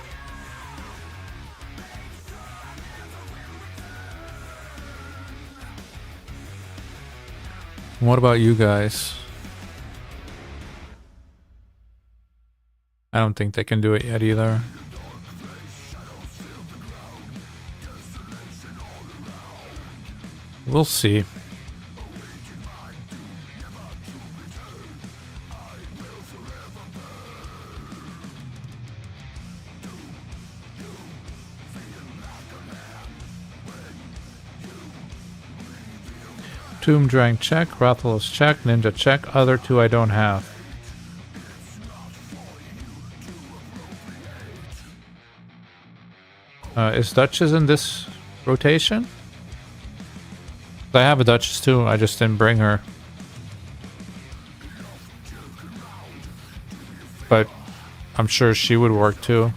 What about you guys? I don't think they can do it yet either. We'll see. Tomb Drang check, Rathalos check, Ninja check, other two I don't have. Is Duchess in this rotation? I have a Duchess too, I just didn't bring her. But I'm sure she would work too.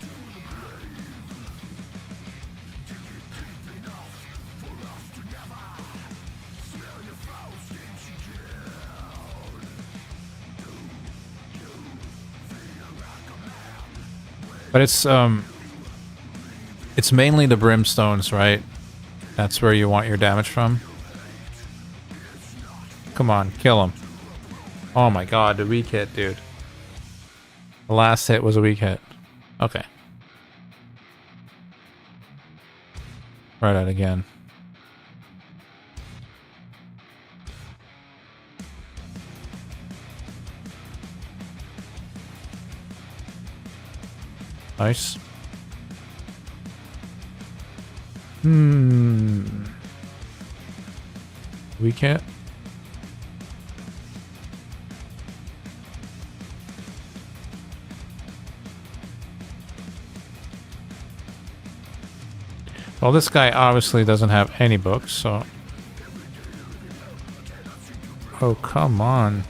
But it's mainly the brimstones, right? That's where you want your damage from. Come on, kill him. Oh my god, the weak hit, dude. The last hit was a weak hit. Okay. Try that again. Nice. We can't. Well, this guy obviously doesn't have any books, so... Oh, come on.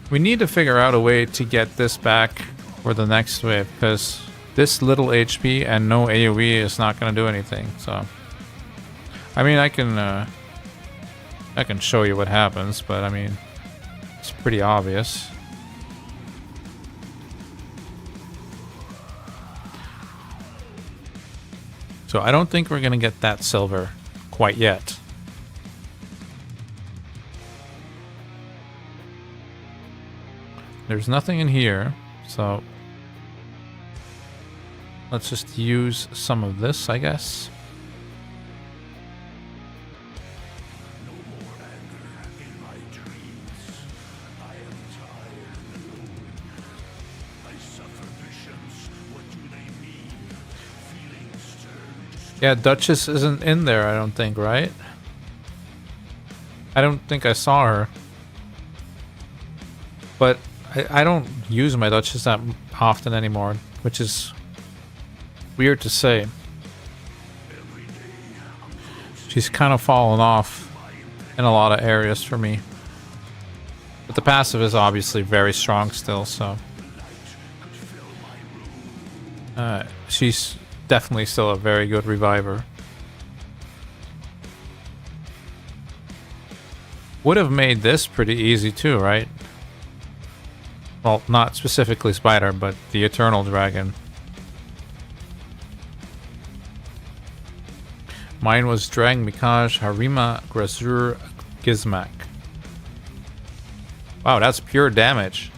We need to figure out a way to get this back for the next wave, because this little HP and no AoE is not going to do anything, so... I mean, I can show you what happens, but I mean... It's pretty obvious. So I don't think we're gonna get that silver quite yet. There's nothing in here, so let's just use some of this, I guess. Yeah, Duchess isn't in there, I don't think, right? I don't think I saw her. But I don't use my Duchess that often anymore, which is weird to say. She's kind of fallen off in a lot of areas for me. But the passive is obviously very strong still, so... she's... definitely still a very good reviver. Would have made this pretty easy too, right? Well, not specifically Spider, but the Eternal Dragon. Mine was Drang, Mikaj, Harima, Grazur, Gizmak. Wow, that's pure damage.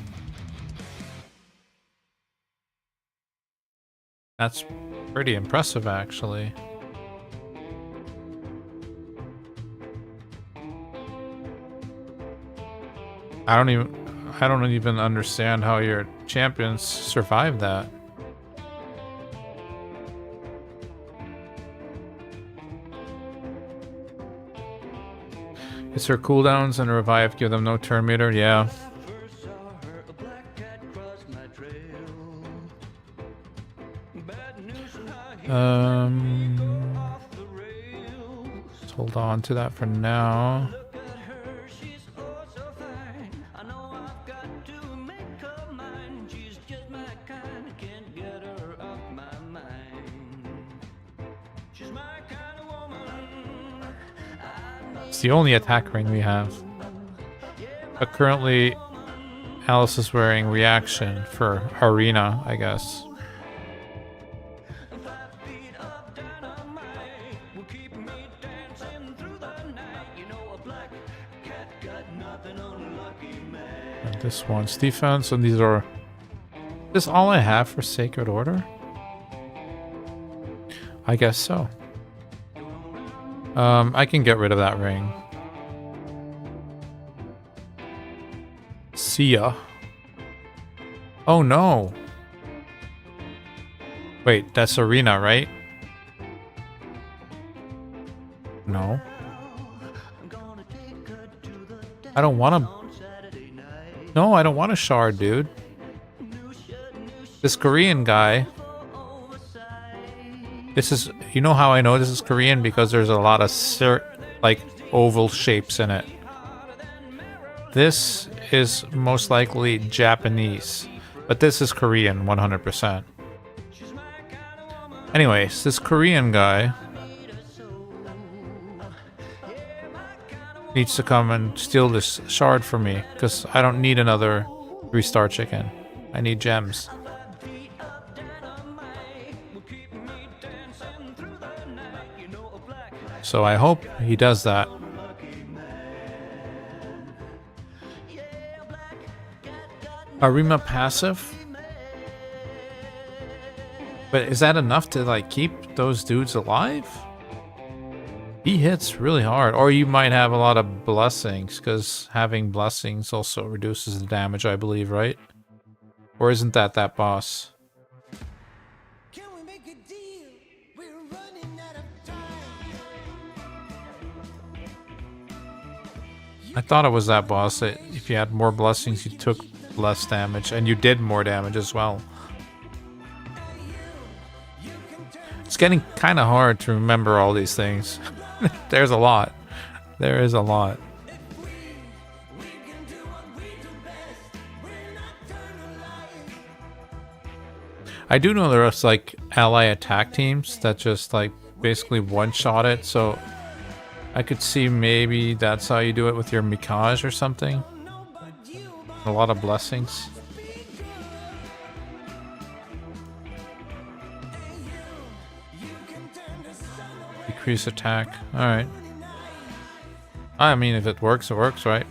That's pretty impressive, actually. I don't even understand how your champions survive that. It's her cooldowns and revive give them no turn meter, yeah. Let's hold on to that for now. It's the only attack ring we have. But currently, Alice is wearing reaction for Arena, I guess. And this one's defense, and these are... Is this all I have for Sacred Order? I guess so. I can get rid of that ring. See ya. Oh no. Wait, that's Arena, right? No. I don't want to... No, I don't want a shard, dude. This Korean guy... This is... You know how I know this is Korean? Because there's a lot of like oval shapes in it. This is most likely Japanese. But this is Korean, 100%. Anyways, this Korean guy... needs to come and steal this shard from me, because I don't need another 3-star chicken. I need gems. So I hope he does that. Arima passive? But is that enough to like keep those dudes alive? He hits really hard, or you might have a lot of blessings, because having blessings also reduces the damage, I believe, right? Or isn't that boss? Can we make a deal? We're running out of time. I thought it was that boss, that if you had more blessings, you took less damage, and you did more damage as well. It's getting kind of hard to remember all these things. There's a lot. There is a lot. I do know there's like ally attack teams that just like basically one-shot it, so I could see maybe that's how you do it with your Mikage or something. A lot of blessings. Increase attack. Alright. I mean, if it works, right?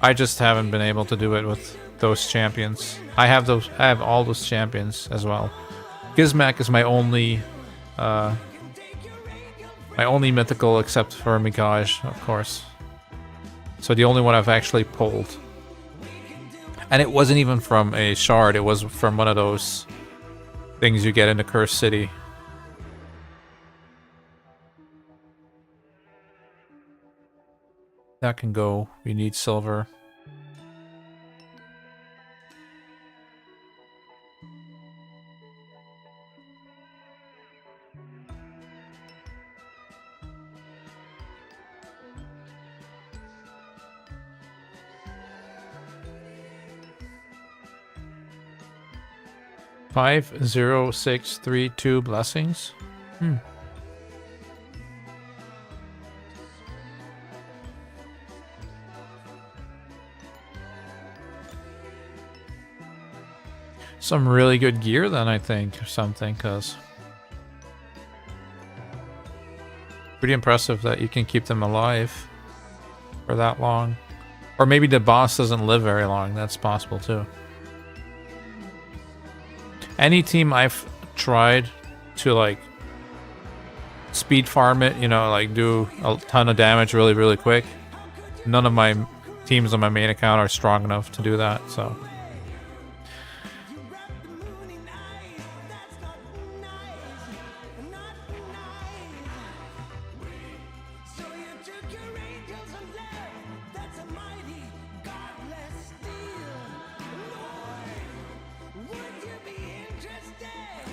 I just haven't been able to do it with those champions. I have all those champions as well. Gizmak is my only mythical except for Mikage, of course. So the only one I've actually pulled. And it wasn't even from a shard, it was from one of those things you get in the Cursed City. That can go. We need silver. Five, 0, 6, 3, 2 blessings. Some really good gear then, I think, or something, because pretty impressive that you can keep them alive for that long. Or maybe the boss doesn't live very long, that's possible too. Any team I've tried to like speed farm it, you know, like do a ton of damage really, really quick, none of my teams on my main account are strong enough to do that, so...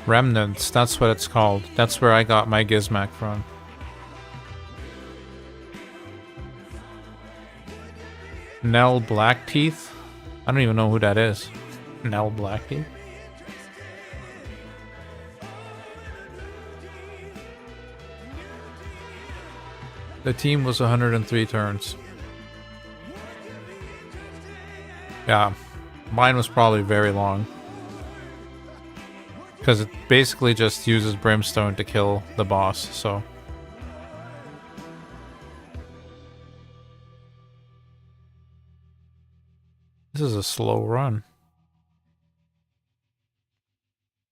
Remnants, that's what it's called. That's where I got my Gizmak from. Nell Blackteeth? I don't even know who that is. Nell Blackteeth? The team was 103 turns. Yeah, mine was probably very long. Because it basically just uses brimstone to kill the boss, so... This is a slow run.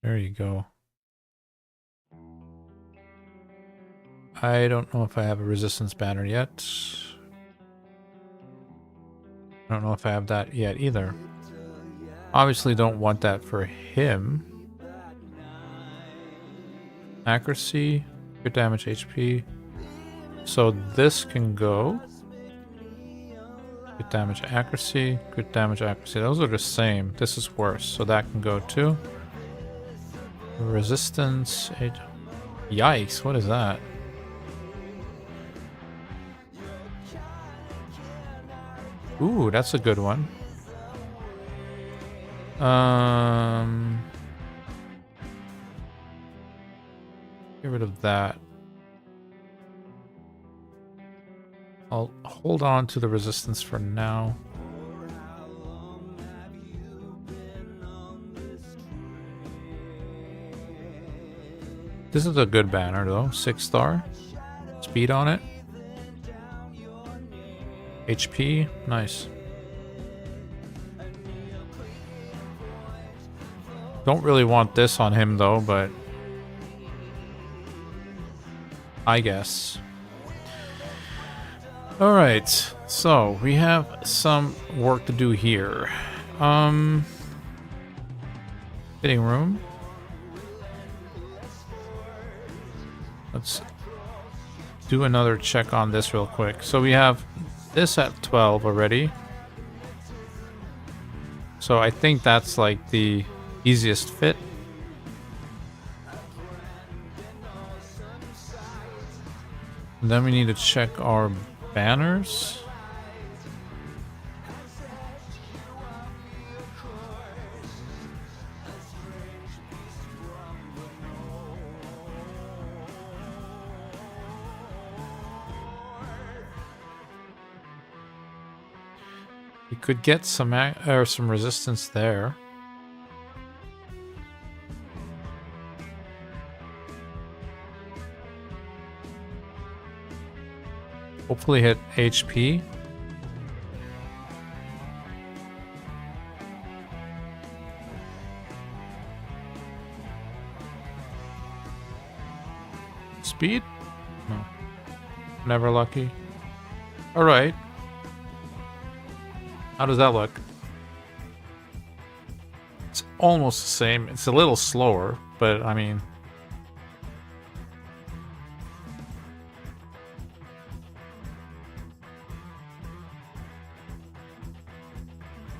There you go. I don't know if I have a resistance banner yet. I don't know if I have that yet either. Obviously don't want that for him. Accuracy, crit damage, HP. So this can go. Crit damage, accuracy, crit damage, accuracy. Those are the same. This is worse, so that can go too. Resistance. Yikes! What is that? Ooh, that's a good one. Get rid of that. I'll hold on to the resistance for now. This is a good banner though. 6-star. Speed on it. HP. Nice. Don't really want this on him though, but I guess. Alright, so we have some work to do here. Fitting room. Let's do another check on this real quick. So we have this at 12 already. So I think that's like the easiest fit. And then we need to check our banners. We could get some resistance there. Hopefully hit HP. Speed? No. Never lucky. Alright. How does that look? It's almost the same. It's a little slower, but I mean...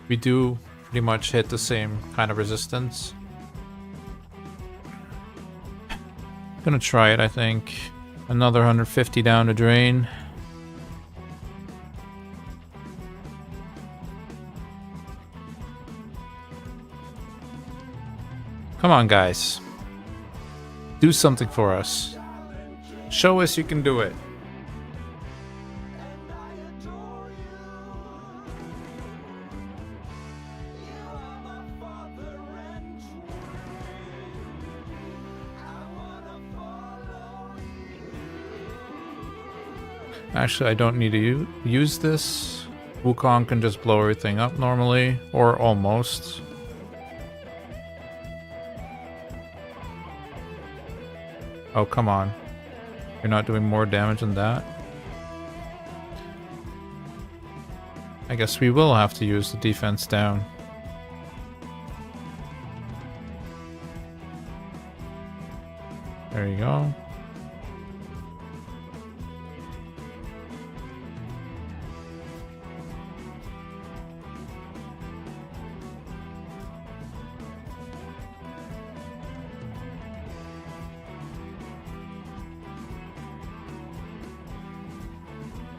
we do pretty much hit the same kind of resistance. Gonna try it, I think. Another 150 down the drain. Come on, guys. Do something for us. Show us you can do it. Actually, I don't need to use this. Wukong can just blow everything up normally, or almost. Oh, come on. You're not doing more damage than that? I guess we will have to use the defense down. There you go.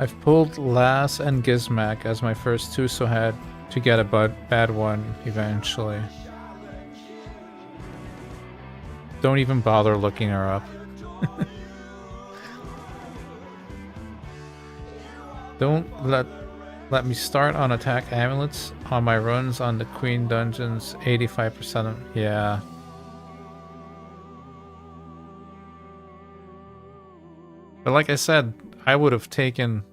I've pulled Lass and Gizmak as my first two, so had to get a bad one eventually. Don't even bother looking her up. Don't let me start on attack amulets on my runs on the Queen dungeons. 85% of... yeah. But like I said, I would have taken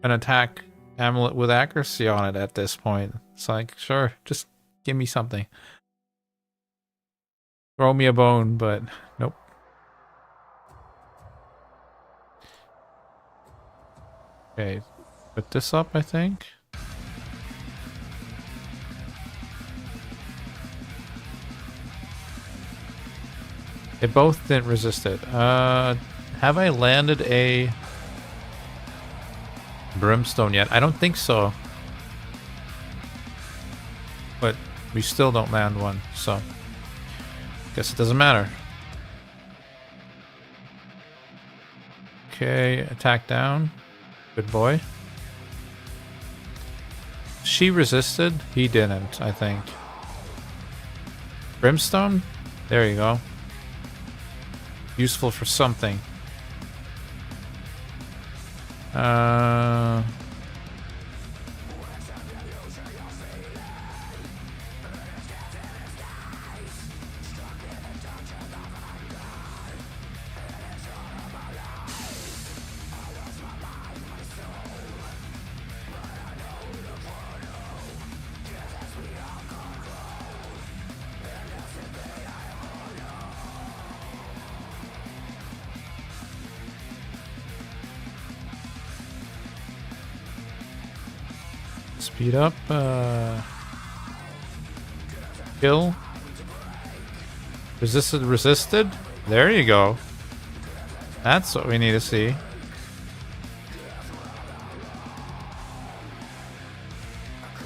an attack amulet with accuracy on it at this point. It's like, sure, just give me something. Throw me a bone, but nope. Okay, put this up, I think. They both didn't resist it. Have I landed a brimstone yet? I don't think so. But we still don't land one, so guess it doesn't matter. Okay, attack down. Good boy. She resisted. He didn't, I think. Brimstone? There you go. Useful for something. Speed up, kill. Resisted? There you go. That's what we need to see.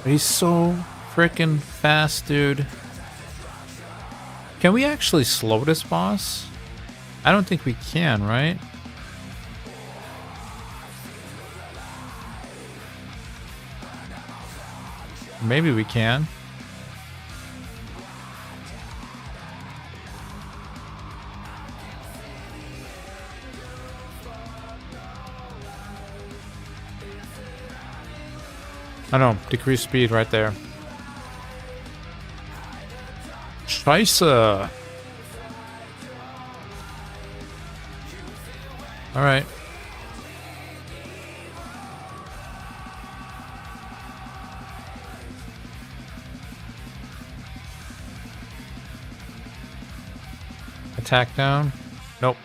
He's so freaking fast, dude. Can we actually slow this boss? I don't think we can, right? Maybe we can. I know, decrease speed right there. Scheiße. All right. Attack down. Nope.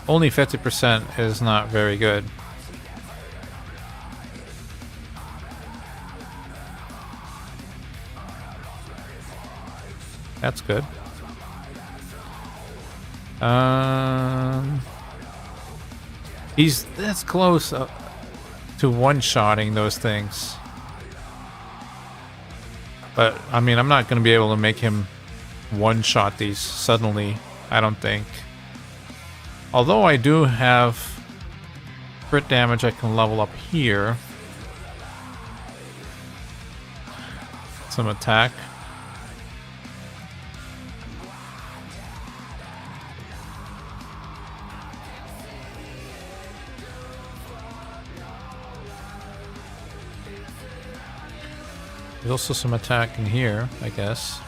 Only 50% is not very good. That's good. He's this close to one-shotting those things. But, I mean, I'm not going to be able to make him one-shot these suddenly, I don't think. Although I do have crit damage I can level up here. Some attack. There's also some attack in here, I guess.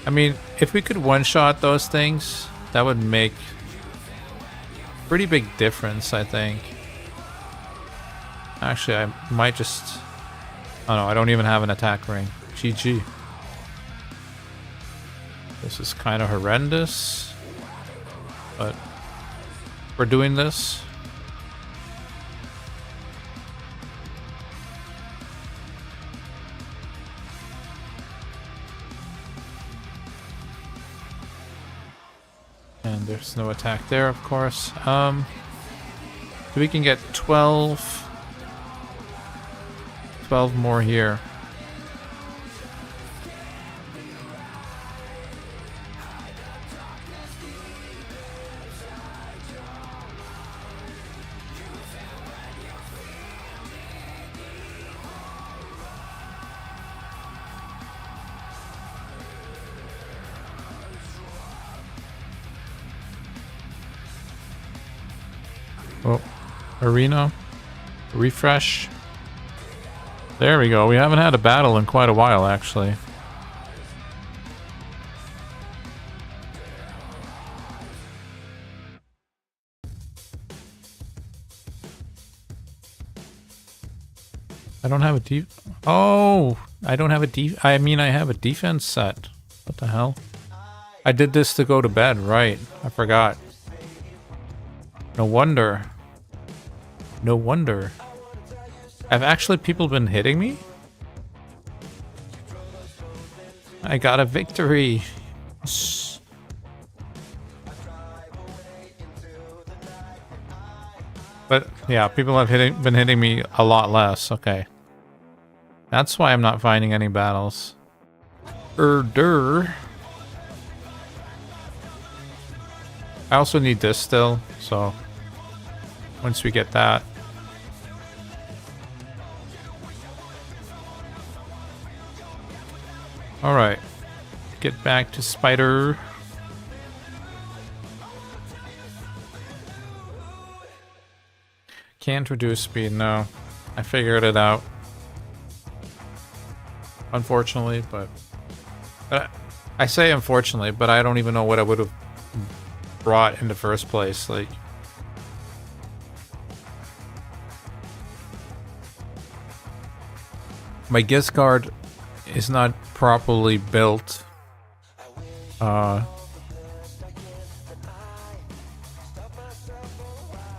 I mean, if we could one-shot those things, that would make a pretty big difference, I think. Actually, I might just... Oh no, I don't even have an attack ring. GG. This is kind of horrendous. But we're doing this. And there's no attack there, of course. So we can get 12 more here. Oh, arena, refresh. There we go. We haven't had a battle in quite a while, actually. I don't have a Oh, I don't have a I mean, I have a defense set. What the hell? I did this to go to bed, right? I forgot. No wonder. No wonder. Have actually people been hitting me? I got a victory. But yeah, people have been hitting me a lot less. Okay. That's why I'm not finding any battles. I also need this still, so once we get that. Alright. Get back to Spider. Can't reduce speed, no. I figured it out. Unfortunately, but I say unfortunately, but I don't even know what I would have brought in the first place. Like, my gift card is not properly built.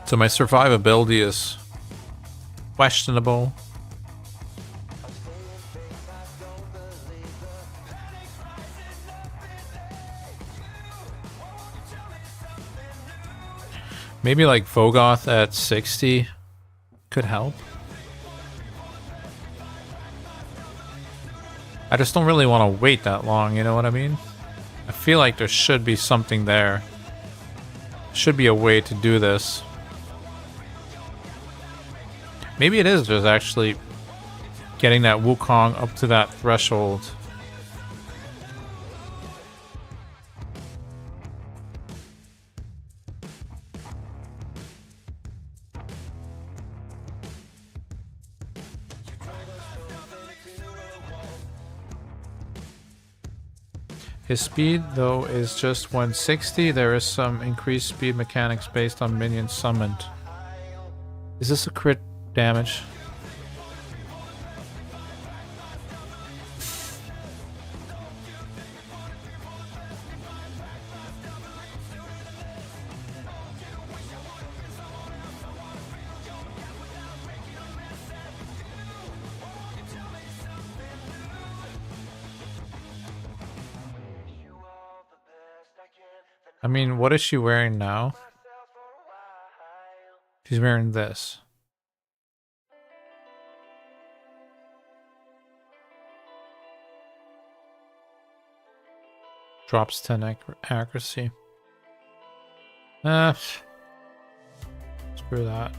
So my survivability is questionable. Maybe like Vogoth at 60 could help. I just don't really want to wait that long, you know what I mean? I feel like there should be something there. Should be a way to do this. Maybe it is just actually getting that Wukong up to that threshold. His speed, though, is just 160. There is some increased speed mechanics based on minions summoned. Is this a crit damage? I mean, what is she wearing now? She's wearing this. Drops 10 accuracy. Screw that.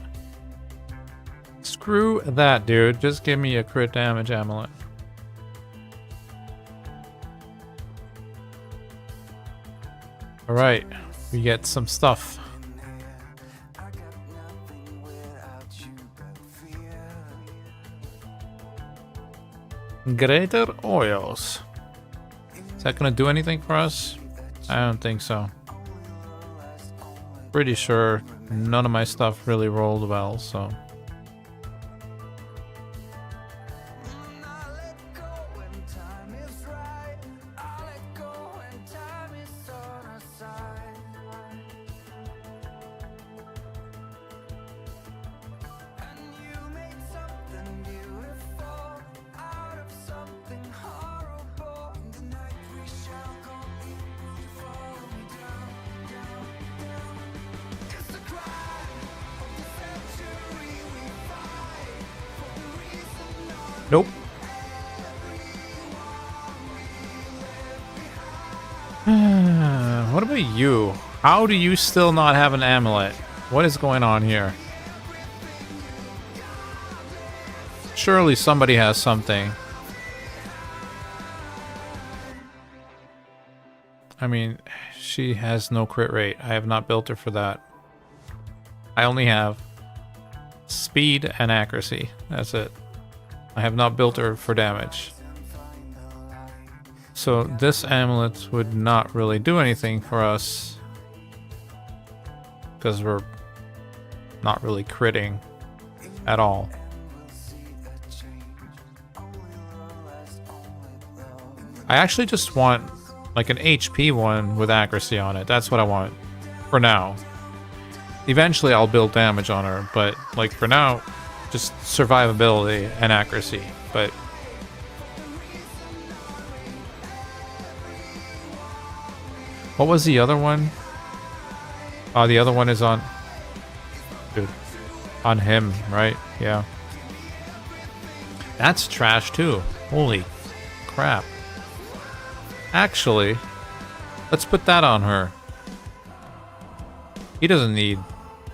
Screw that, dude. Just give me a crit damage amulet. Alright, we get some stuff. Greater oils. Is that gonna do anything for us? I don't think so. Pretty sure none of my stuff really rolled well, so. Nope. What about you? How do you still not have an amulet? What is going on here? Surely somebody has something. I mean, she has no crit rate. I have not built her for that. I only have speed and accuracy. That's it. I have not built her for damage. So this amulet would not really do anything for us because we're not really critting at all. I actually just want like an HP one with accuracy on it. That's what I want for now. Eventually I'll build damage on her, but like for now, just survivability and accuracy. But What was the other one? Oh, the other one is on... Dude. On him, right? Yeah. That's trash too. Holy crap. Actually, let's put that on her. He doesn't need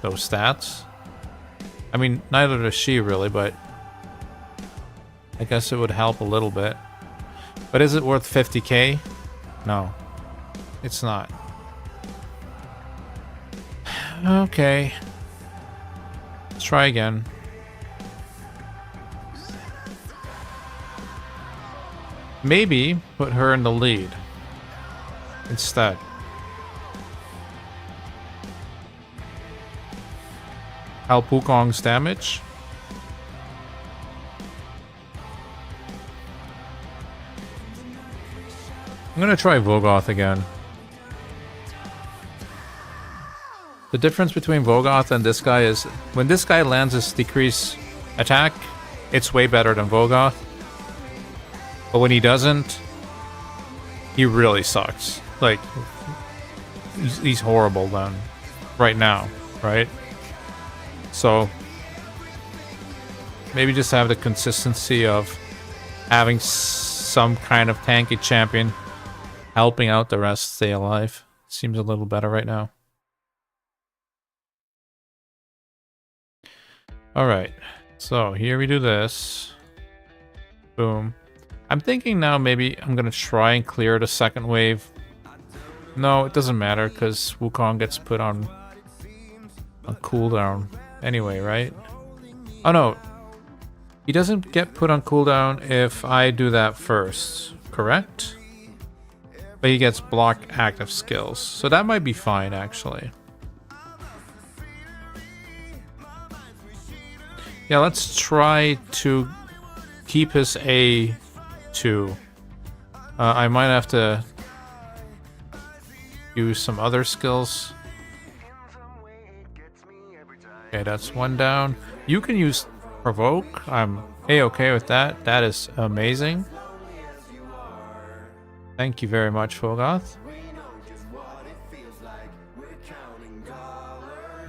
those stats. I mean, neither does she really, but I guess it would help a little bit. But is it worth 50k? No, it's not. Okay. Let's try again. Maybe put her in the lead instead. Help Wukong's damage. I'm gonna try Vogoth again. The difference between Vogoth and this guy is when this guy lands his decrease attack, it's way better than Vogoth. But when he doesn't, he really sucks. Like, he's horrible then. Right now, right? So, maybe just have the consistency of having some kind of tanky champion helping out the rest stay alive. Seems a little better right now. Alright, so here we do this. Boom. I'm thinking now maybe I'm gonna try and clear the second wave. No, it doesn't matter because Wukong gets put on cooldown anyway, right? Oh no, he doesn't get put on cooldown if I do that first, correct? But he gets block active skills, so that might be fine actually. Yeah, let's try to keep his A2. I might have to use some other skills. Okay, that's one down. You can use Provoke. I'm A-okay with that. That is amazing. Thank you very much, Vogoth.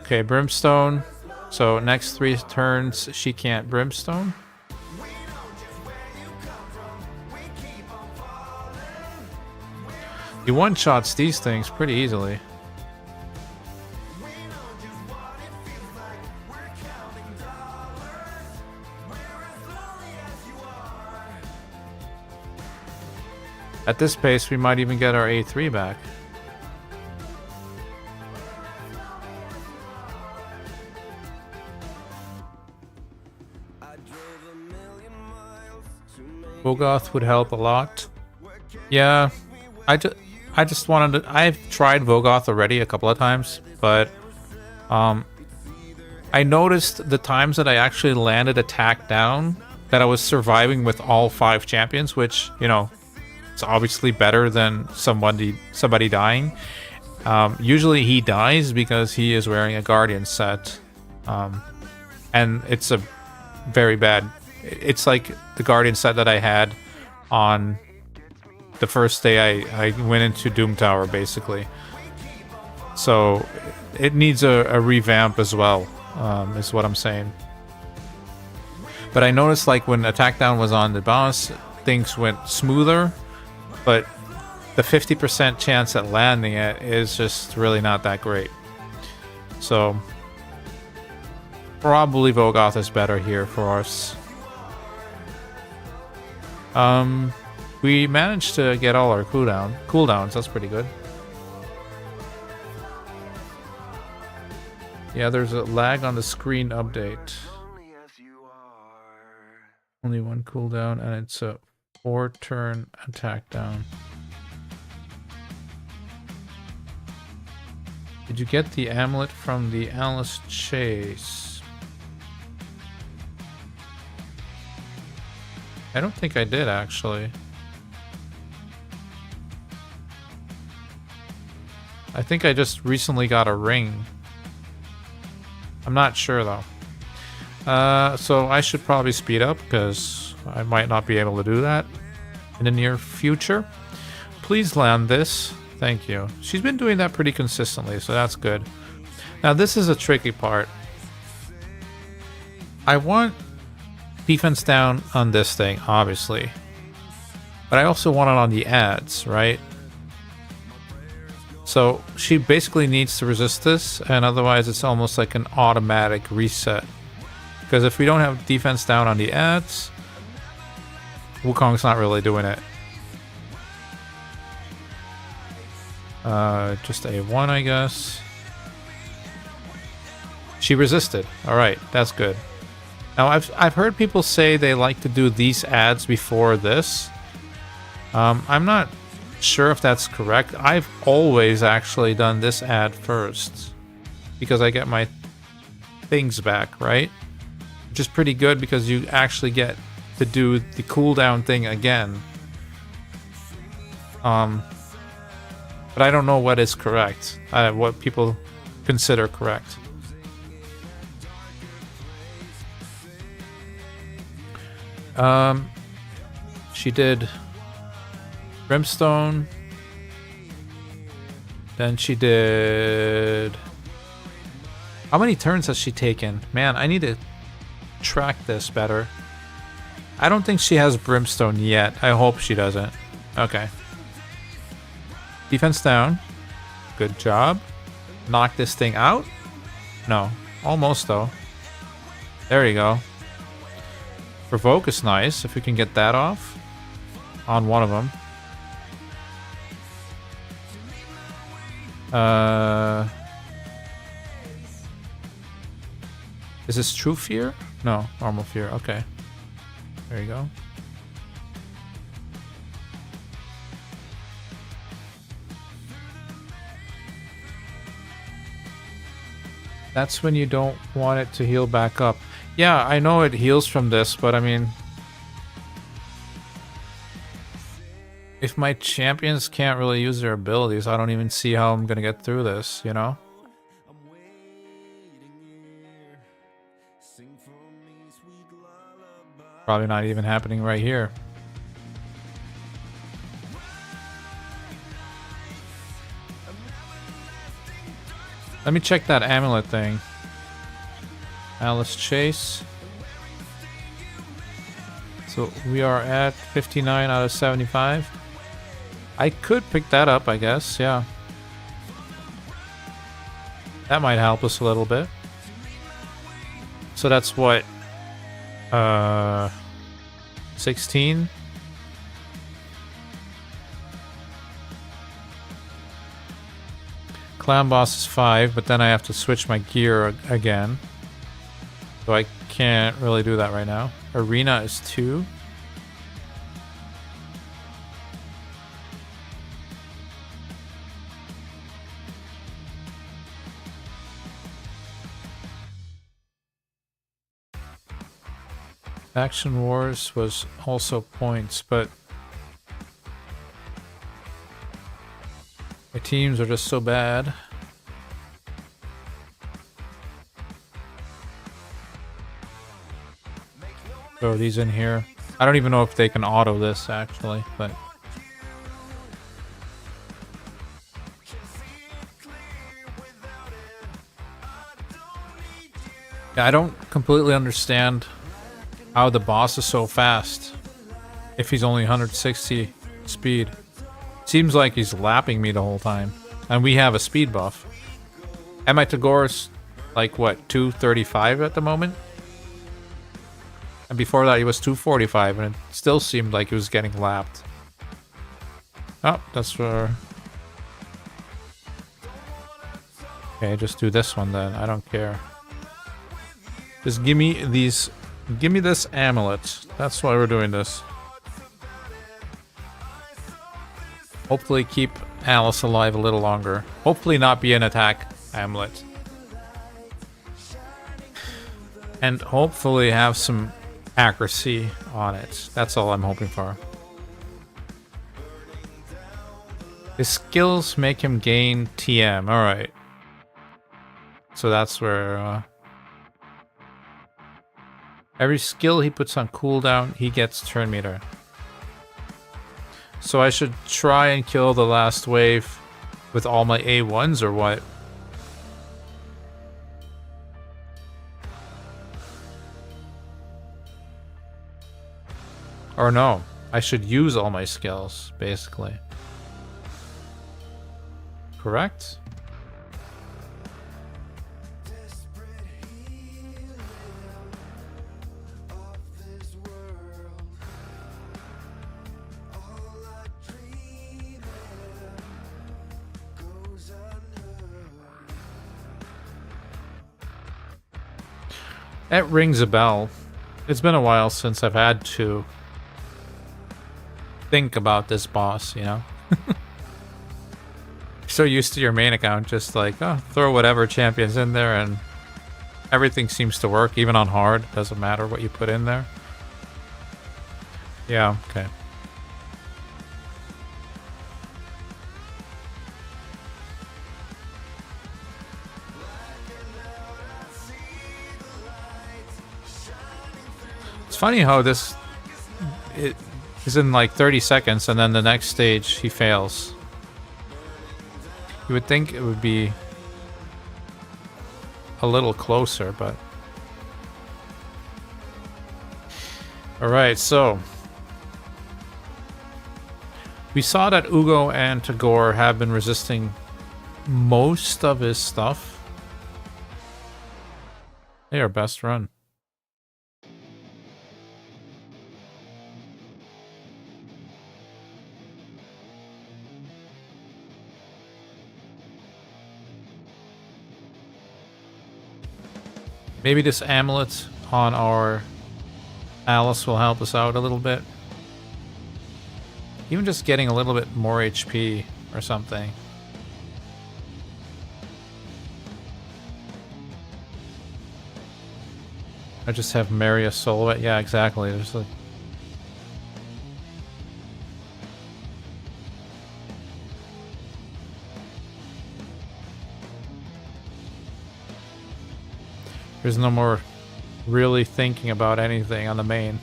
Okay, Brimstone. So next 3 turns, she can't Brimstone. He one-shots these things pretty easily. At this pace, we might even get our A3 back. Vogoth would help a lot. Yeah, I just wanted to... I've tried Vogoth already a couple of times, but I noticed the times that I actually landed attack down that I was surviving with all 5 champions, which, you know, it's obviously better than somebody dying. Usually he dies because he is wearing a Guardian set, and it's a very bad... It's like the Guardian set that I had on the first day I went into Doom Tower, basically. So it needs a revamp as well, is what I'm saying. But I noticed, like, when attack down was on the boss, things went smoother, but the 50% chance at landing it is just really not that great. So probably Vogoth is better here for us. We managed to get all our cooldowns. That's pretty good. Yeah, there's a lag on the screen update. Only 1 cooldown, and it's a 4-turn attack down. Did you get the amulet from the Alice Chase? I don't think I did, actually. I think I just recently got a ring. I'm not sure, though. So I should probably speed up, because I might not be able to do that in the near future. Please land this. Thank you. She's been doing that pretty consistently, so that's good. Now, this is a tricky part. I want defense down on this thing, obviously. But I also want it on the ads, right? So she basically needs to resist this, and otherwise it's almost like an automatic reset. Because if we don't have defense down on the ads, Wukong's not really doing it. Just A1, I guess. She resisted. Alright, that's good. Now, I've heard people say they like to do these ads before this. I'm not sure if that's correct. I've always actually done this ad first. Because I get my things back, right? Which is pretty good because you actually get to do the cooldown thing again. But I don't know what is correct. What people consider correct. She did Brimstone. Then she did... How many turns has she taken? Man, I need to track this better. I don't think she has Brimstone yet. I hope she doesn't. Okay. Defense down. Good job. Knock this thing out? No. Almost, though. There you go. Provoke is nice, if we can get that off. On one of them. Is this True Fear? No, Normal Fear. Okay. There you go. That's when you don't want it to heal back up. Yeah, I know it heals from this, but I mean... If my champions can't really use their abilities, I don't even see how I'm gonna get through this, you know? Probably not even happening right here. Let me check that amulet thing. Alice Chase. So we are at 59 out of 75. I could pick that up, I guess, yeah. That might help us a little bit. So that's what? 16? Clan boss is 5, but then I have to switch my gear again. So I can't really do that right now. Arena is 2. Action Wars was also points, but my teams are just so bad. Throw these in here. I don't even know if they can auto this actually, but yeah, I don't completely understand how the boss is so fast if he's only 160 speed. Seems like he's lapping me the whole time. And we have a speed buff. And my Tagor's like what, 235 at the moment? And before that he was 245 and it still seemed like he was getting lapped. Oh, that's for... Okay, just do this one then. I don't care. Just give me these... Give me this amulet. That's why we're doing this. Hopefully keep Alice alive a little longer. Hopefully not be an attack amulet. And hopefully have some accuracy on it. That's all I'm hoping for. His skills make him gain TM. Alright. So that's where... every skill he puts on cooldown, he gets turn meter. So I should try and kill the last wave With all my A1s or what? Or no, I should use all my skills, basically. Correct? That rings a bell. It's been a while since I've had to think about this boss, you know? So used to your main account, just like, oh, throw whatever champions in there and everything seems to work, even on hard. Doesn't matter what you put in there. Yeah, okay. It's funny how this is in like 30 seconds and then the next stage he fails. You would think it would be a little closer, but... Alright, so... We saw that Ugo and Tagore have been resisting most of his stuff. They are best run. Maybe this amulet on our Alice will help us out a little bit. Even just getting a little bit more HP or something. I just have Maria Soul. Yeah, exactly. There's like... There's no more really thinking about anything on the main.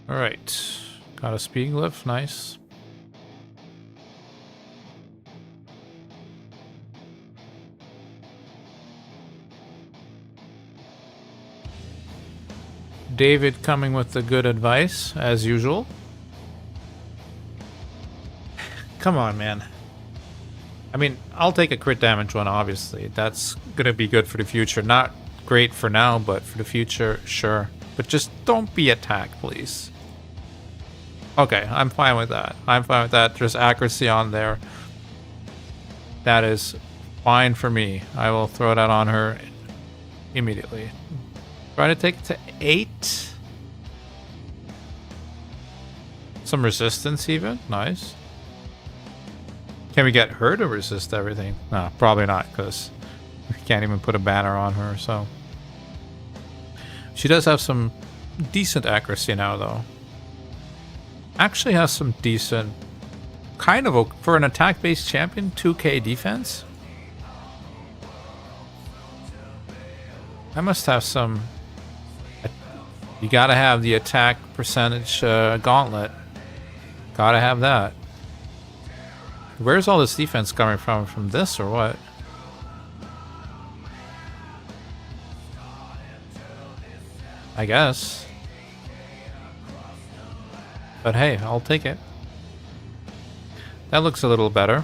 Alright. Got a speed glyph, nice. David coming with the good advice, as usual. Come on, man. I mean, I'll take a crit damage one, obviously. That's gonna be good for the future. Not great for now, but for the future, sure. But just don't be attacked, please. Okay, I'm fine with that. I'm fine with that. There's accuracy on there. That is fine for me. I will throw that on her immediately. Try to take it to 8. Some resistance even. Nice. Can we get her to resist everything? No, probably not, because we can't even put a banner on her, so... She does have some decent accuracy now, though. Actually has some decent... Kind of, for an attack-based champion, 2k defense? I must have some... You gotta have the attack percentage gauntlet. Gotta have that. Where's all this defense coming from? From this or what? I guess. But hey, I'll take it. That looks a little better.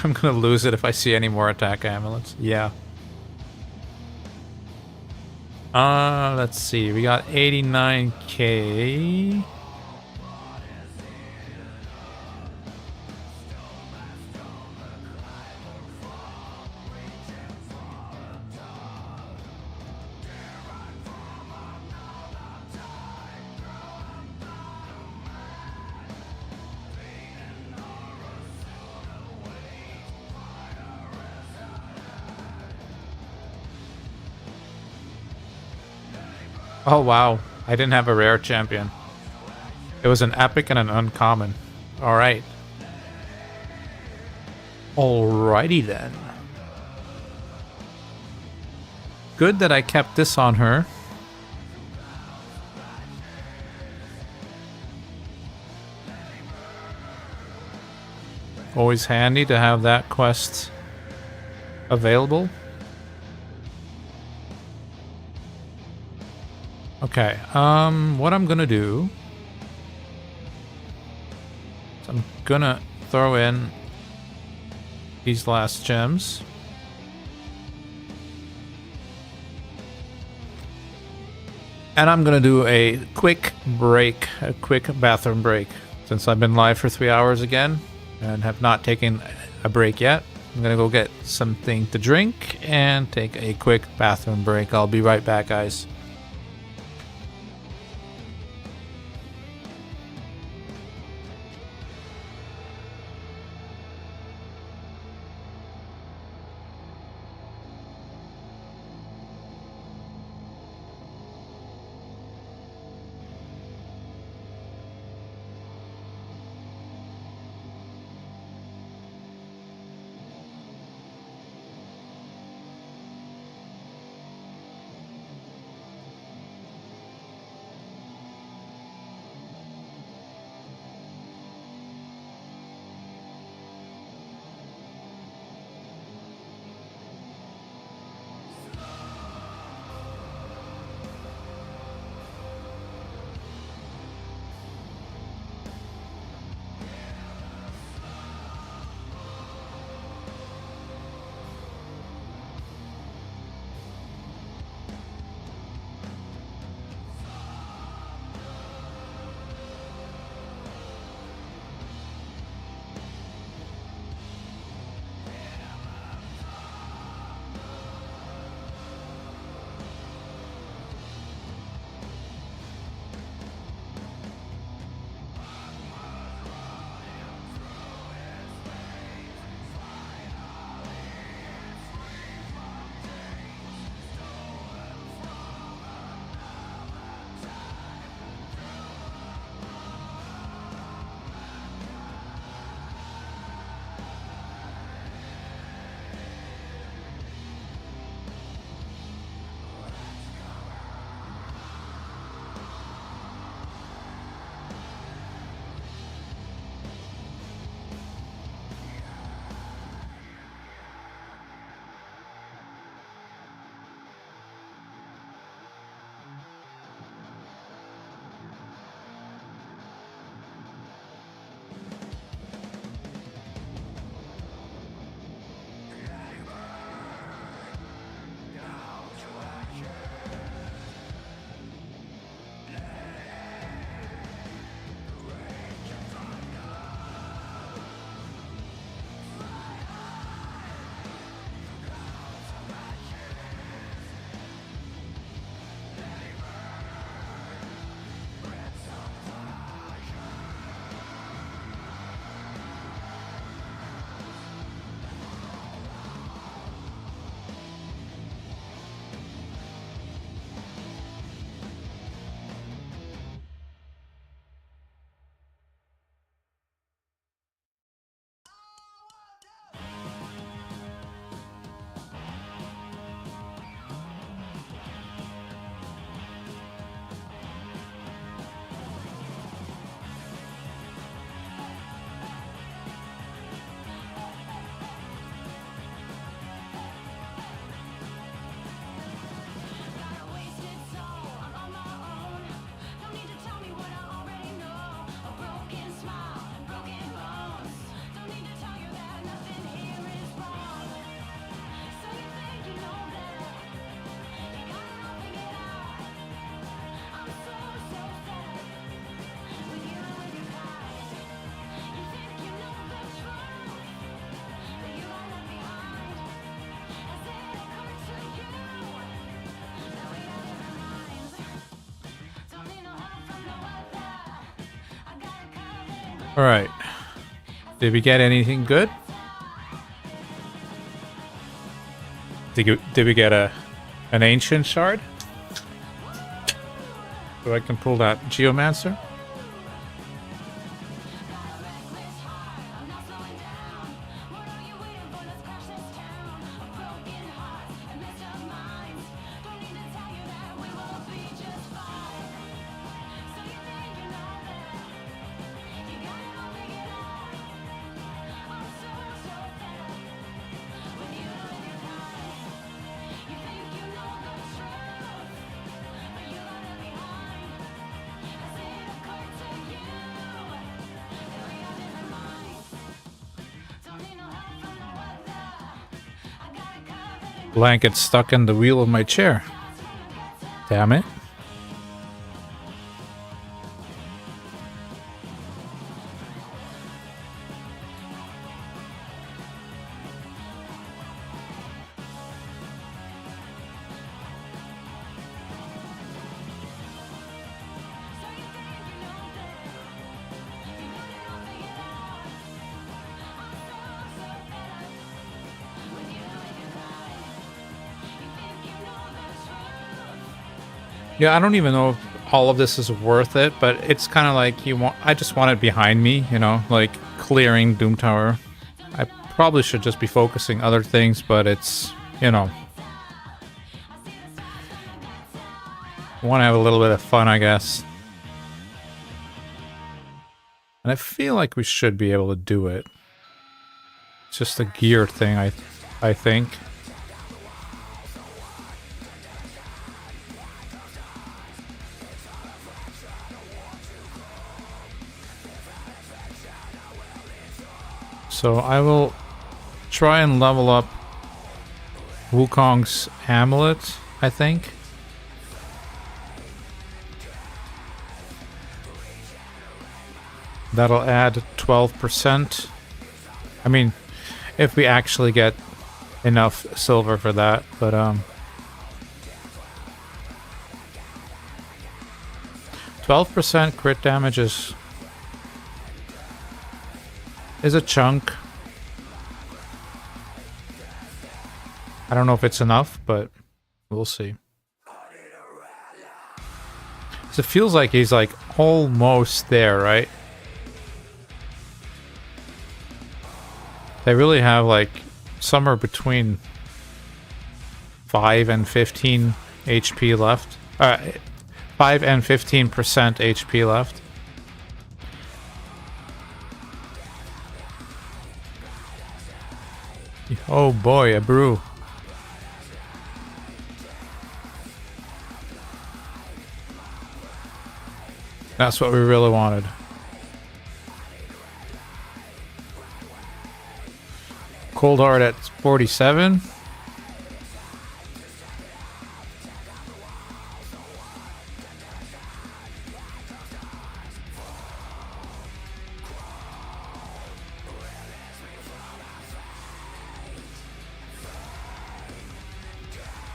I'm gonna lose it if I see any more attack amulets. Yeah. Let's see. We got 89k. Oh wow, I didn't have a rare champion. It was an epic and an uncommon. Alright. Alrighty then. Good that I kept this on her. Always handy to have that quest available. Okay, what I'm gonna do is I'm gonna throw in these last gems. And I'm gonna do a quick break, a quick bathroom break. Since I've been live for 3 hours again and have not taken a break yet, I'm gonna go get something to drink and take a quick bathroom break. I'll be right back, guys. All right. Did we get anything good? Did we get an ancient shard? So I can pull that geomancer. Blanket stuck in the wheel of my chair. Damn it. Yeah, I don't even know if all of this is worth it, but it's kind of like I just want it behind me, you know, like clearing Doom Tower. I probably should just be focusing other things, but it's, you know, want to have a little bit of fun, I guess. And I feel like we should be able to do it. It's just a gear thing, I think. So I will try and level up Wukong's amulet, I think. That'll add 12%. I mean, if we actually get enough silver for that, but 12% crit damage is a chunk. I don't know if it's enough, but we'll see. So it feels like he's like almost there, right? They really have like somewhere between 5 and 15 HP left. 5 and 15% HP left. Oh boy, a brew. That's what we really wanted. Cold Heart at 47.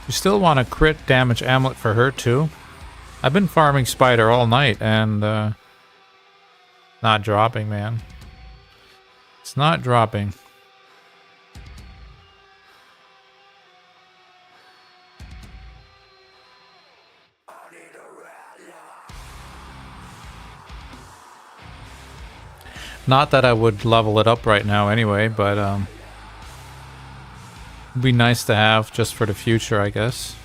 You still want a crit damage amulet for her too. I've been farming Spider all night and not dropping, man. It's not dropping. Not that I would level it up right now anyway, but it'd be nice to have just for the future, I guess.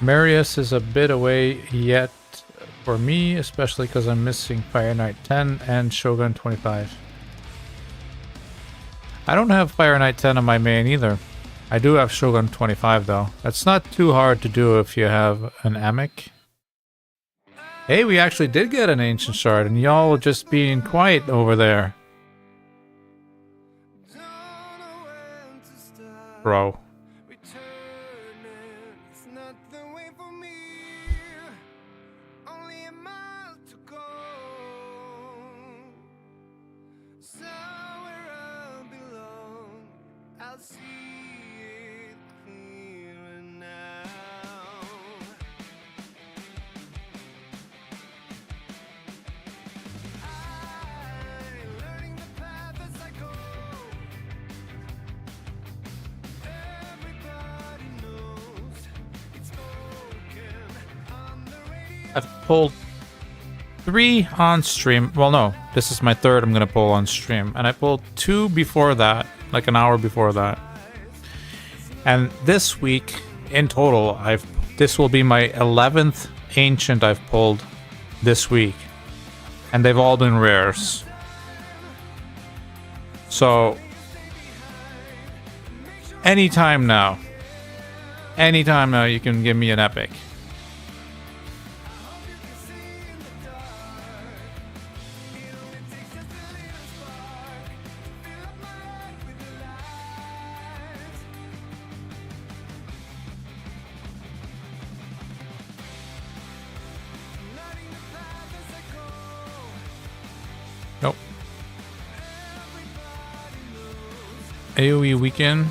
Marius is a bit away yet for me, especially because I'm missing Fire Knight 10 and Shogun 25. I don't have Fire Knight 10 on my main either. I do have Shogun 25 though. That's not too hard to do if you have an Amic. Hey, we actually did get an Ancient Shard and y'all just being quiet over there. Bro. I've pulled 3 on stream. Well, no, this is my 3rd I'm going to pull on stream. And I pulled 2 before that, like an hour before that. And this week, in total, this will be my 11th Ancient I've pulled this week. And they've all been rares. So, Anytime now. Anytime now you can give me an epic. Nope. AoE weekend.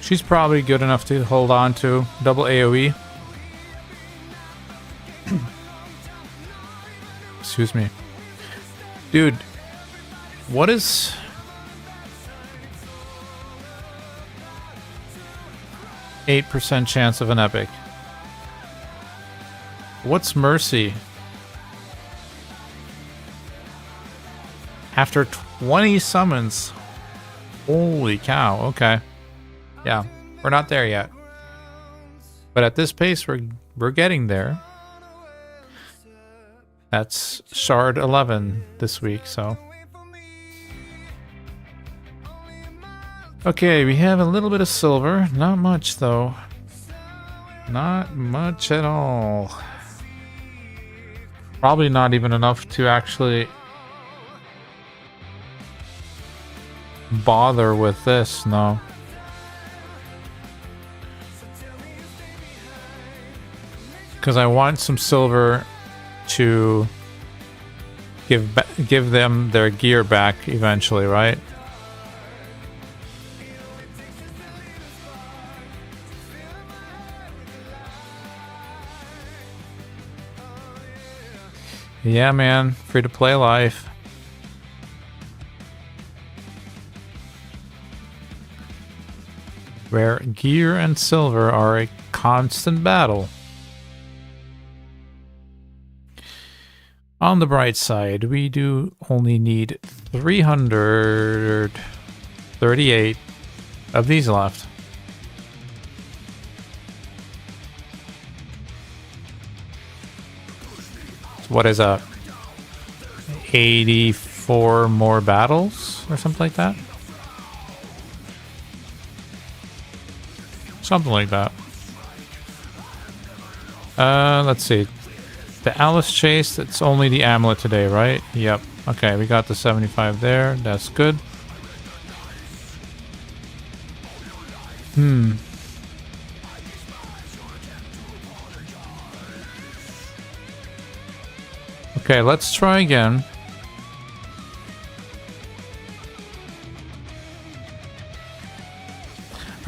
She's probably good enough to hold on to double AoE. Excuse me. Dude, what is... %8 chance of an epic? What's Mercy? After 20 summons. Holy cow, okay. Yeah, we're not there yet. But at this pace, we're getting there. That's Shard 11 this week, so. Okay, we have a little bit of silver. Not much, though. Not much at all. Probably not even enough to actually bother with this, no. Because I want some silver to give them their gear back eventually, right? Yeah, man. Free to play life. Where gear and silver are a constant battle. On the bright side, we do only need 338 of these left. So what is that? 84 more battles or something like that? Something like that. Let's see. The Alice Chase, it's only the amulet today, right? Yep. Okay, we got the 75 there. That's good. Okay, let's try again.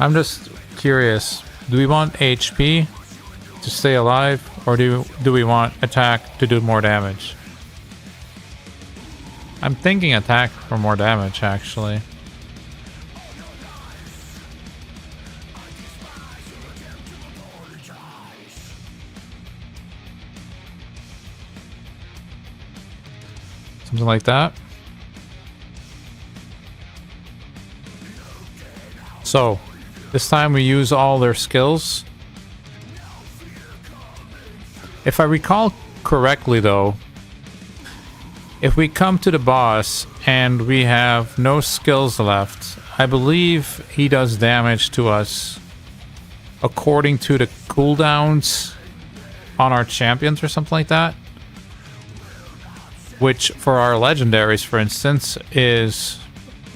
I'm just curious. Do we want HP to stay alive, or do we want attack to do more damage? I'm thinking attack for more damage, actually. Something like that. So, this time we use all their skills. If I recall correctly, though, if we come to the boss and we have no skills left, I believe he does damage to us according to the cooldowns on our champions or something like that. Which, for our legendaries, for instance, is...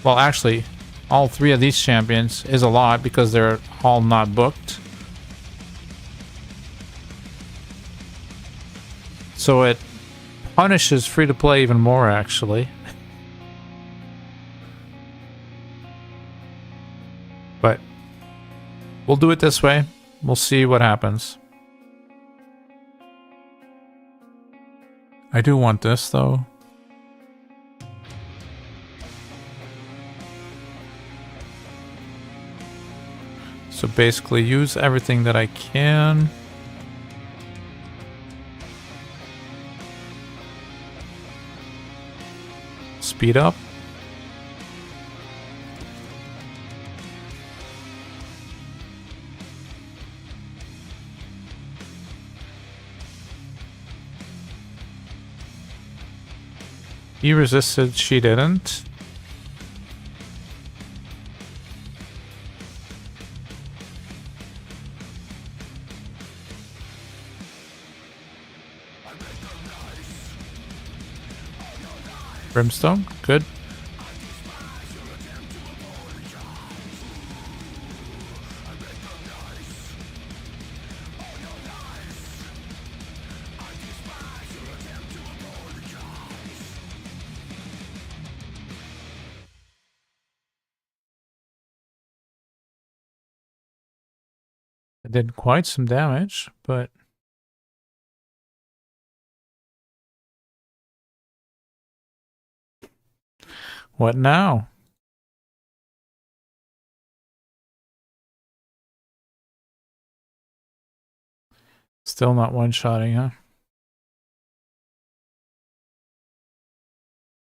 Well, actually, all three of these champions is a lot because they're all not booked. So it punishes free-to-play even more, actually. But we'll do it this way. We'll see what happens. I do want this, though. So basically use everything that I can. Speed up. He resisted, she didn't. Brimstone, good. I did quite some damage, but what now? Still not one-shotting, huh?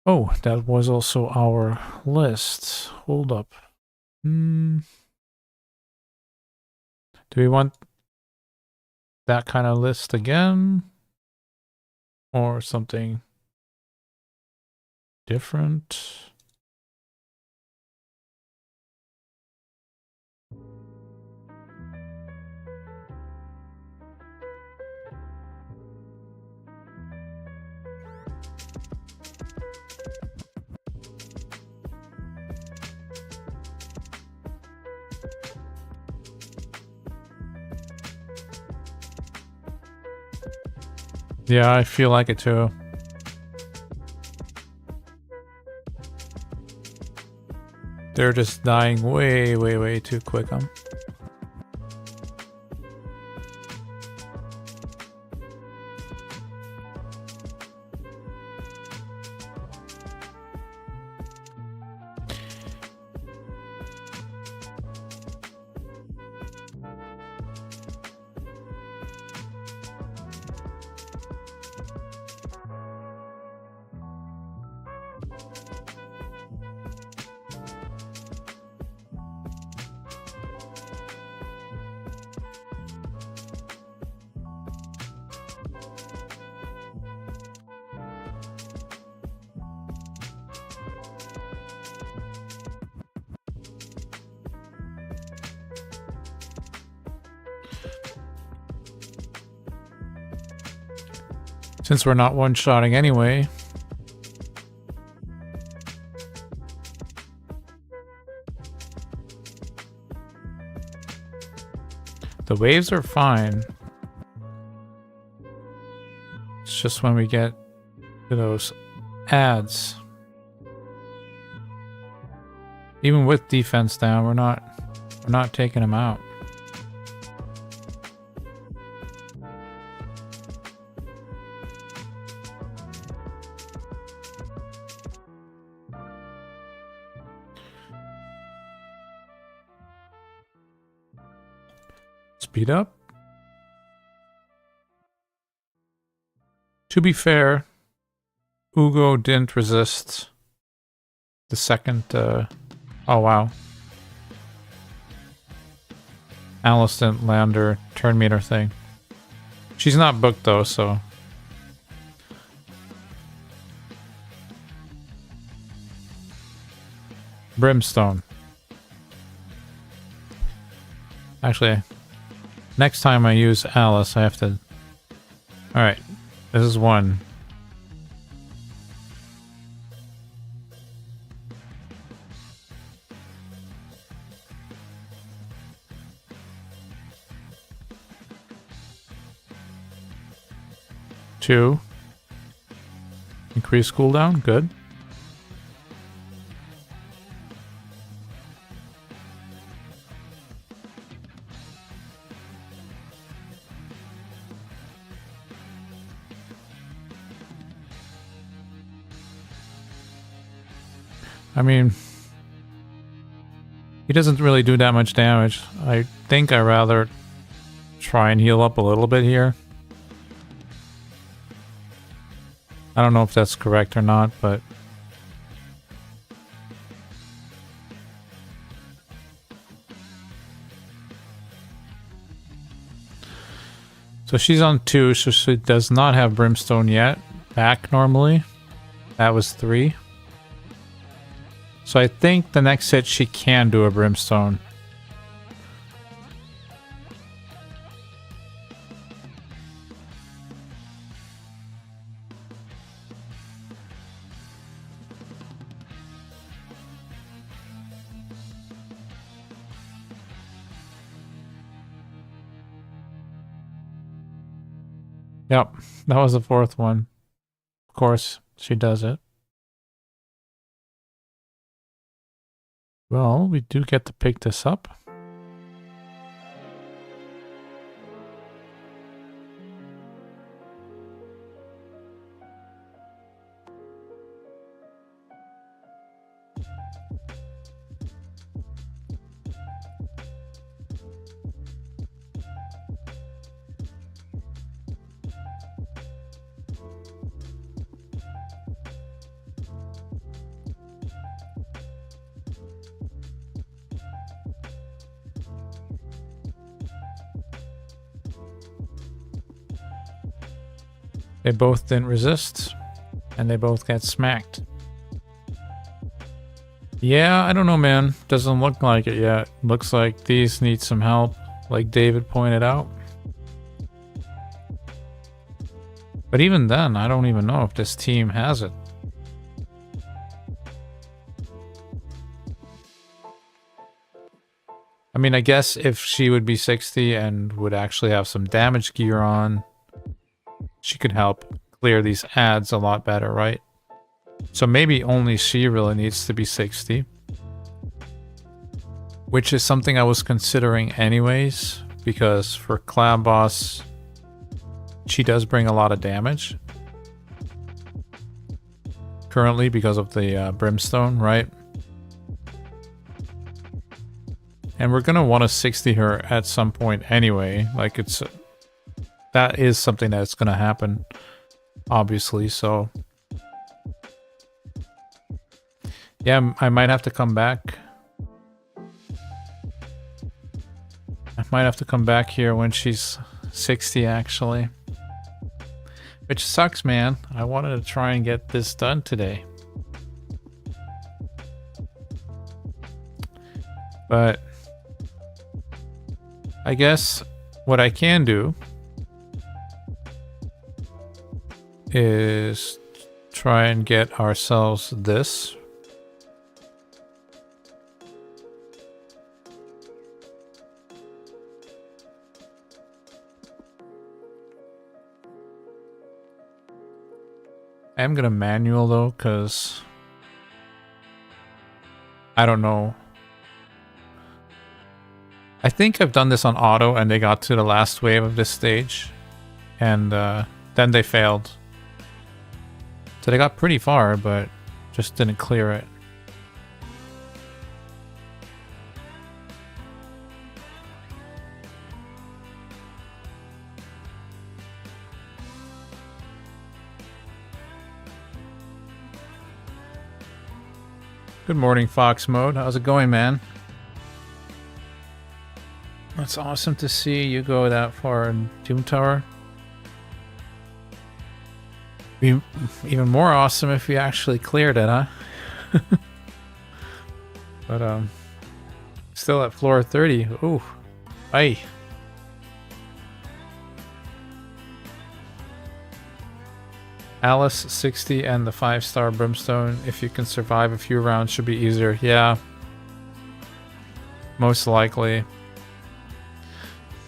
Oh, that was also our list. Hold up. Do we want that kind of list again? Or something different? Yeah, I feel like it too. They're just dying way, way, way too quick, huh? Since we're not one-shotting anyway. The waves are fine. It's just when we get to those ads. Even with defense down, we're not taking them out. Speed up. To be fair, Ugo didn't resist the second, oh wow. Alice didn't land her turn meter thing. She's not booked though, so. Brimstone. Actually, next time I use Alice, I have to... Alright, this is one. Two. Increase cooldown, good. I mean, he doesn't really do that much damage. I think I'd rather try and heal up a little bit here. I don't know if that's correct or not, but... So she's on 2, so she does not have Brimstone yet. Back normally. That was 3. So I think the next hit she can do a Brimstone. Yep, that was the 4th one. Of course, she does it. Well, we do get to pick this up. They both didn't resist, and they both got smacked. Yeah, I don't know, man. Doesn't look like it yet. Looks like these need some help, like David pointed out. But even then, I don't even know if this team has it. I mean, I guess if she would be 60 and would actually have some damage gear on, she could help clear these ads a lot better, right? So maybe only she really needs to be 60. Which is something I was considering anyways, because for Clan Boss, she does bring a lot of damage. Currently because of the Brimstone, right? And we're gonna want to 60 her at some point anyway. Like that is something that's gonna happen, obviously, so yeah, I might have to come back. I might have to come back here when she's 60, actually. Which sucks, man. I wanted to try and get this done today. But I guess what I can do is try and get ourselves this. I am gonna manual though, because I don't know. I think I've done this on auto and they got to the last wave of this stage and then they failed. So they got pretty far, but just didn't clear it. Good morning, Fox Mode. How's it going, man? That's awesome to see you go that far in Doom Tower. Be even more awesome if you actually cleared it, huh? But still at floor 30. Ooh, aye. Alice 60 and the 5-star Brimstone. If you can survive a few rounds, should be easier. Yeah, most likely.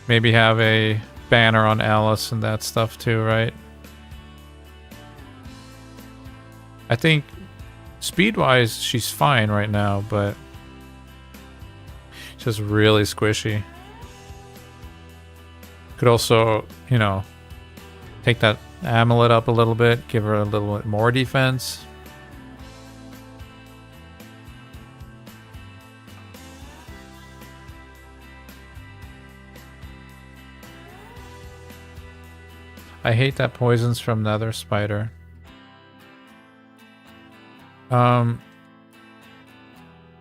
Maybe have a banner on Alice and that stuff too, right? I think speed-wise, she's fine right now, but she's just really squishy. Could also, you know, take that amulet up a little bit, give her a little bit more defense. I hate that poison's from Nether Spider.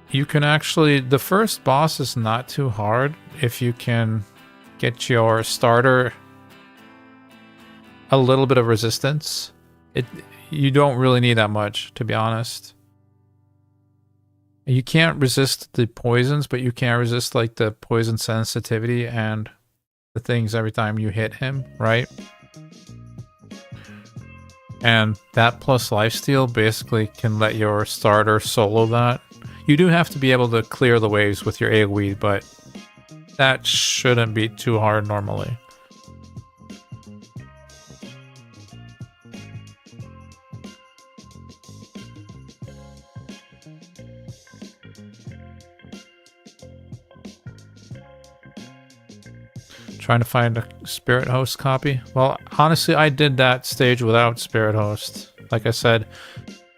You can actually, the first boss is not too hard if you can get your starter a little bit of resistance. you don't really need that much, to be honest. You can't resist the poisons, but you can't resist like the poison sensitivity and the things every time you hit him, right? And that plus lifesteal basically can let your starter solo that. You do have to be able to clear the waves with your AoE, but that shouldn't be too hard normally. Trying to find a Spirit Host copy. Well, honestly, I did that stage without Spirit Host. Like I said,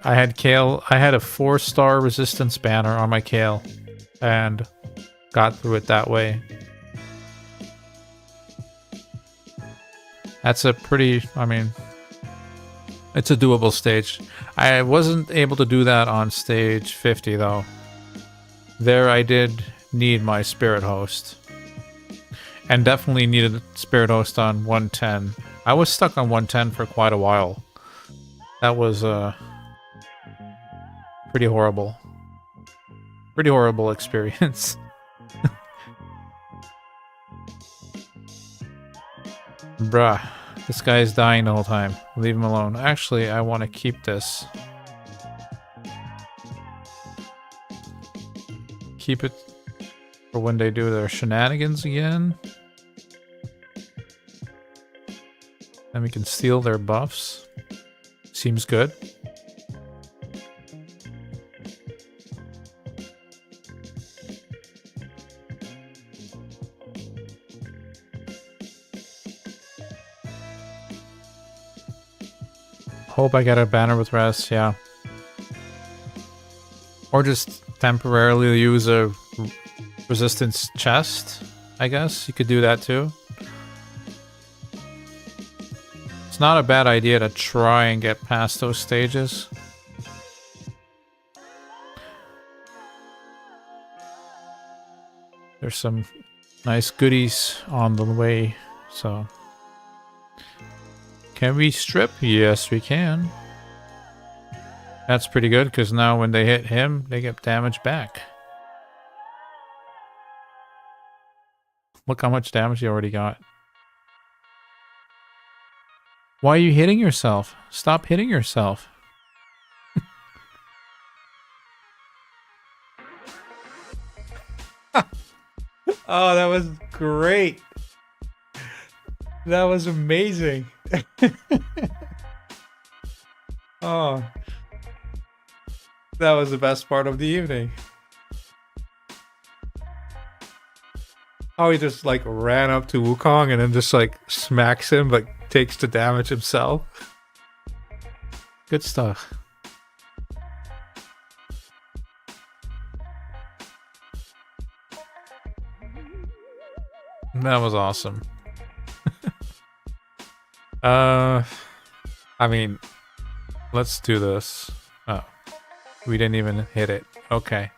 I had Kale. I had a 4-star resistance banner on my Kale, and got through it that way. That's a pretty, I mean, it's a doable stage. I wasn't able to do that on stage 50 though. There I did need my Spirit Host. And definitely needed Spirit Host on 110. I was stuck on 110 for quite a while. That was pretty horrible. Pretty horrible experience. Bruh, this guy is dying the whole time. Leave him alone. Actually, I want to keep this. Keep it for when they do their shenanigans again. Then we can steal their buffs. Seems good. Hope I get a banner with rest, yeah. Or just temporarily use a resistance chest, I guess. You could do that too. It's not a bad idea to try and get past those stages. There's some nice goodies on the way, so... Can we strip? Yes, we can. That's pretty good, because now when they hit him, they get damage back. Look how much damage he already got. Why are you hitting yourself? Stop hitting yourself. Oh, that was great. That was amazing. Oh. That was the best part of the evening. Oh, he just like ran up to Wukong and then just like smacks him but takes the damage himself. Good stuff. That was awesome. I mean, let's do this. Oh, we didn't even hit it. Okay.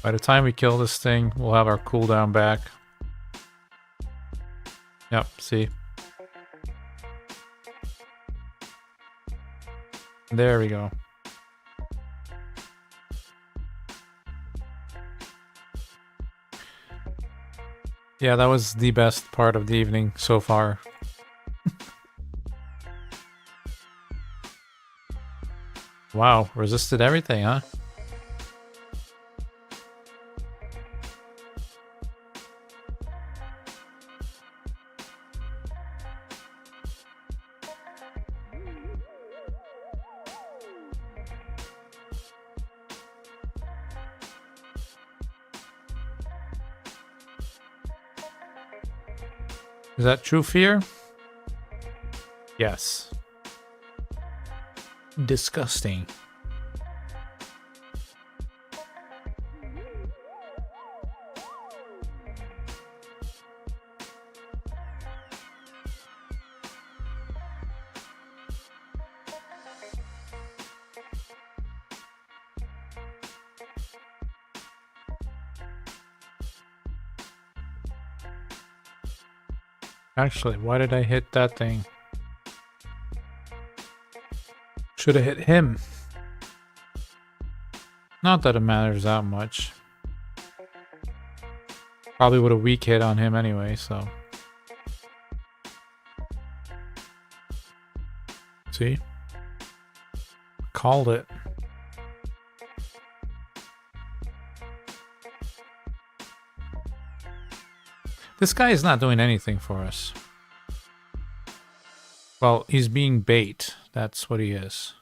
By the time we kill this thing, we'll have our cooldown back. Yep, see? There we go. Yeah, that was the best part of the evening so far. Wow, resisted everything, huh? Is that true fear? Yes. Disgusting. Actually, why did I hit that thing? Should have hit him. Not that it matters that much. Probably would have weak hit on him anyway, so. See? Called it. This guy is not doing anything for us. Well, he's being bait. That's what he is.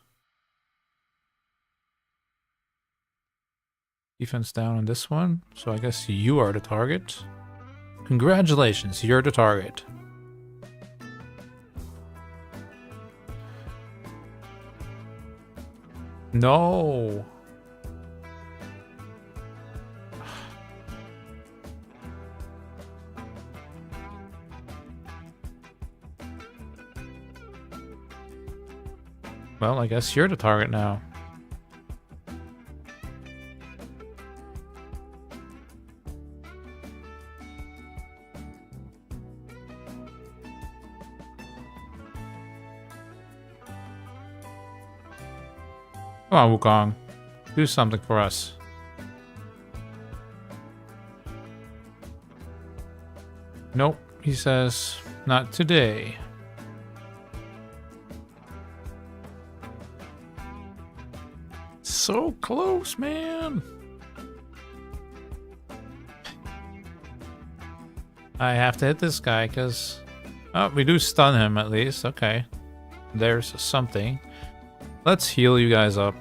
Defense down on this one. So I guess you are the target. Congratulations, you're the target. No. Well, I guess you're the target now. Come on, Wukong. Do something for us. Nope, he says, not today. So close, man. I have to hit this guy because... Oh, we do stun him at least. Okay. There's something. Let's heal you guys up.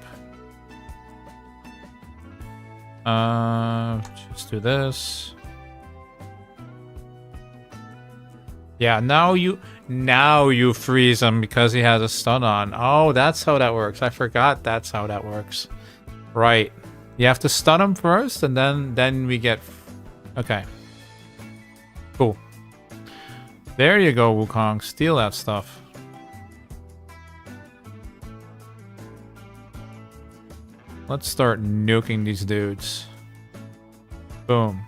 Let's do this. Yeah, now you freeze him because he has a stun on. Oh, that's how that works. I forgot that's how that works. Right. You have to stun him first, and then we get... Okay. Cool. There you go, Wukong. Steal that stuff. Let's start nuking these dudes. Boom.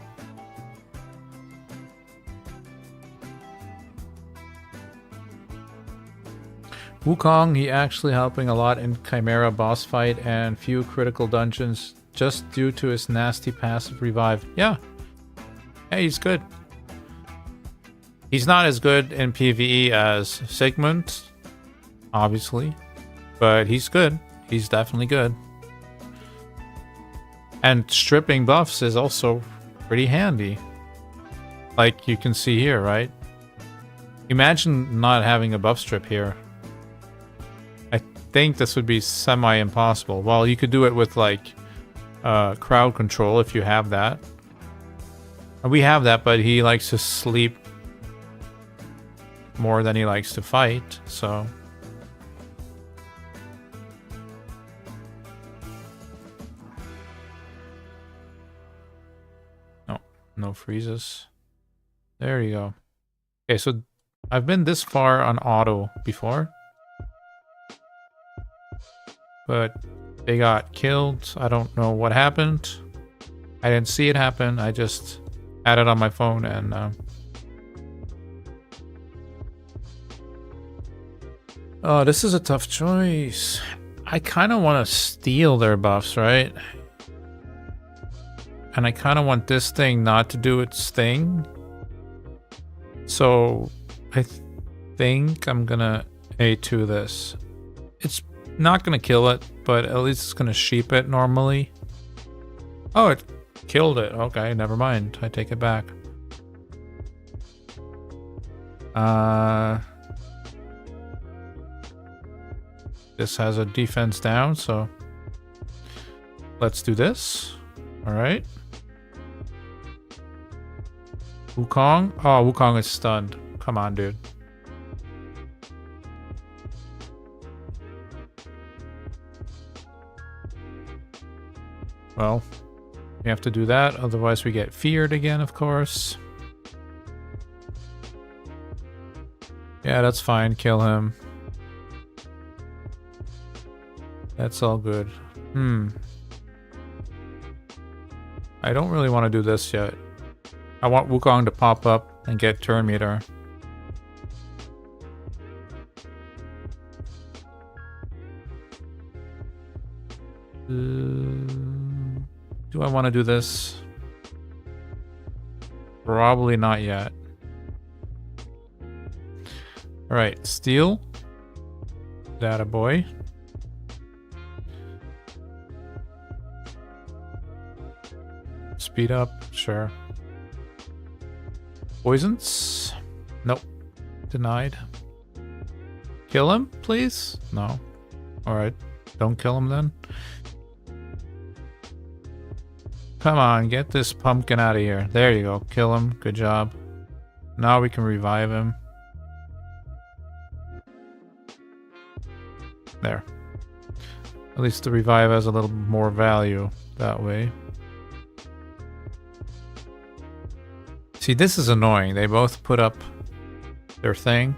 Wukong, he actually helping a lot in Chimera boss fight and few critical dungeons just due to his nasty passive revive. Yeah. Hey, he's good. He's not as good in PvE as Sigmund, obviously, but he's good. He's definitely good. And stripping buffs is also pretty handy. Like you can see here, right? Imagine not having a buff strip here. I think this would be semi-impossible. Well, you could do it with like crowd control if you have that. We have that, but he likes to sleep more than he likes to fight, so... No freezes. There you go. Okay, so I've been this far on auto before. But they got killed. I don't know what happened. I didn't see it happen. I just had it on my phone and... Oh, this is a tough choice. I kind of want to steal their buffs, right? And I kind of want this thing not to do its thing. So I think I'm gonna A2 this. It's not gonna kill it, but at least it's gonna sheep it normally. Oh, it killed it. Okay, never mind. I take it back. This has a defense down, so let's do this. All right. Wukong? Oh, Wukong is stunned. Come on, dude. Well, we have to do that, otherwise we get feared again, of course. Yeah, that's fine. Kill him. That's all good. I don't really want to do this yet. I want Wukong to pop up and get turn meter. Do I want to do this? Probably not yet. Alright, steal. Data boy. Speed up, sure. Poisons? Nope. Denied. Kill him, please? No. Alright. Don't kill him then. Come on, get this pumpkin out of here. There you go. Kill him. Good job. Now we can revive him. There. At least the revive has a little more value that way. See, this is annoying. They both put up their thing.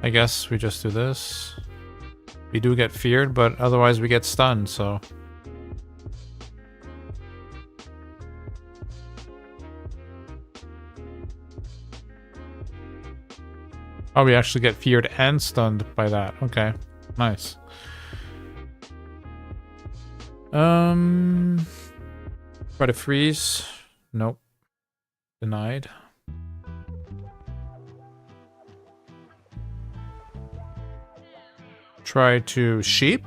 I guess we just do this. We do get feared, but otherwise we get stunned, so... Oh, we actually get feared and stunned by that. Okay, nice. Try to freeze. Nope. Denied. Try to sheep.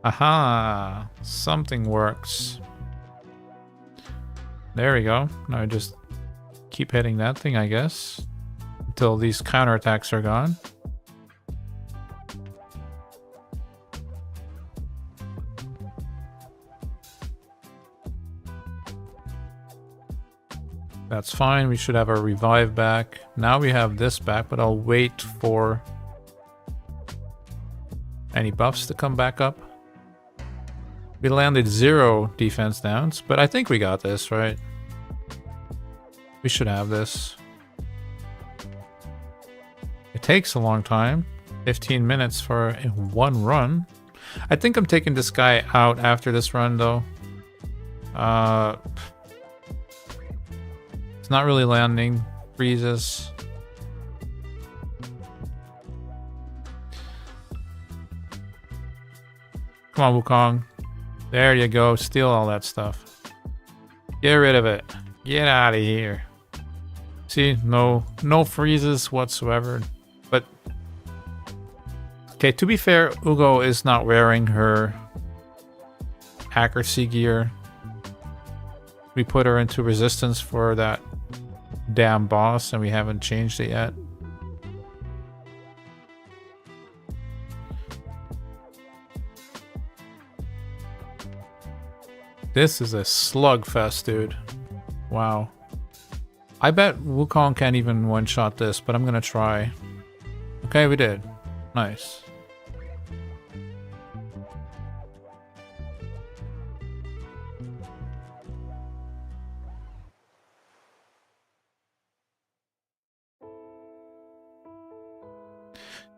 Aha! Something works. There we go. Now I just keep hitting that thing, I guess. Until these counterattacks are gone. That's fine. We should have our revive back. Now we have this back, but I'll wait for any buffs to come back up. We landed 0 defense downs, but I think we got this, right? We should have this. It takes a long time. 15 minutes for one run. I think I'm taking this guy out after this run, though. It's not really landing. Freezes. Come on, Wukong. There you go. Steal all that stuff. Get rid of it. Get out of here. See, no freezes whatsoever. But okay, to be fair, Ugo is not wearing her accuracy gear. We put her into resistance for that damn boss, and we haven't changed it yet. This is a slugfest, dude. Wow. I bet Wukong can't even one-shot this, but I'm gonna try. Okay, we did. Nice.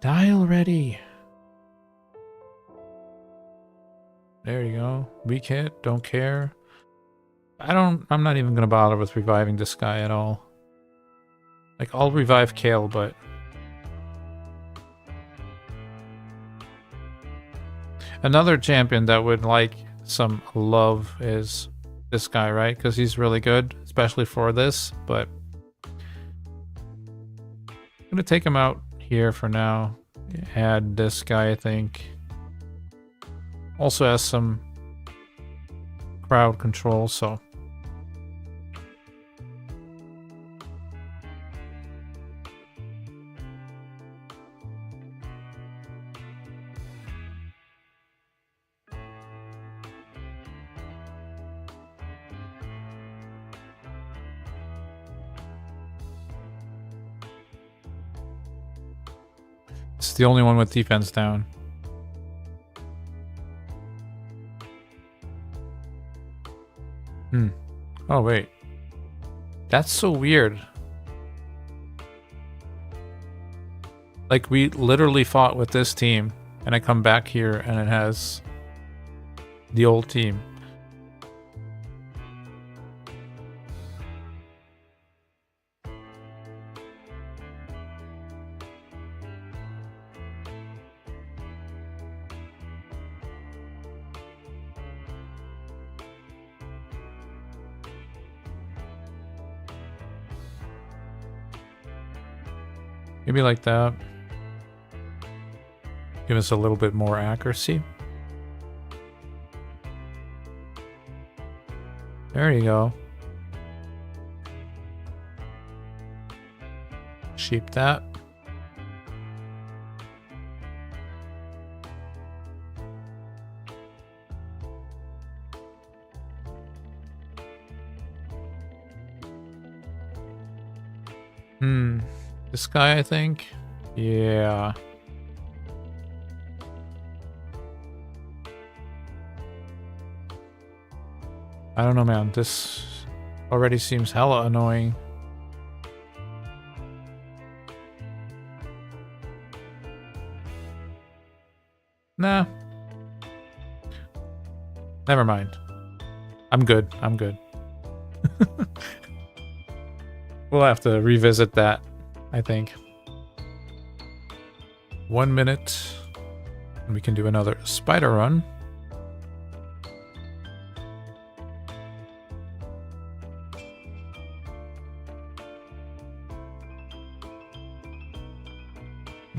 Die already. There you go. Weak hit, don't care. I'm not even gonna bother with reviving this guy at all. Like, I'll revive Kale, but... Another champion that would like some love is this guy, right? Because he's really good, especially for this, but... I'm gonna take him out here for now. Add this guy, I think. Also has some crowd control, so... It's the only one with defense down. Oh, wait. That's so weird. Like, we literally fought with this team, and I come back here, and it has the old team. Maybe like that. Give us a little bit more accuracy. There you go. Sheep that. This guy, I think. Yeah. I don't know, man. This already seems hella annoying. Nah. Never mind. I'm good. I'm good. We'll have to revisit that, I think. 1 minute. And we can do another spider run.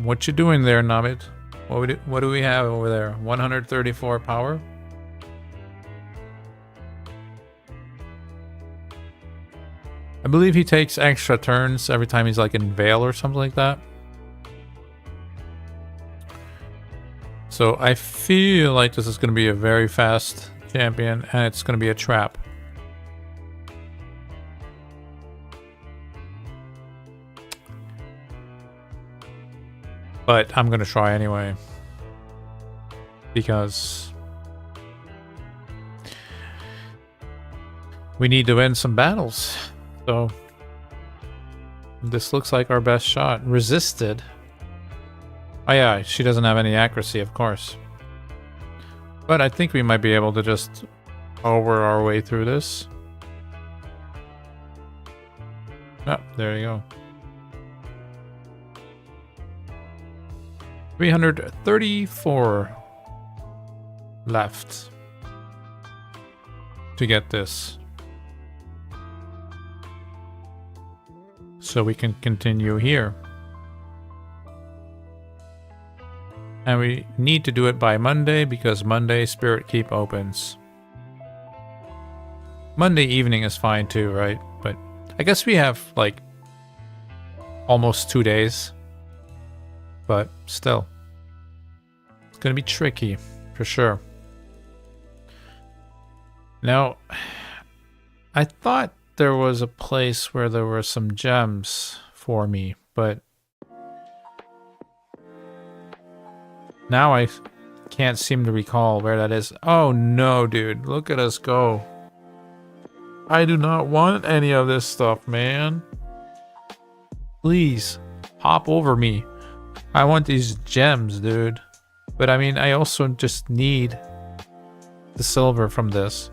What you doing there, Navid? What do we have over there? 134 power? I believe he takes extra turns every time he's like in Veil or something like that. So I feel like this is going to be a very fast champion and it's going to be a trap. But I'm going to try anyway. Because we need to win some battles. So this looks like our best shot. Resisted. Oh yeah, she doesn't have any accuracy, of course. But I think we might be able to just power our way through this. Oh, there you go. 334 left to get this. So we can continue here. And we need to do it by Monday because Monday Spirit Keep opens. Monday evening is fine too, right? But I guess we have like almost 2 days. But still, it's gonna be tricky for sure. Now, I thought there was a place where there were some gems for me, but now I can't seem to recall where that is. Oh no, dude, look at us go. I do not want any of this stuff, man. Please, hop over me. I want these gems, dude. But I mean, I also just need the silver from this.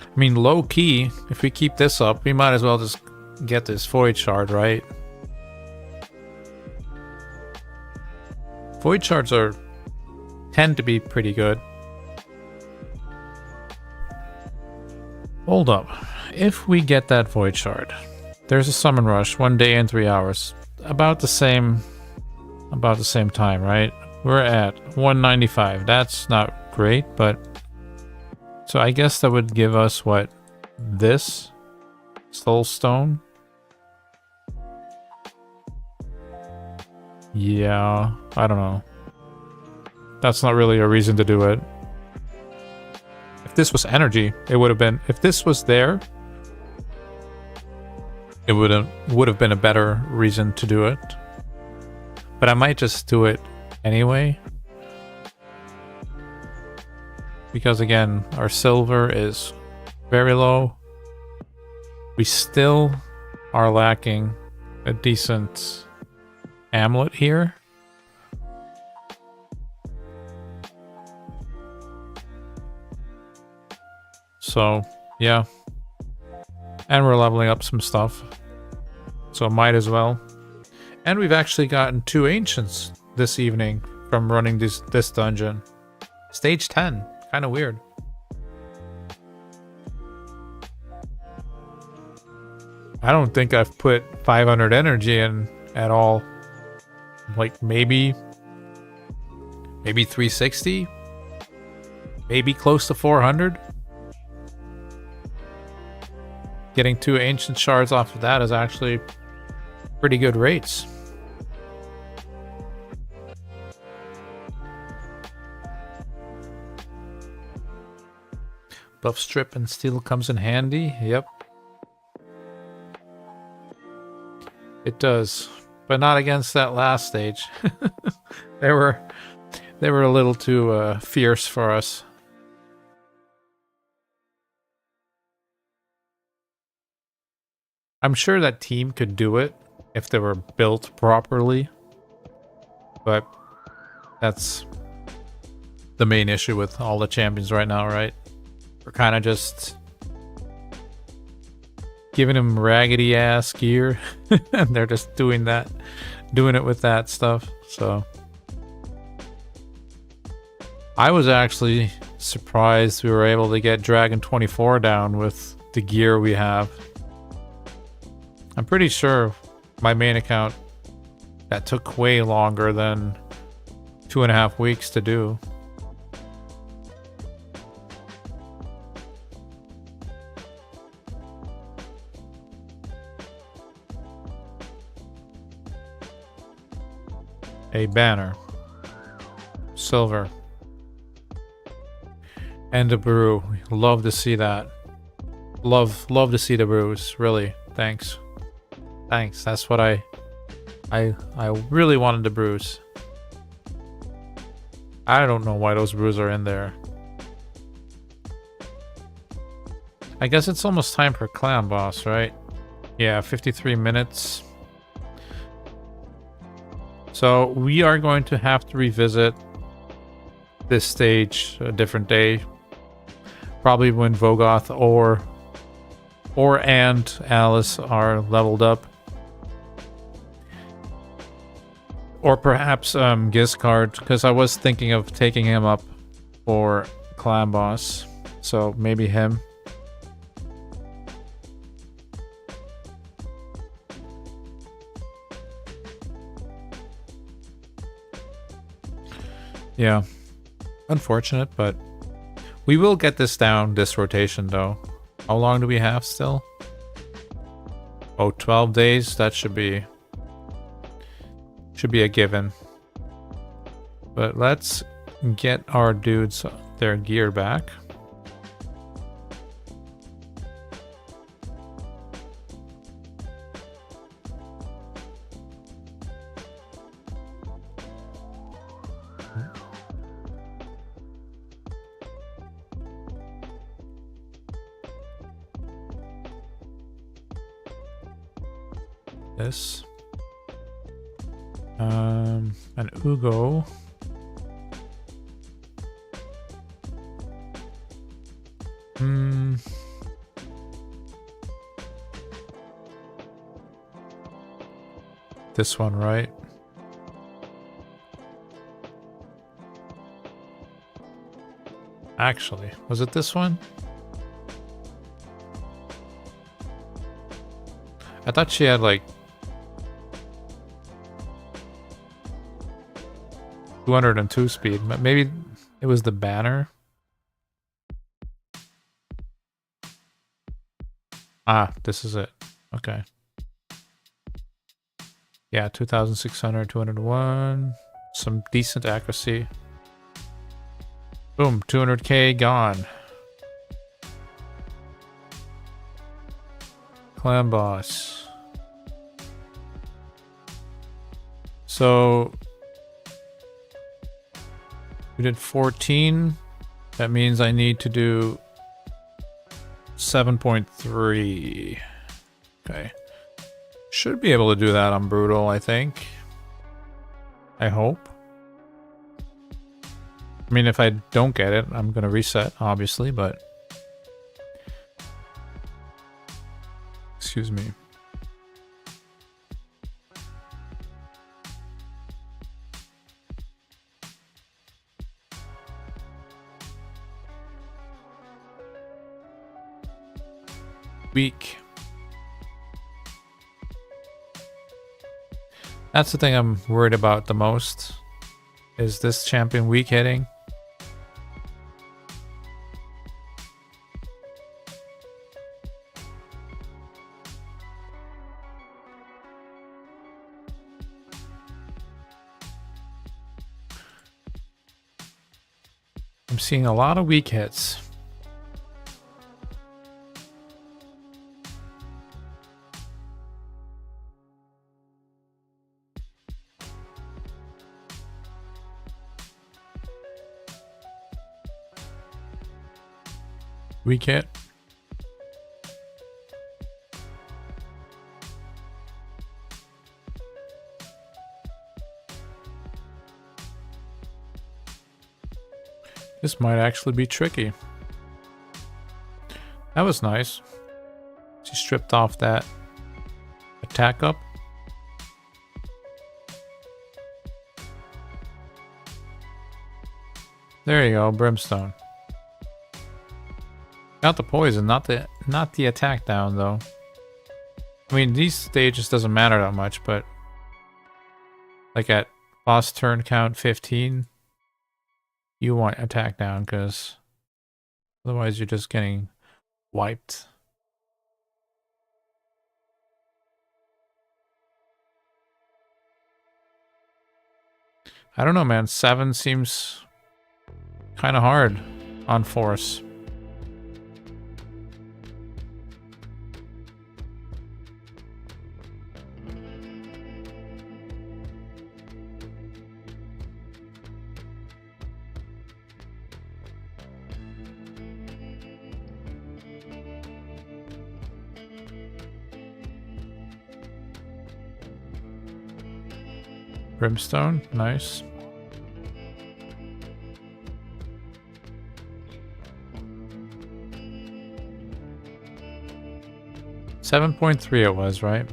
I mean, low key, if we keep this up, we might as well just get this void shard, right? Void shards tend to be pretty good. Hold up. If we get that void shard, there's a summon rush 1 day and 3 hours. About the same time, right? We're at 195. That's not great, but so I guess that would give us what? This soul stone? Yeah, I don't know. That's not really a reason to do it. If this was energy, it would have been. If this was there, it would have been a better reason to do it. But I might just do it anyway. Because again, our silver is very low. We still are lacking a decent amulet here. So, yeah. And we're leveling up some stuff. So might as well. And we've actually gotten 2 ancients this evening from running this dungeon. Stage 10. Kind of weird. I don't think I've put 500 energy in at all. Like maybe 360? Maybe close to 400? Getting 2 ancient shards off of that is actually pretty good rates. Buff strip and steel comes in handy. Yep. It does. But not against that last stage. They were a little too fierce for us. I'm sure that team could do it if they were built properly. But that's the main issue with all the champions right now, right? We're kind of just giving them raggedy ass gear and they're just doing it with that stuff. So I was actually surprised we were able to get Dragon 24 down with the gear we have. I'm pretty sure my main account, that took way longer than 2.5 weeks to do. A banner. Silver. And a brew. Love to see that. Love to see the brews. Really. Thanks. Thanks. That's what I really wanted the brews. I don't know why those brews are in there. I guess it's almost time for clan boss, right? Yeah, 53 minutes. So we are going to have to revisit this stage a different day. Probably when Vogoth and Alice are leveled up. Or perhaps Giscard, because I was thinking of taking him up for clan boss. So maybe him. Yeah. Unfortunate, but we will get this down this rotation though. How long do we have still? Oh, 12 days? That should be a given. But let's get our dudes their gear back. This. An Ugo. This one, right? Actually, was it this one? I thought she had like 202 speed, but maybe it was the banner. Ah, this is it. Okay. Yeah, 2600, 201. Some decent accuracy. Boom, 200k gone. Clan boss. So we did 14. That means I need to do 7.3. Okay. Should be able to do that on Brutal, I think. I hope. I mean, if I don't get it, I'm going to reset, obviously, but... Excuse me. weak. That's the thing I'm worried about the most. Is this champion weak hitting? I'm seeing a lot of weak hits. Weak hit. This might actually be tricky. That was nice. She stripped off that attack up. There you go, Brimstone. Got the poison, not the attack down though. I mean, these stages doesn't matter that much, but like at boss turn count 15, you want attack down because otherwise you're just getting wiped. I don't know, man. 7 seems kind of hard on force. Brimstone, nice. $7.3 it was, right?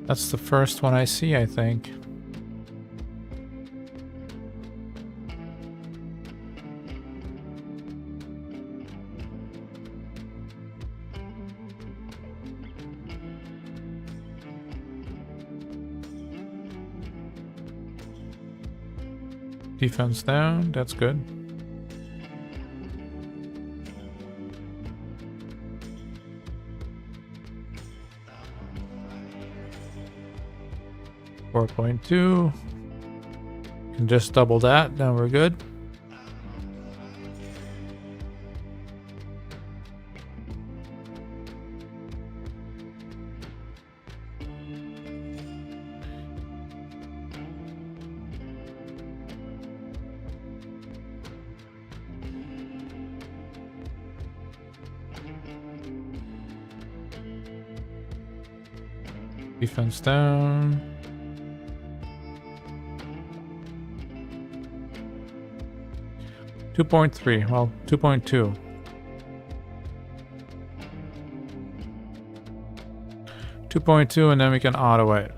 That's the first one I see, I think. Defense down, that's good. $4.2. Can just double that, now we're good. Defense down. $2.3, well, 2.2. $2.2, and then we can auto it.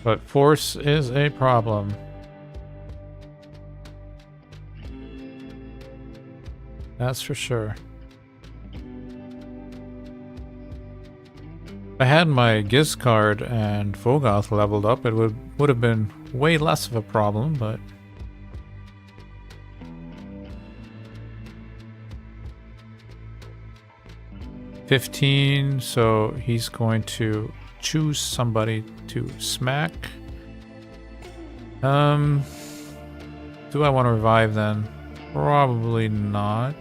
But force is a problem. That's for sure. If I had my Giz card and Vogoth leveled up, it would have been way less of a problem, but... $15, so he's going to choose somebody to smack. Do I want to revive then? Probably not.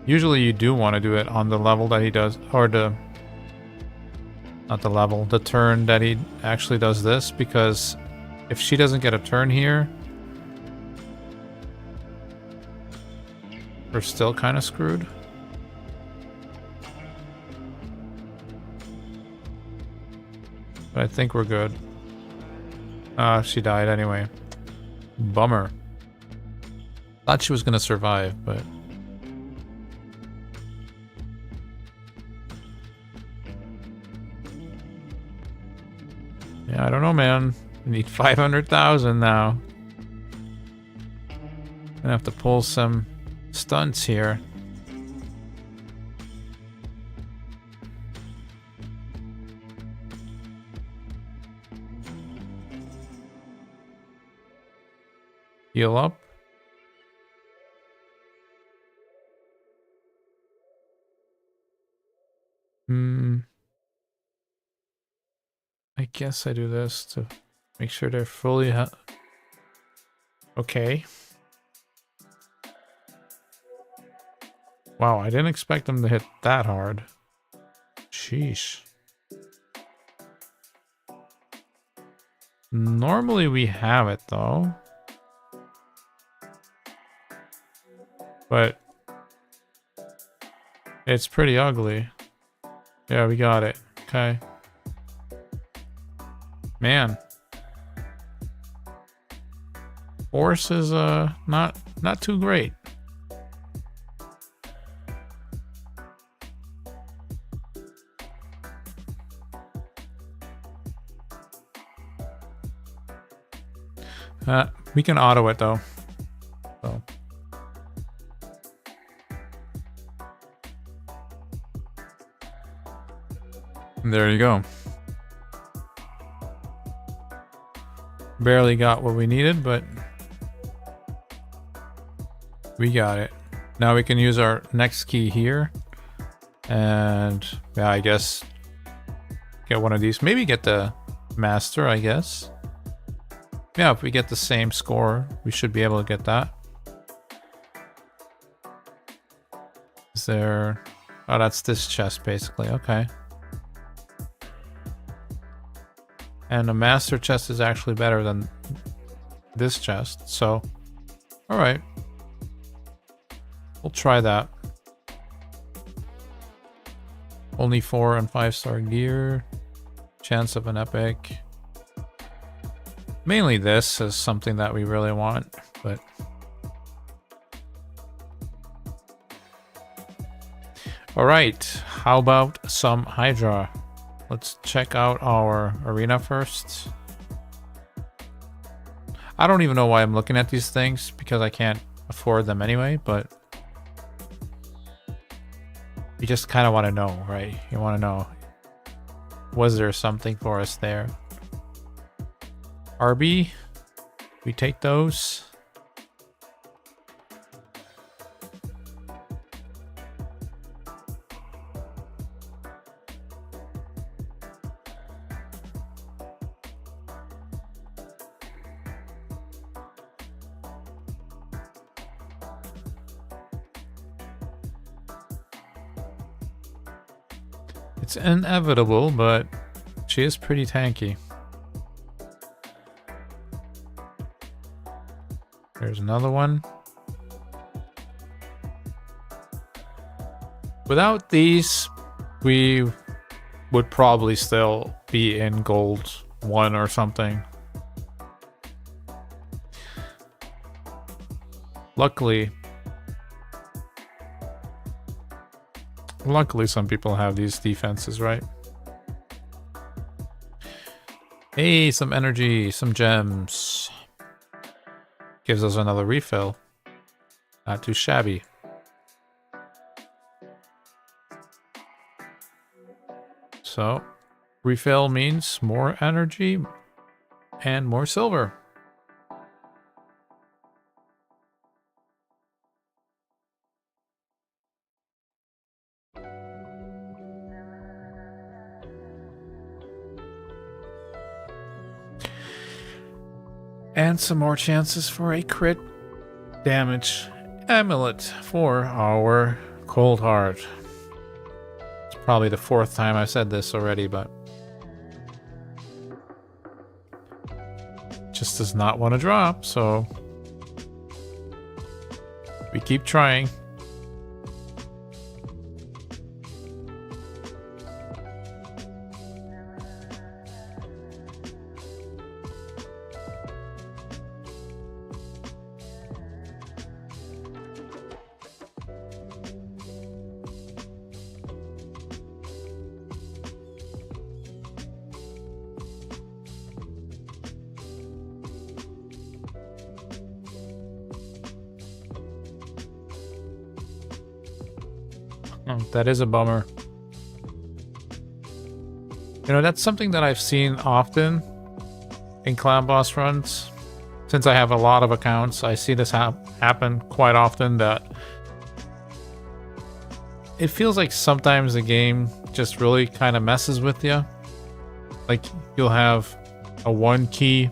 Usually you do want to do it on the level that he does, or the... Not the level, the turn that he actually does this, because if she doesn't get a turn here, we're still kind of screwed. But I think we're good. She died anyway. Bummer. Thought she was gonna survive, but... Yeah, I don't know, man. We need 500,000 now. Gonna have to pull some stunts here. Heal up. I guess I do this to make sure they're fully... Okay. Wow, I didn't expect them to hit that hard. Sheesh. Normally we have it, though. But... it's pretty ugly. Yeah, we got it. Okay. Man. Force is not too great. We can auto it though. So. There you go. Barely got what we needed, but we got it. Now we can use our next key here. And yeah, I guess get one of these. Maybe get the master, I guess. Yeah, if we get the same score, we should be able to get that. Is there... Oh, that's this chest, basically. Okay. And the master chest is actually better than this chest, so... Alright. We'll try that. Only 4 and 5-star gear. Chance of an epic. Mainly this is something that we really want, but... Alright, how about some Hydra? Let's check out our arena first. I don't even know why I'm looking at these things, because I can't afford them anyway, but... You just kind of want to know, right? You want to know, was there something for us there? RB, we take those. It's inevitable, but she is pretty tanky. There's another one. Without these, we would probably still be in gold 1 or something. Luckily some people have these defenses, right? Hey, some energy, some gems. Gives us another refill. Not too shabby. So, refill means more energy and more silver. And some more chances for a crit damage amulet for our Cold heart. It's probably the 4th time I've said this already, but just does not want to drop, so we keep trying. Oh, that is a bummer. You know, that's something that I've seen often in clan boss runs. Since I have a lot of accounts, I see this happen quite often, that it feels like sometimes the game just really kind of messes with you. Like, you'll have a 1 key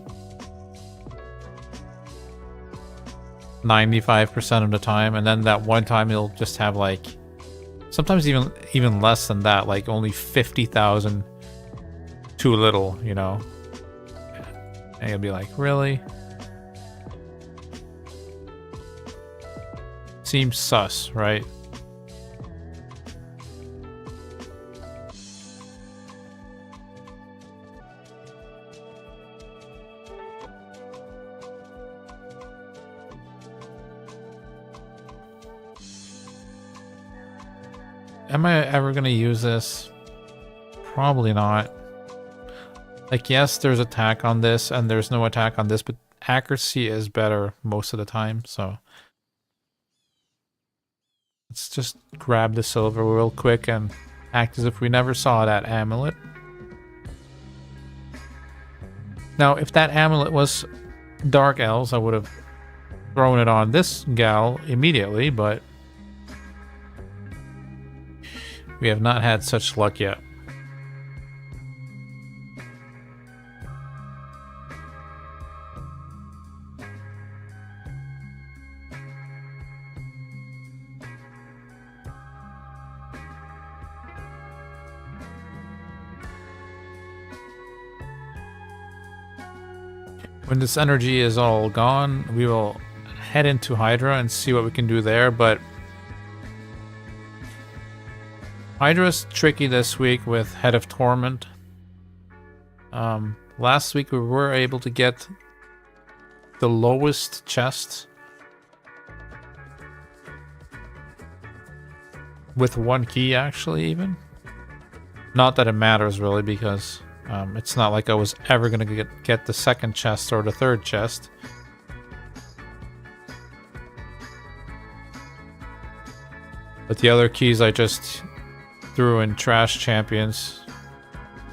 95% of the time, and then that one time you'll just have like sometimes even less than that, like only 50,000 too little, you know. And you'll be like, really? Seems sus, right? Am I ever gonna use this? Probably not. Like, yes, there's attack on this and there's no attack on this, but accuracy is better most of the time, so let's just grab the silver real quick and act as if we never saw that amulet. Now, if that amulet was Dark Elves, I would have thrown it on this gal immediately, but we have not had such luck yet. When this energy is all gone, we will head into Hydra and see what we can do there, but Hydra's tricky this week with Head of Torment. Last week we were able to get the lowest chest with 1 key, actually, even. Not that it matters really, because it's not like I was ever going to get the 2nd chest or the 3rd chest. But the other keys I just threw in Trash Champions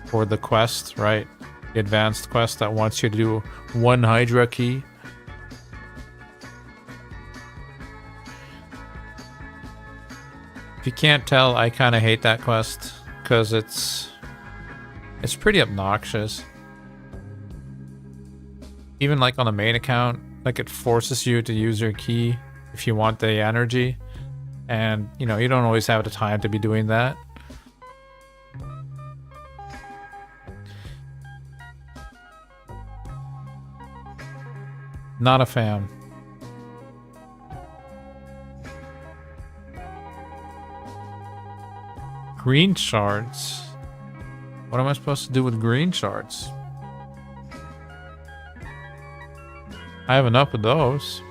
for the quest, right? The advanced quest that wants you to do 1 Hydra key. If you can't tell, I kind of hate that quest because it's pretty obnoxious. Even like on the main account, like it forces you to use your key if you want the energy, and you know, you don't always have the time to be doing that. Not a fan. Green shards. What am I supposed to do with green shards? I have enough of those.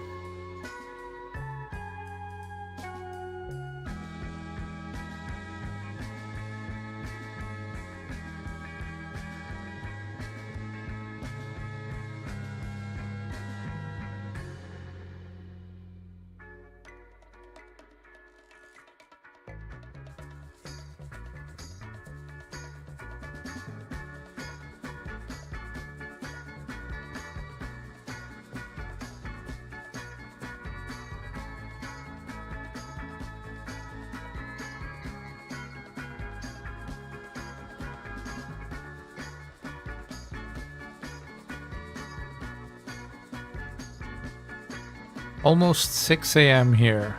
Almost 6 a.m. here.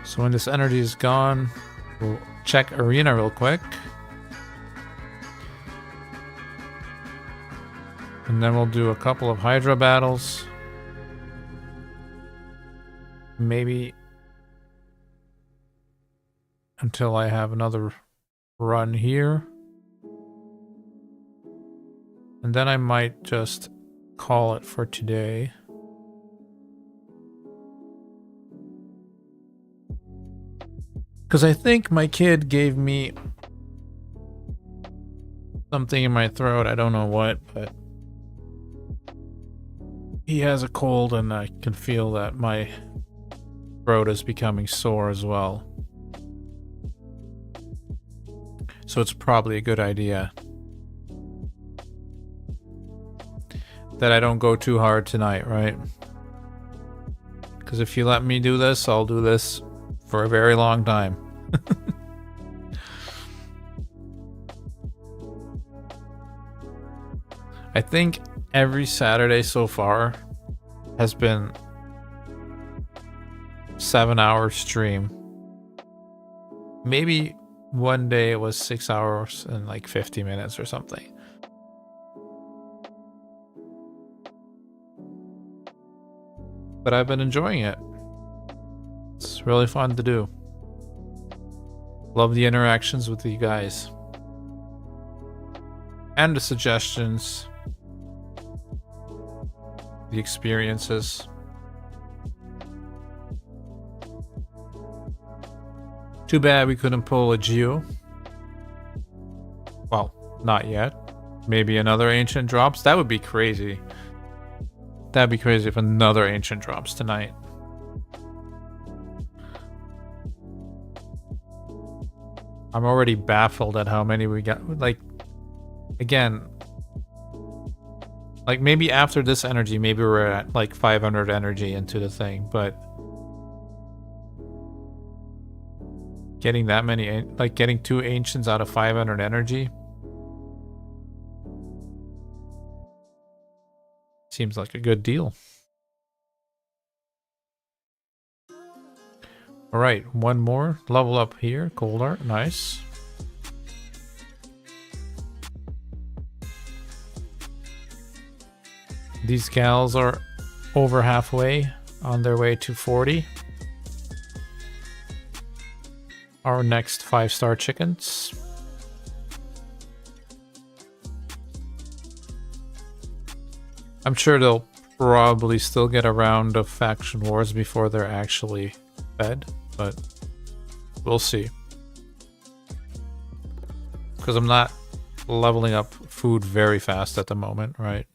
So when this energy is gone, we'll check arena real quick. And then we'll do a couple of Hydra battles. Maybe until I have another run here. And then I might just call it for today. Because I think my kid gave me something in my throat. I don't know what, but he has a cold and I can feel that my throat is becoming sore as well. So it's probably a good idea that I don't go too hard tonight, right? Because if you let me do this, I'll do this for a very long time. I think every Saturday so far has been 7-hour stream. Maybe one day it was 6 hours and like 50 minutes or something. But I've been enjoying it. It's really fun to do. Love the interactions with you guys. And the suggestions. The experiences. Too bad we couldn't pull a Geo. Well, not yet. Maybe another ancient drops. That would be crazy. That'd be crazy if another ancient drops tonight. I'm already baffled at how many we got. Like, again, like maybe after this energy, maybe we're at like 500 energy into the thing, but getting that many, like getting 2 ancients out of 500 energy seems like a good deal. All right, one more level up here. Cold art, nice. These gals are over halfway on their way to 40. Our next 5-star chickens. I'm sure they'll probably still get a round of faction wars before they're actually fed, but we'll see. Because I'm not leveling up food very fast at the moment, right?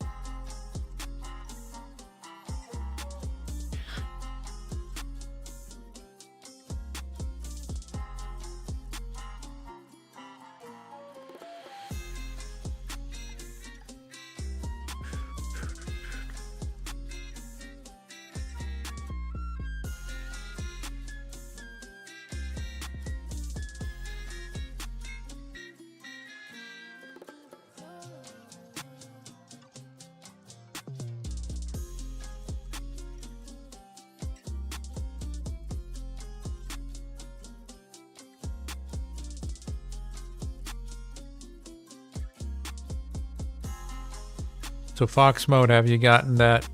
So Fox Mode, have you gotten that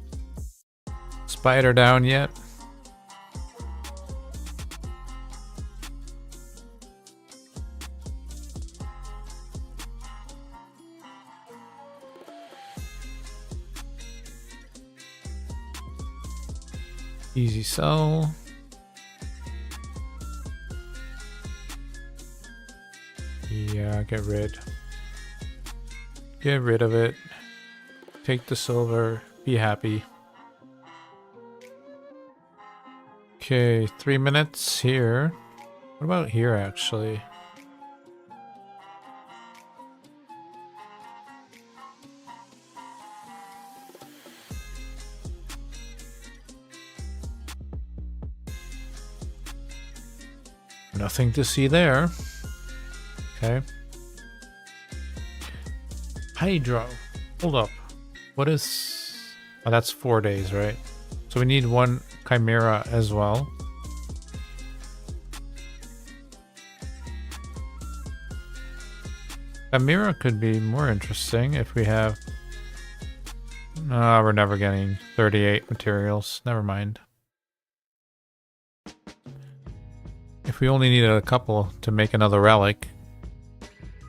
spider down yet? Easy sell. Yeah, get rid of it. Take the silver, be happy. Okay, 3 minutes here. What about here, actually? Nothing to see there. Okay. Hydra. Hold up. What is... Oh, that's 4 days, right? So we need 1 Chimera as well. Amira could be more interesting if we have... we're never getting 38 materials. Never mind. If we only needed a couple to make another relic,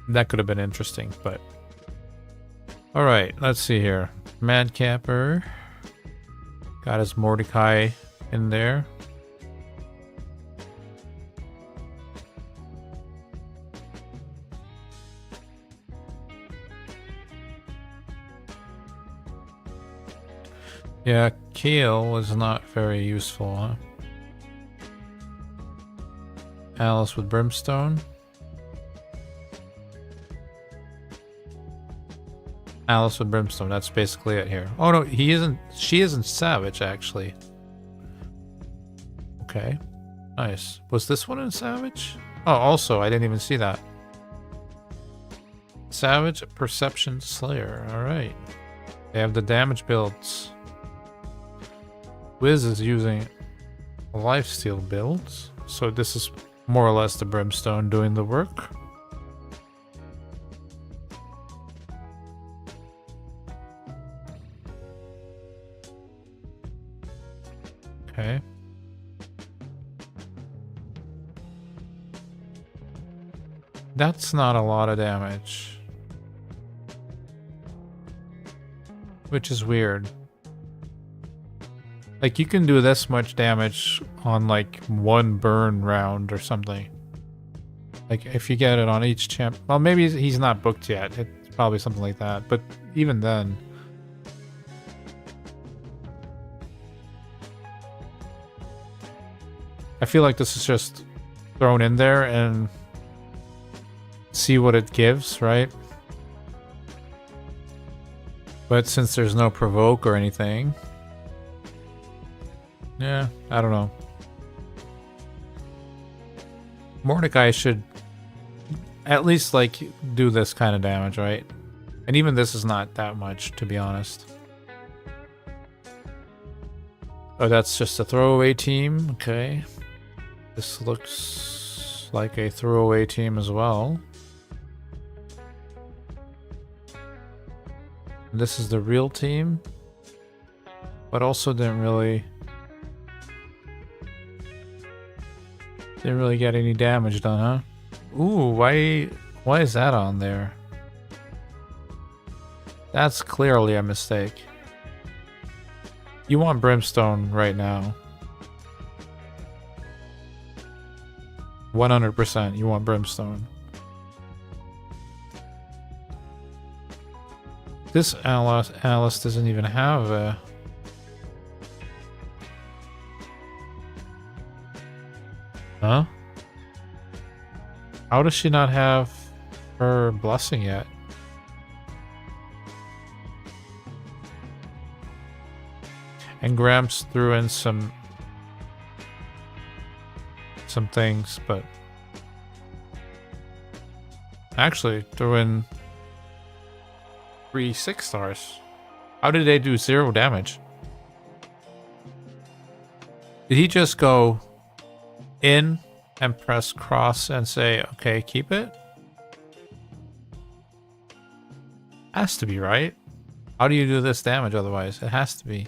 that could have been interesting, but... Alright, let's see here. Madcapper. Got his Mordecai in there. Yeah, Keel was not very useful, huh? Alice with Brimstone. Alice with Brimstone, that's basically it here. Oh no, he isn't, she isn't Savage, actually. Okay, nice. Was this one in Savage? Oh, also, I didn't even see that. Savage, Perception, Slayer, alright. They have the damage builds. Wiz is using lifesteal builds, so this is more or less the Brimstone doing the work. Okay. That's not a lot of damage. Which is weird. Like, you can do this much damage on, like, one burn round or something. Like, if you get it on each champ... Well, maybe he's not booked yet. It's probably something like that. But even then... I feel like this is just thrown in there and see what it gives, right? But since there's no provoke or anything... Yeah, I don't know. Mordecai should at least, like, do this kind of damage, right? And even this is not that much, to be honest. Oh, that's just a throwaway team. Okay. This looks like a throwaway team as well. And this is the real team. But also didn't really get any damage done, huh? Ooh, why is that on there? That's clearly a mistake. You want Brimstone right now. 100% you want Brimstone. This Alice doesn't even have a... Huh? How does she not have her blessing yet? And Gramps threw in some things, but actually threw in 3 6-stars. How did they do 0 damage? Did he just go in and press cross and say, okay, keep it? Has to be, right? How do you do this damage otherwise? It has to be.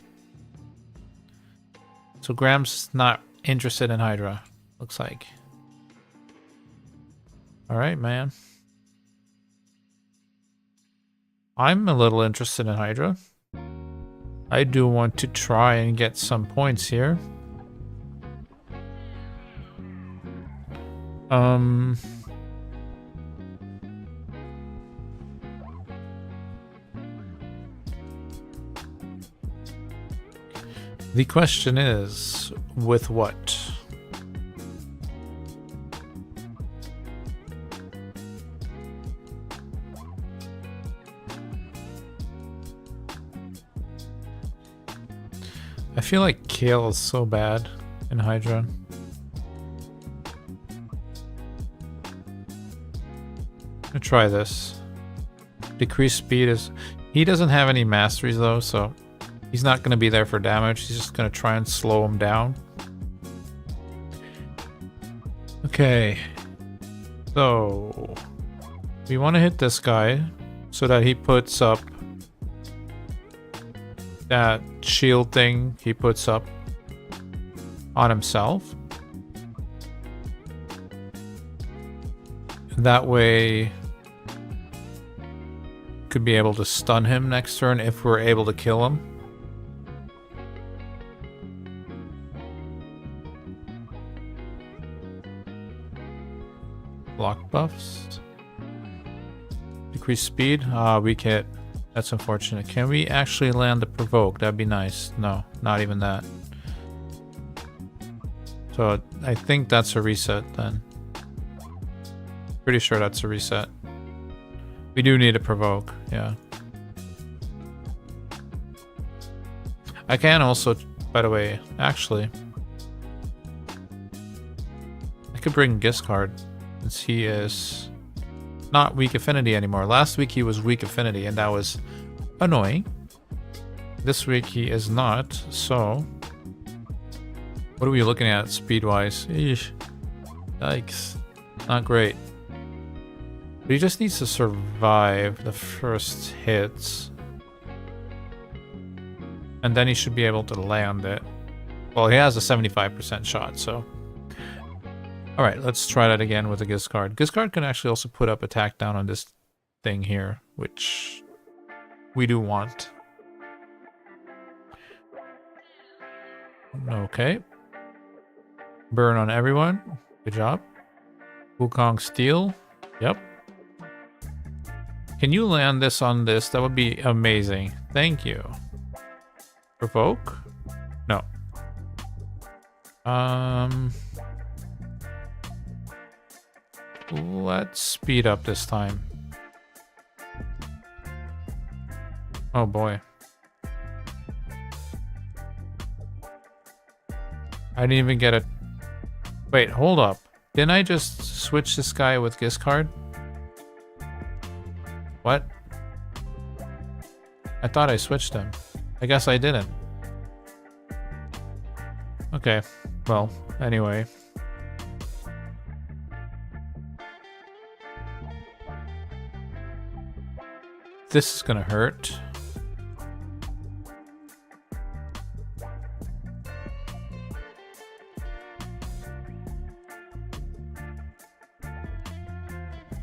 So Graham's not interested in Hydra, looks like. Alright, man. I'm a little interested in Hydra. I do want to try and get some points here. The question is, with what? I feel like Kale is so bad in Hydra. I'm gonna try this. Decrease speed is... He doesn't have any masteries though, so he's not gonna be there for damage. He's just gonna try and slow him down. Okay. So... We want to hit this guy so that he puts up that shield thing he puts up on himself. That way, could be able to stun him next turn if we're able to kill him. Block buffs. Decrease speed. Weak hit. That's unfortunate. Can we actually land the provoke? That'd be nice. No, not even that. So I think that's a reset then. Pretty sure that's a reset. We do need a provoke, yeah. I can also, by the way, actually, I could bring Giscard since he is not weak affinity anymore. Last week he was weak affinity and that was annoying. This week he is not, so what are we looking at speed-wise? Eesh. Yikes. Not great. But he just needs to survive the first hits. And then he should be able to land it. Well, he has a 75% shot, so... Alright, let's try that again with the Giscard. Giscard can actually also put up attack down on this thing here, which we do want. Okay. Burn on everyone. Good job. Wukong Steel. Yep. Can you land this on this? That would be amazing. Thank you. Provoke? No. Let's speed up this time. Oh boy. I didn't even get it. Wait, hold up. Didn't I just switch this guy with Giscard? What? I thought I switched him. I guess I didn't. Okay. Well, anyway. This is gonna hurt.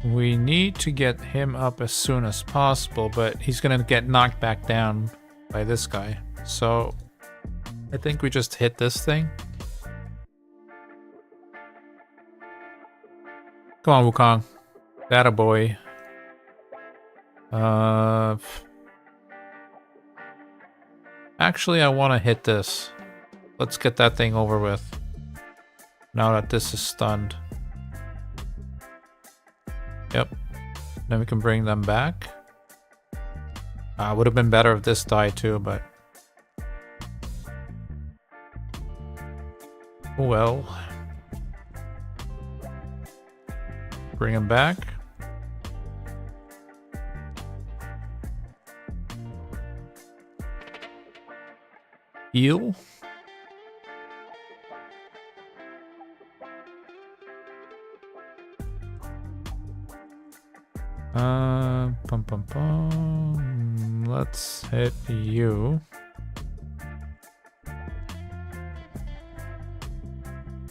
We need to get him up as soon as possible, but he's gonna get knocked back down by this guy. So I think we just hit this thing. Come on, Wukong. That boy. Actually, I want to hit this. Let's get that thing over with. Now that this is stunned. Yep. Then we can bring them back. Would have been better if this died too, but... oh well. Bring him back. Heal. Pum pum pum. Let's hit you.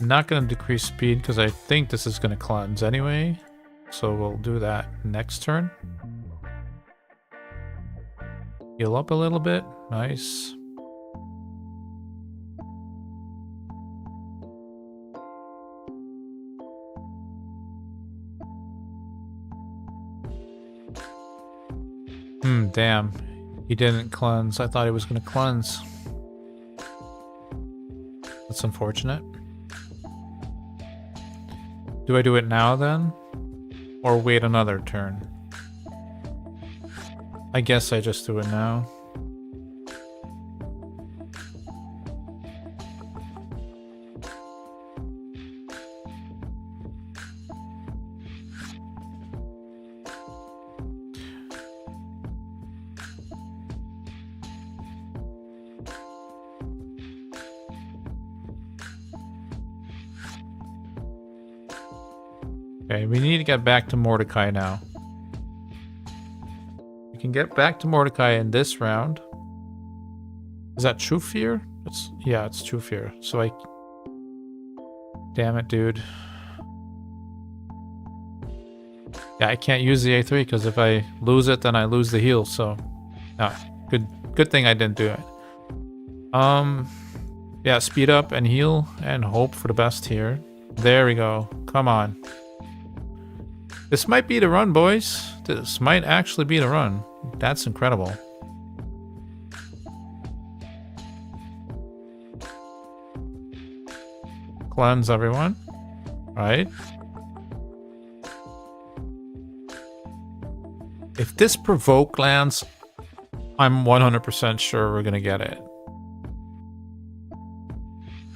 I'm not gonna decrease speed because I think this is gonna cleanse anyway. So we'll do that next turn. Heal up a little bit. Nice. Damn. He didn't cleanse. I thought he was going to cleanse. That's unfortunate. Do I do it now then? Or wait another turn? I guess I just do it now. Okay, we need to get back to Mordecai now. We can get back to Mordecai in this round. Is that True Fear? Yeah, it's True Fear. So I... Damn it, dude. Yeah, I can't use the A3 because if I lose it, then I lose the heal. So, good thing I didn't do it. Yeah, speed up and heal and hope for the best here. There we go. Come on. This might be the run, boys. This might actually be the run. That's incredible. Cleanse everyone. Right. If this provoke lands, I'm 100% sure we're gonna get it.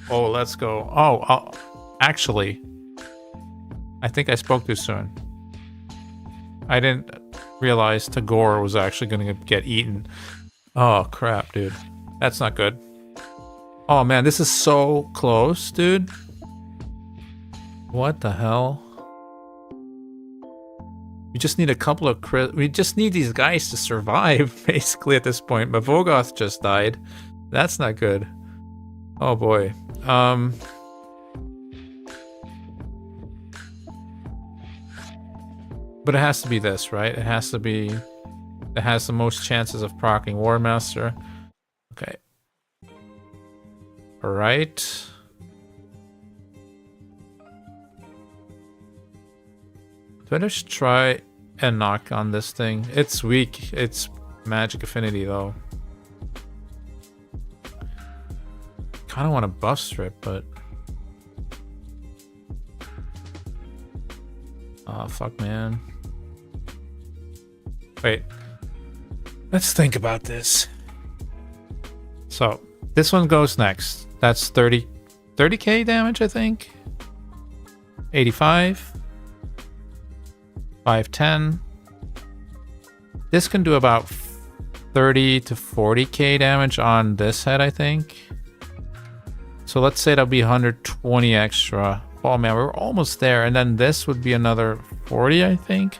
Oh, let's go. Oh, actually, I think I spoke too soon. I didn't realize Tagore was actually gonna get eaten. Oh, crap, dude. That's not good. Oh, man, this is so close, dude. What the hell? We just need a couple of we just need these guys to survive, basically, at this point. But Vogoth just died. That's not good. Oh, boy. But it has to be this, right? It has to be... It has the most chances of proccing War Master. Okay. Alright. Do I just try and knock on this thing? It's weak. It's magic affinity, though. Kind of want to buff strip, but... Oh, fuck, man. Wait. Let's think about this. So, this one goes next. That's 30k damage, I think? 85. 510. This can do about 30 to 40k damage on this head, I think. So let's say that'll be 120 extra. Oh man, we're almost there. And then this would be another 40, I think.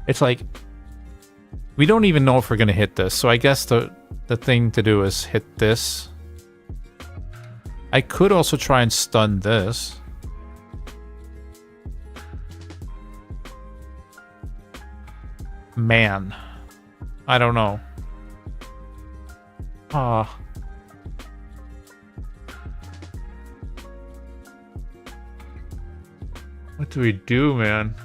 It's like, we don't even know if we're gonna hit this. So I guess the thing to do is hit this. I could also try and stun this. Man. I don't know. Ah. What do we do, man?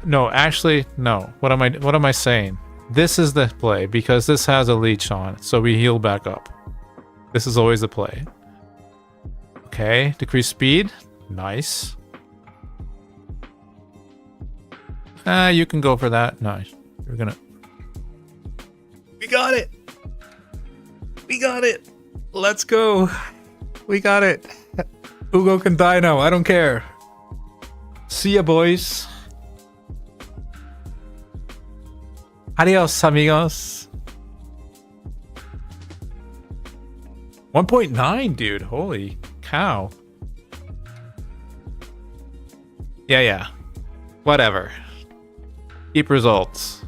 No, actually, no. What am I saying? This is the play because this has a leech on it, so we heal back up. This is always the play. Okay, decrease speed. Nice. You can go for that. Nice. We're gonna... We got it! We got it! Let's go! We got it! Ugo can die now, I don't care. See ya, boys. Adios, amigos. 1.9, dude. Holy cow. Yeah. Whatever. Keep results.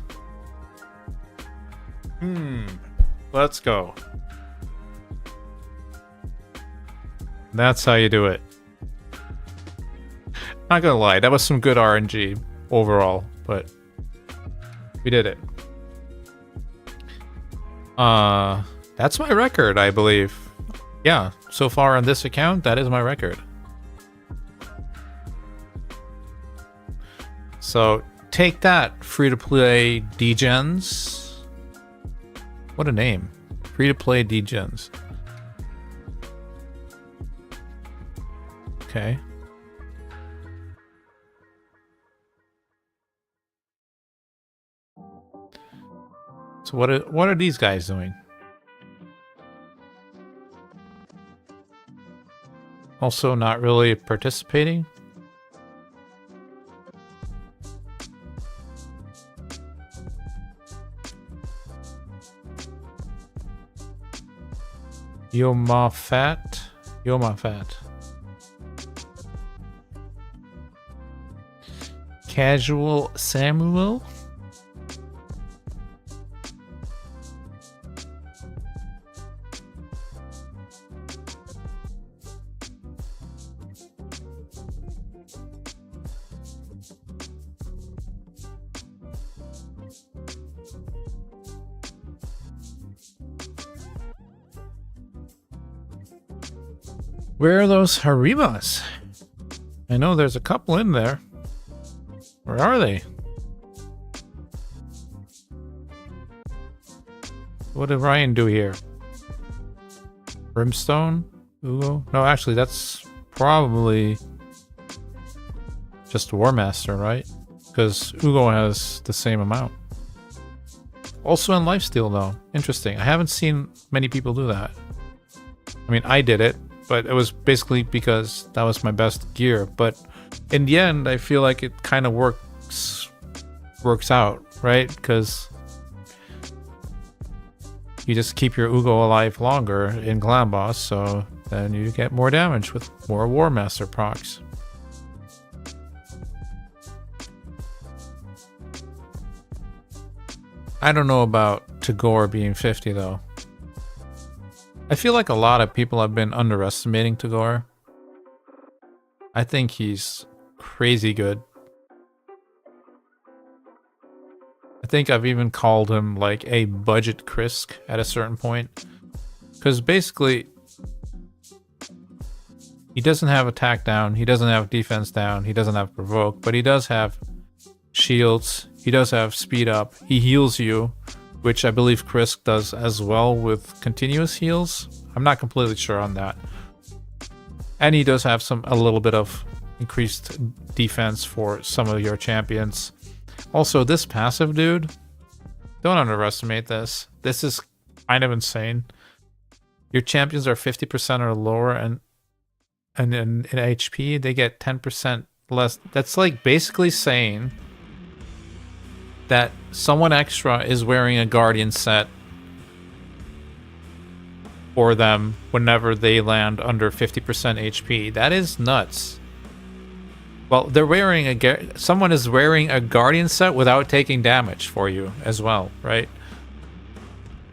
Let's go. That's how you do it. Not gonna lie, that was some good RNG overall, but we did it. That's my record, I believe. Yeah, so far on this account, that is my record. So, take that, free-to-play degens. What a name. Free-to-play degens. Okay. So what are these guys doing? Also not really participating? Yoma fat. Casual Samuel? Where are those Harimas? I know there's a couple in there. Where are they? What did Ryan do here? Brimstone? Ugo? No, actually, that's probably just War Master, right? Because Ugo has the same amount. Also in Lifesteal, though. Interesting. I haven't seen many people do that. I mean, I did it, but it was basically because that was my best gear. But in the end, I feel like it kind of works out, right? Because you just keep your Ugo alive longer in Clan Boss, so then you get more damage with more War Master procs. I don't know about Tagore being 50 though. I feel like a lot of people have been underestimating Tagore. I think he's crazy good. I think I've even called him like a budget Krisk at a certain point. Because basically, he doesn't have attack down, he doesn't have defense down, he doesn't have provoke, but he does have shields, he does have speed up, he heals you, which I believe Krisk does as well with continuous heals. I'm not completely sure on that. And he does have a little bit of increased defense for some of your champions. Also, this passive, dude, don't underestimate this. This is kind of insane. Your champions are 50% or lower, and in HP, they get 10% less. That's like basically saying that someone extra is wearing a Guardian set for them whenever they land under 50% HP. That is nuts. Well, they're wearing someone is wearing a Guardian set without taking damage for you as well, right?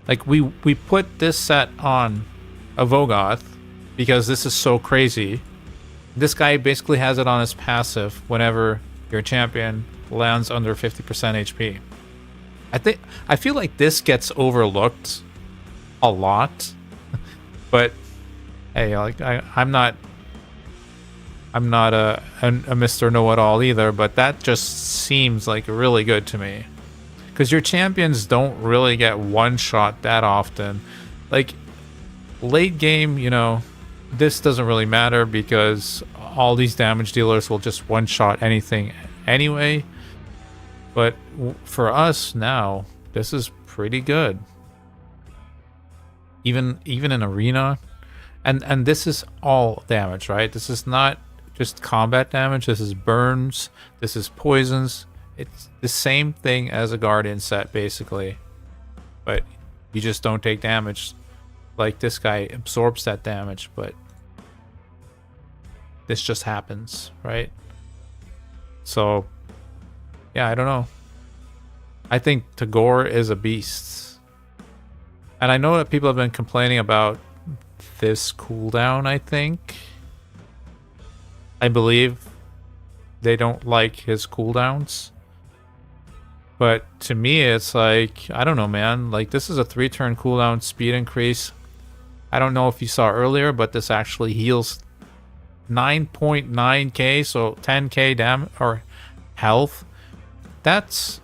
Like we put this set on a Vogoth because this is so crazy. This guy basically has it on his passive whenever your champion lands under 50% HP. I feel like this gets overlooked a lot, but hey, like I'm not a Mr. Know-It-All either, but that just seems like really good to me. Because your champions don't really get one-shot that often. Like, late game, you know, this doesn't really matter because all these damage dealers will just one-shot anything anyway. But for us now, this is pretty good. Even in Arena. And this is all damage, right? This is not just combat damage, this is burns, this is poisons. It's the same thing as a Guardian set, basically. But you just don't take damage. Like, this guy absorbs that damage, but this just happens, right? So, yeah, I don't know. I think Tagore is a beast. And I know that people have been complaining about this cooldown, I think. I believe they don't like his cooldowns. But to me, it's like, I don't know, man. Like, this is a 3-turn cooldown speed increase. I don't know if you saw earlier, but this actually heals 9.9k, so 10k damage or health. That's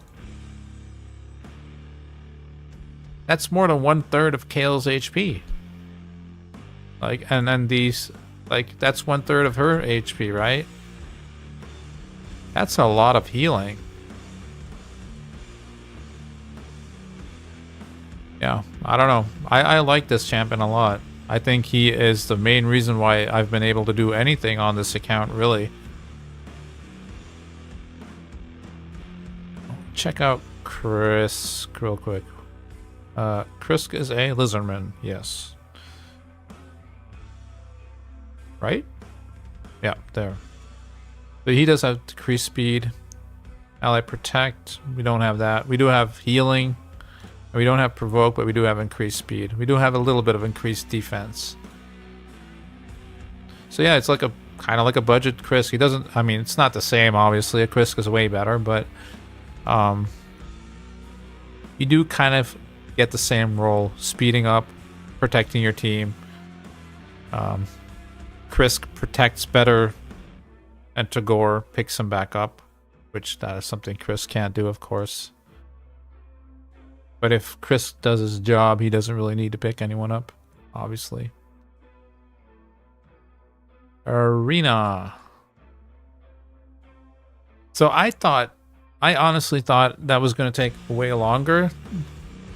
more than 1/3 of Kale's HP. Like, and then these, like, that's 1/3 of her HP, right? That's a lot of healing. Yeah, I don't know. I like this champion a lot. I think he is the main reason why I've been able to do anything on this account, really. Check out Krisk real quick. Krisk is a lizardman, yes. Right? Yeah, there. But he does have decreased speed. Ally Protect, we don't have that. We do have Healing. We don't have Provoke, but we do have increased speed. We do have a little bit of increased defense. So yeah, it's like a kind of like a budget Krisk. He doesn't, I mean, it's not the same, obviously. A Krisk is way better, but you do kind of get the same role, speeding up, protecting your team. Krisk protects better, and Tagore picks him back up, which that is something Krisk can't do, of course. But if Krisk does his job, he doesn't really need to pick anyone up, obviously. Arena. So I honestly thought that was going to take way longer,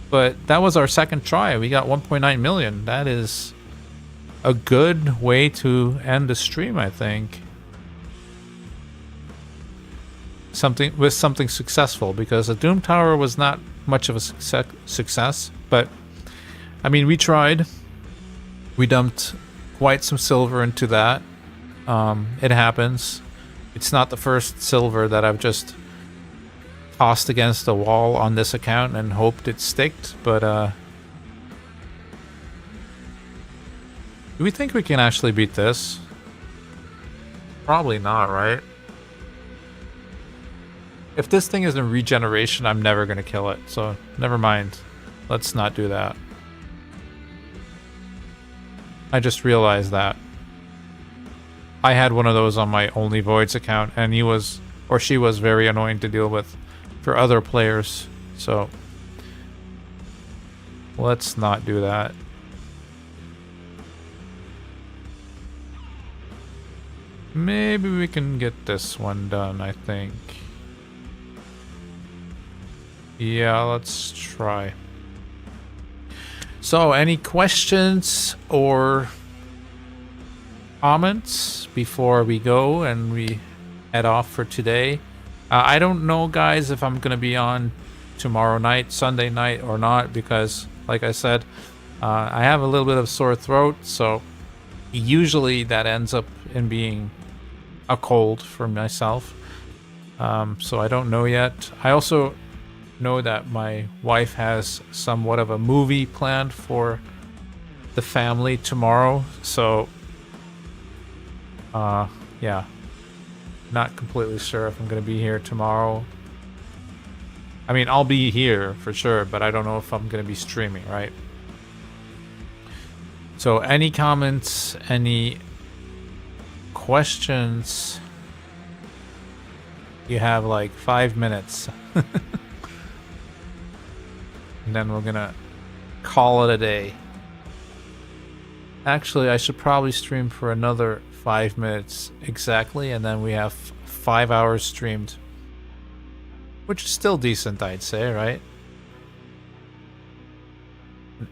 but that was our second try. We got 1.9 million. That is a good way to end the stream, I think. Something successful, because the Doom Tower was not much of a success, but I mean, we tried. We dumped quite some silver into that. It happens. It's not the first silver that I've just tossed against the wall on this account and hoped it sticked, but do we think we can actually beat this? Probably not, right? If this thing is in regeneration, I'm never going to kill it, so never mind. Let's not do that. I just realized that. I had one of those on my Only Voids account, and he was, or she was, very annoying to deal with for other players, so let's not do that. Maybe we can get this one done, I think. Yeah, let's try. So, any questions or comments before we go and we head off for today? I don't know, guys, if I'm going to be on tomorrow night, Sunday night, or not, because, like I said, I have a little bit of sore throat, so usually that ends up in being a cold for myself. So I don't know yet. I also know that my wife has somewhat of a movie planned for the family tomorrow, so yeah, not completely sure if I'm gonna be here tomorrow. I mean, I'll be here for sure, but I don't know if I'm gonna be streaming, right? So any comments, any questions? You have like 5 minutes. And then we're gonna call it a day. Actually, I should probably stream for another 5 minutes exactly, and then we have 5 hours streamed. Which is still decent, I'd say, right?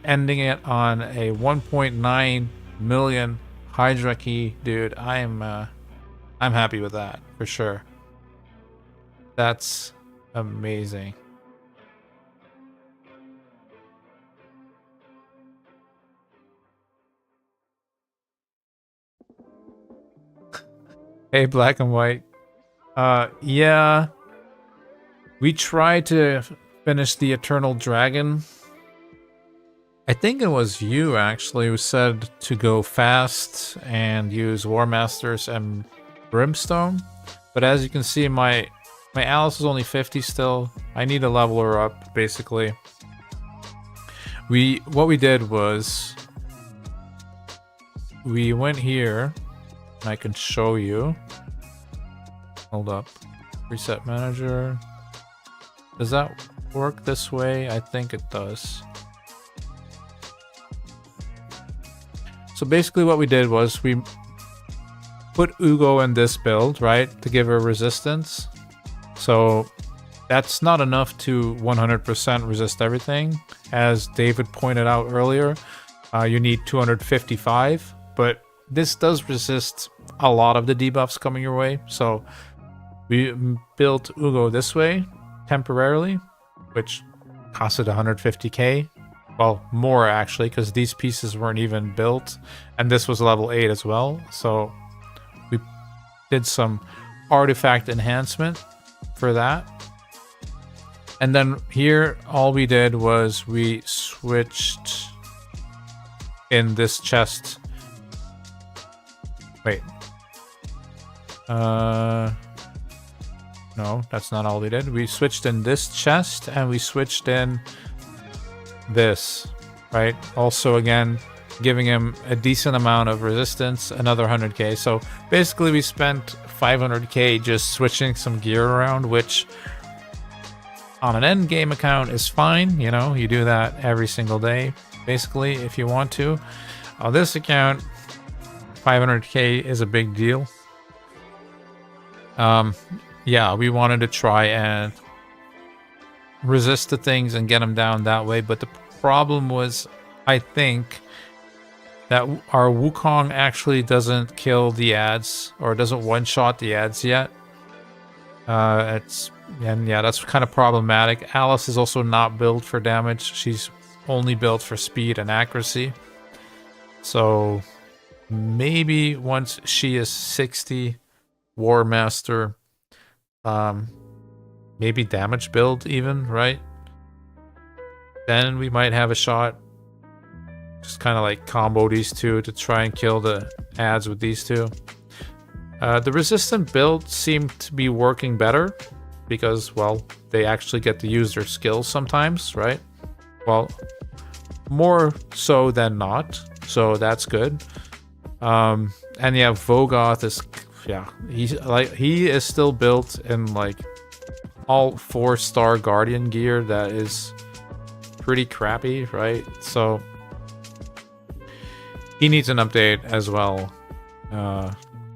Ending it on a 1.9 million Hydra key, dude. I'm happy with that, for sure. That's amazing. Hey, Black and White. Yeah. We tried to finish the Eternal Dragon. I think it was you, actually, who said to go fast and use War Masters and Brimstone. But as you can see, my Alice is only 50 still. I need to level her up, basically. What we did was we went here. I can show you. Hold up. Reset manager. Does that work this way? I think it does. So basically what we did was we put Ugo in this build, right? To give her resistance. So that's not enough to 100% resist everything. As David pointed out earlier, you need 255. But this does resist a lot of the debuffs coming your way, so we built Ugo this way temporarily, which costed 150k. Well, more actually, because these pieces weren't even built, and this was level 8 as well. So we did some artifact enhancement for that. And then here, all we did was we switched in this chest. Wait. No, that's not all we did. We switched in this chest and we switched in this, right? Also, again, giving him a decent amount of resistance, another 100k. So basically we spent 500k just switching some gear around, which on an end game account is fine. You know, you do that every single day, basically, if you want to. On this account, 500k is a big deal. Yeah, we wanted to try and resist the things and get them down that way, but the problem was, I think, that our Wukong actually doesn't kill the ads, or doesn't one-shot the ads yet. Yeah, that's kind of problematic. Alice is also not built for damage. She's only built for speed and accuracy. So maybe once she is 60 War Master, maybe damage build even, right? Then we might have a shot. Just kind of like combo these two to try and kill the ads with these two. The resistant build seemed to be working better because, well, they actually get to use their skills sometimes, right? Well, more so than not, so that's good. And yeah, Vogoth is, yeah, he is still built in like all 4-star Guardian gear that is pretty crappy, right? So he needs an update as well.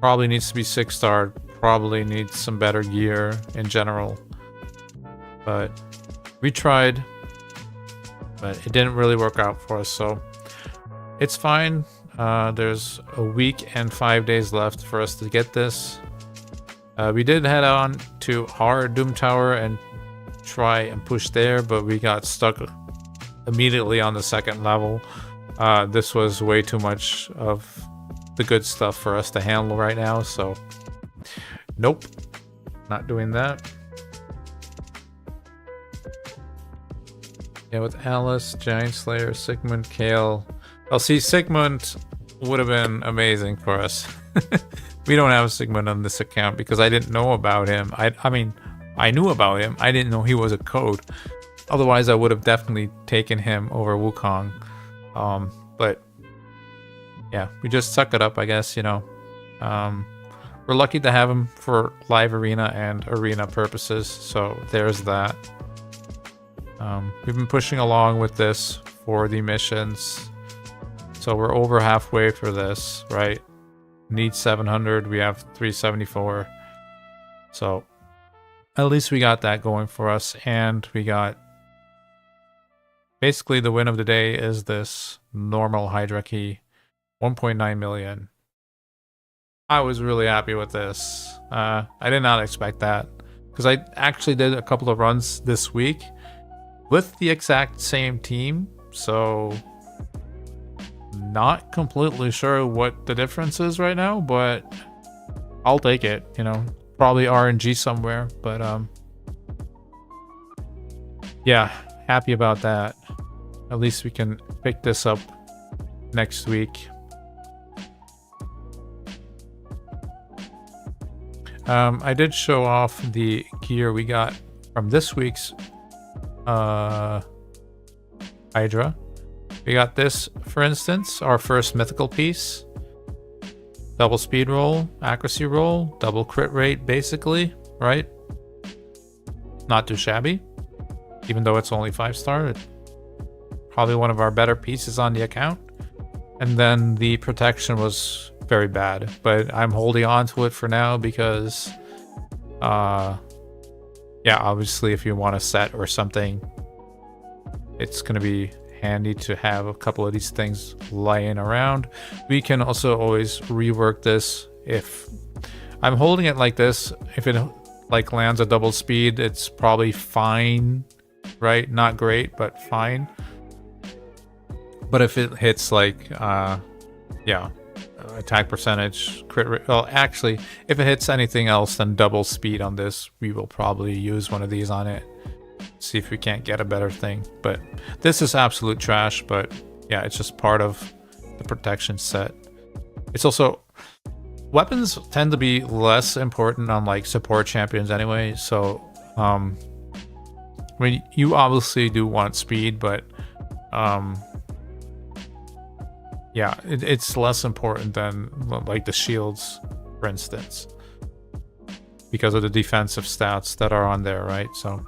Probably needs to be 6-star. Probably needs some better gear in general. But we tried, but it didn't really work out for us. So it's fine. There's a week and 5 days left for us to get this. We did head on to our Doom Tower and try and push there, but we got stuck immediately on the 2nd level. This was way too much of the good stuff for us to handle right now, so nope, not doing that. Yeah, with Alice, Giant Slayer, Sigmund, Kale. Well, see, Sigmund would have been amazing for us. We don't have Sigmund on this account because I didn't know about him. I mean, I knew about him. I didn't know he was a code. Otherwise, I would have definitely taken him over Wukong. But yeah, we just suck it up, I guess, you know. We're lucky to have him for live arena and arena purposes, so there's that. We've been pushing along with this for the missions, so we're over halfway for this, right? Need 700, we have 374, so at least we got that going for us, and we got basically the win of the day is this normal Hydra key, 1.9 million. I was really happy with this. I did not expect that, because I actually did a couple of runs this week with the exact same team, so not completely sure what the difference is right now, but I'll take it, you know, probably RNG somewhere, but yeah, happy about that. At least we can pick this up next week. I did show off the gear we got from this week's Hydra. We got this, for instance, our first mythical piece. Double speed roll, accuracy roll, double crit rate, basically, right? Not too shabby, even though it's only 5-star. Probably one of our better pieces on the account. And then the protection was very bad, but I'm holding on to it for now because yeah, obviously if you want a set or something, it's gonna be handy to have a couple of these things lying around. We can also always rework this. If I'm holding it like this, if it like lands a double speed, it's probably fine, right? Not great, but fine. But if it hits like yeah, attack percentage, crit rate, well, actually if it hits anything else than double speed on this, we will probably use one of these on it. See if we can't get a better thing. But this is absolute trash, but yeah, it's just part of the protection set. It's also... weapons tend to be less important on like support champions anyway, so I mean, you obviously do want speed, but yeah, it's less important than like the shields, for instance, because of the defensive stats that are on there, right? So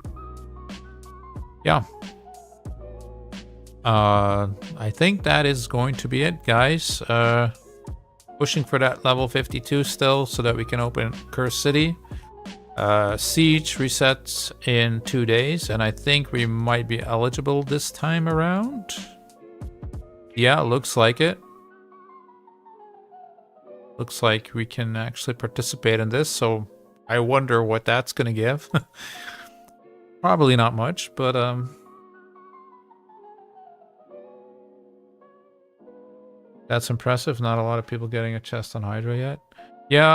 yeah, I think that is going to be it, guys. Pushing for that level 52 still, so that we can open Curse City. Siege resets in 2 days, and I think we might be eligible this time around. Yeah, looks like it. Looks like we can actually participate in this, so I wonder what that's gonna give. Probably not much, but that's impressive. Not a lot of people getting a chest on Hydra yet. Yeah,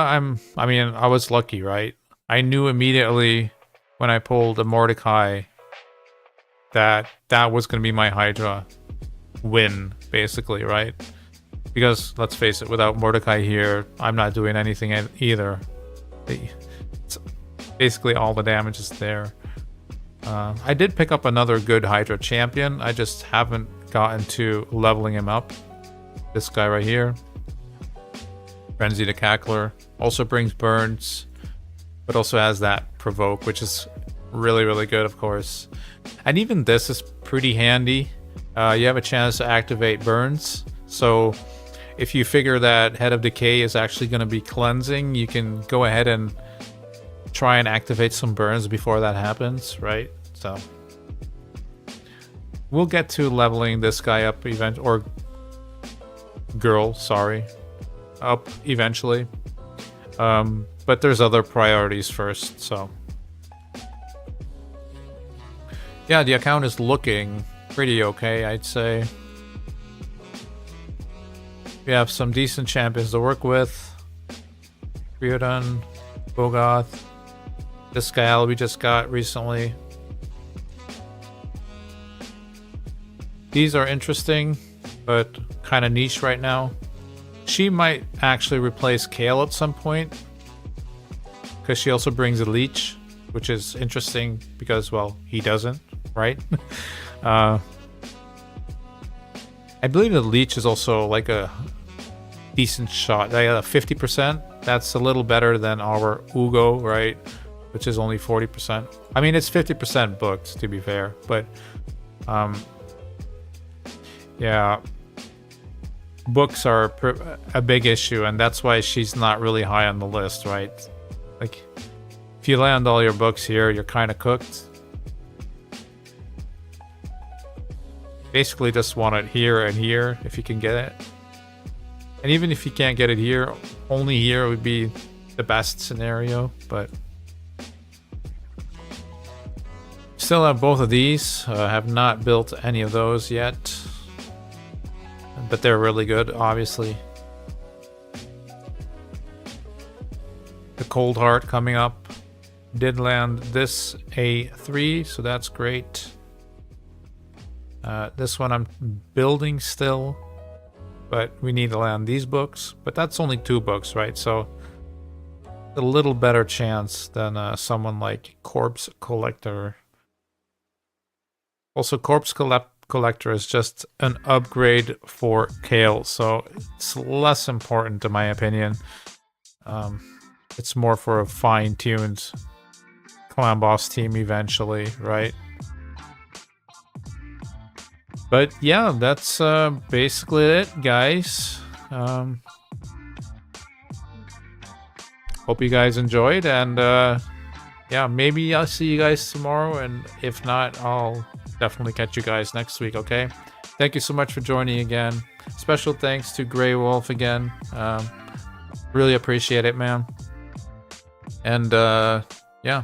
I mean, I was lucky, right? I knew immediately when I pulled a Mordecai that that was going to be my Hydra win, basically, right? Because, let's face it, without Mordecai here, I'm not doing anything either. It's basically all the damage is there. I did pick up another good Hydra champion. I just haven't gotten to leveling him up. This guy right here. Frenzy the Cackler. Also brings burns, but also has that provoke, which is really, really good, of course. And even this is pretty handy. You have a chance to activate burns. So if you figure that Head of Decay is actually going to be cleansing, you can go ahead and try and activate some burns before that happens, right? So we'll get to leveling this guy up or girl, sorry, up eventually. But there's other priorities first, so. Yeah, the account is looking pretty okay, I'd say. We have some decent champions to work with. Riordan, Bogoth, this gal we just got recently. These are interesting, but kind of niche right now. She might actually replace Kale at some point, because she also brings a leech, which is interesting because, well, he doesn't, right? I believe the leech is also like a decent shot. They got a 50%. That's a little better than our Ugo, right? Which is only 40%. I mean, it's 50% booked, to be fair, but yeah, books are a big issue, and that's why she's not really high on the list, right? Like, if you land all your books here, you're kind of cooked. Basically just want it here and here if you can get it. And even if you can't get it here, only here would be the best scenario, but still have both of these. Have not built any of those yet, but they're really good, obviously. The Cold Heart coming up. Did land this A3, so that's great. This one I'm building still, but we need to land these books. But that's only 2 books, right? So a little better chance than someone like Corpse Collector. Also, Corpse Collector is just an upgrade for Kale, so it's less important in my opinion. It's more for a fine-tuned clan boss team eventually, right? But yeah, that's basically it, guys. Hope you guys enjoyed, and yeah, maybe I'll see you guys tomorrow, and if not, I'll definitely catch you guys next week, okay? Thank you so much for joining again. Special thanks to Grey Wolf again. Really appreciate it, man. And yeah,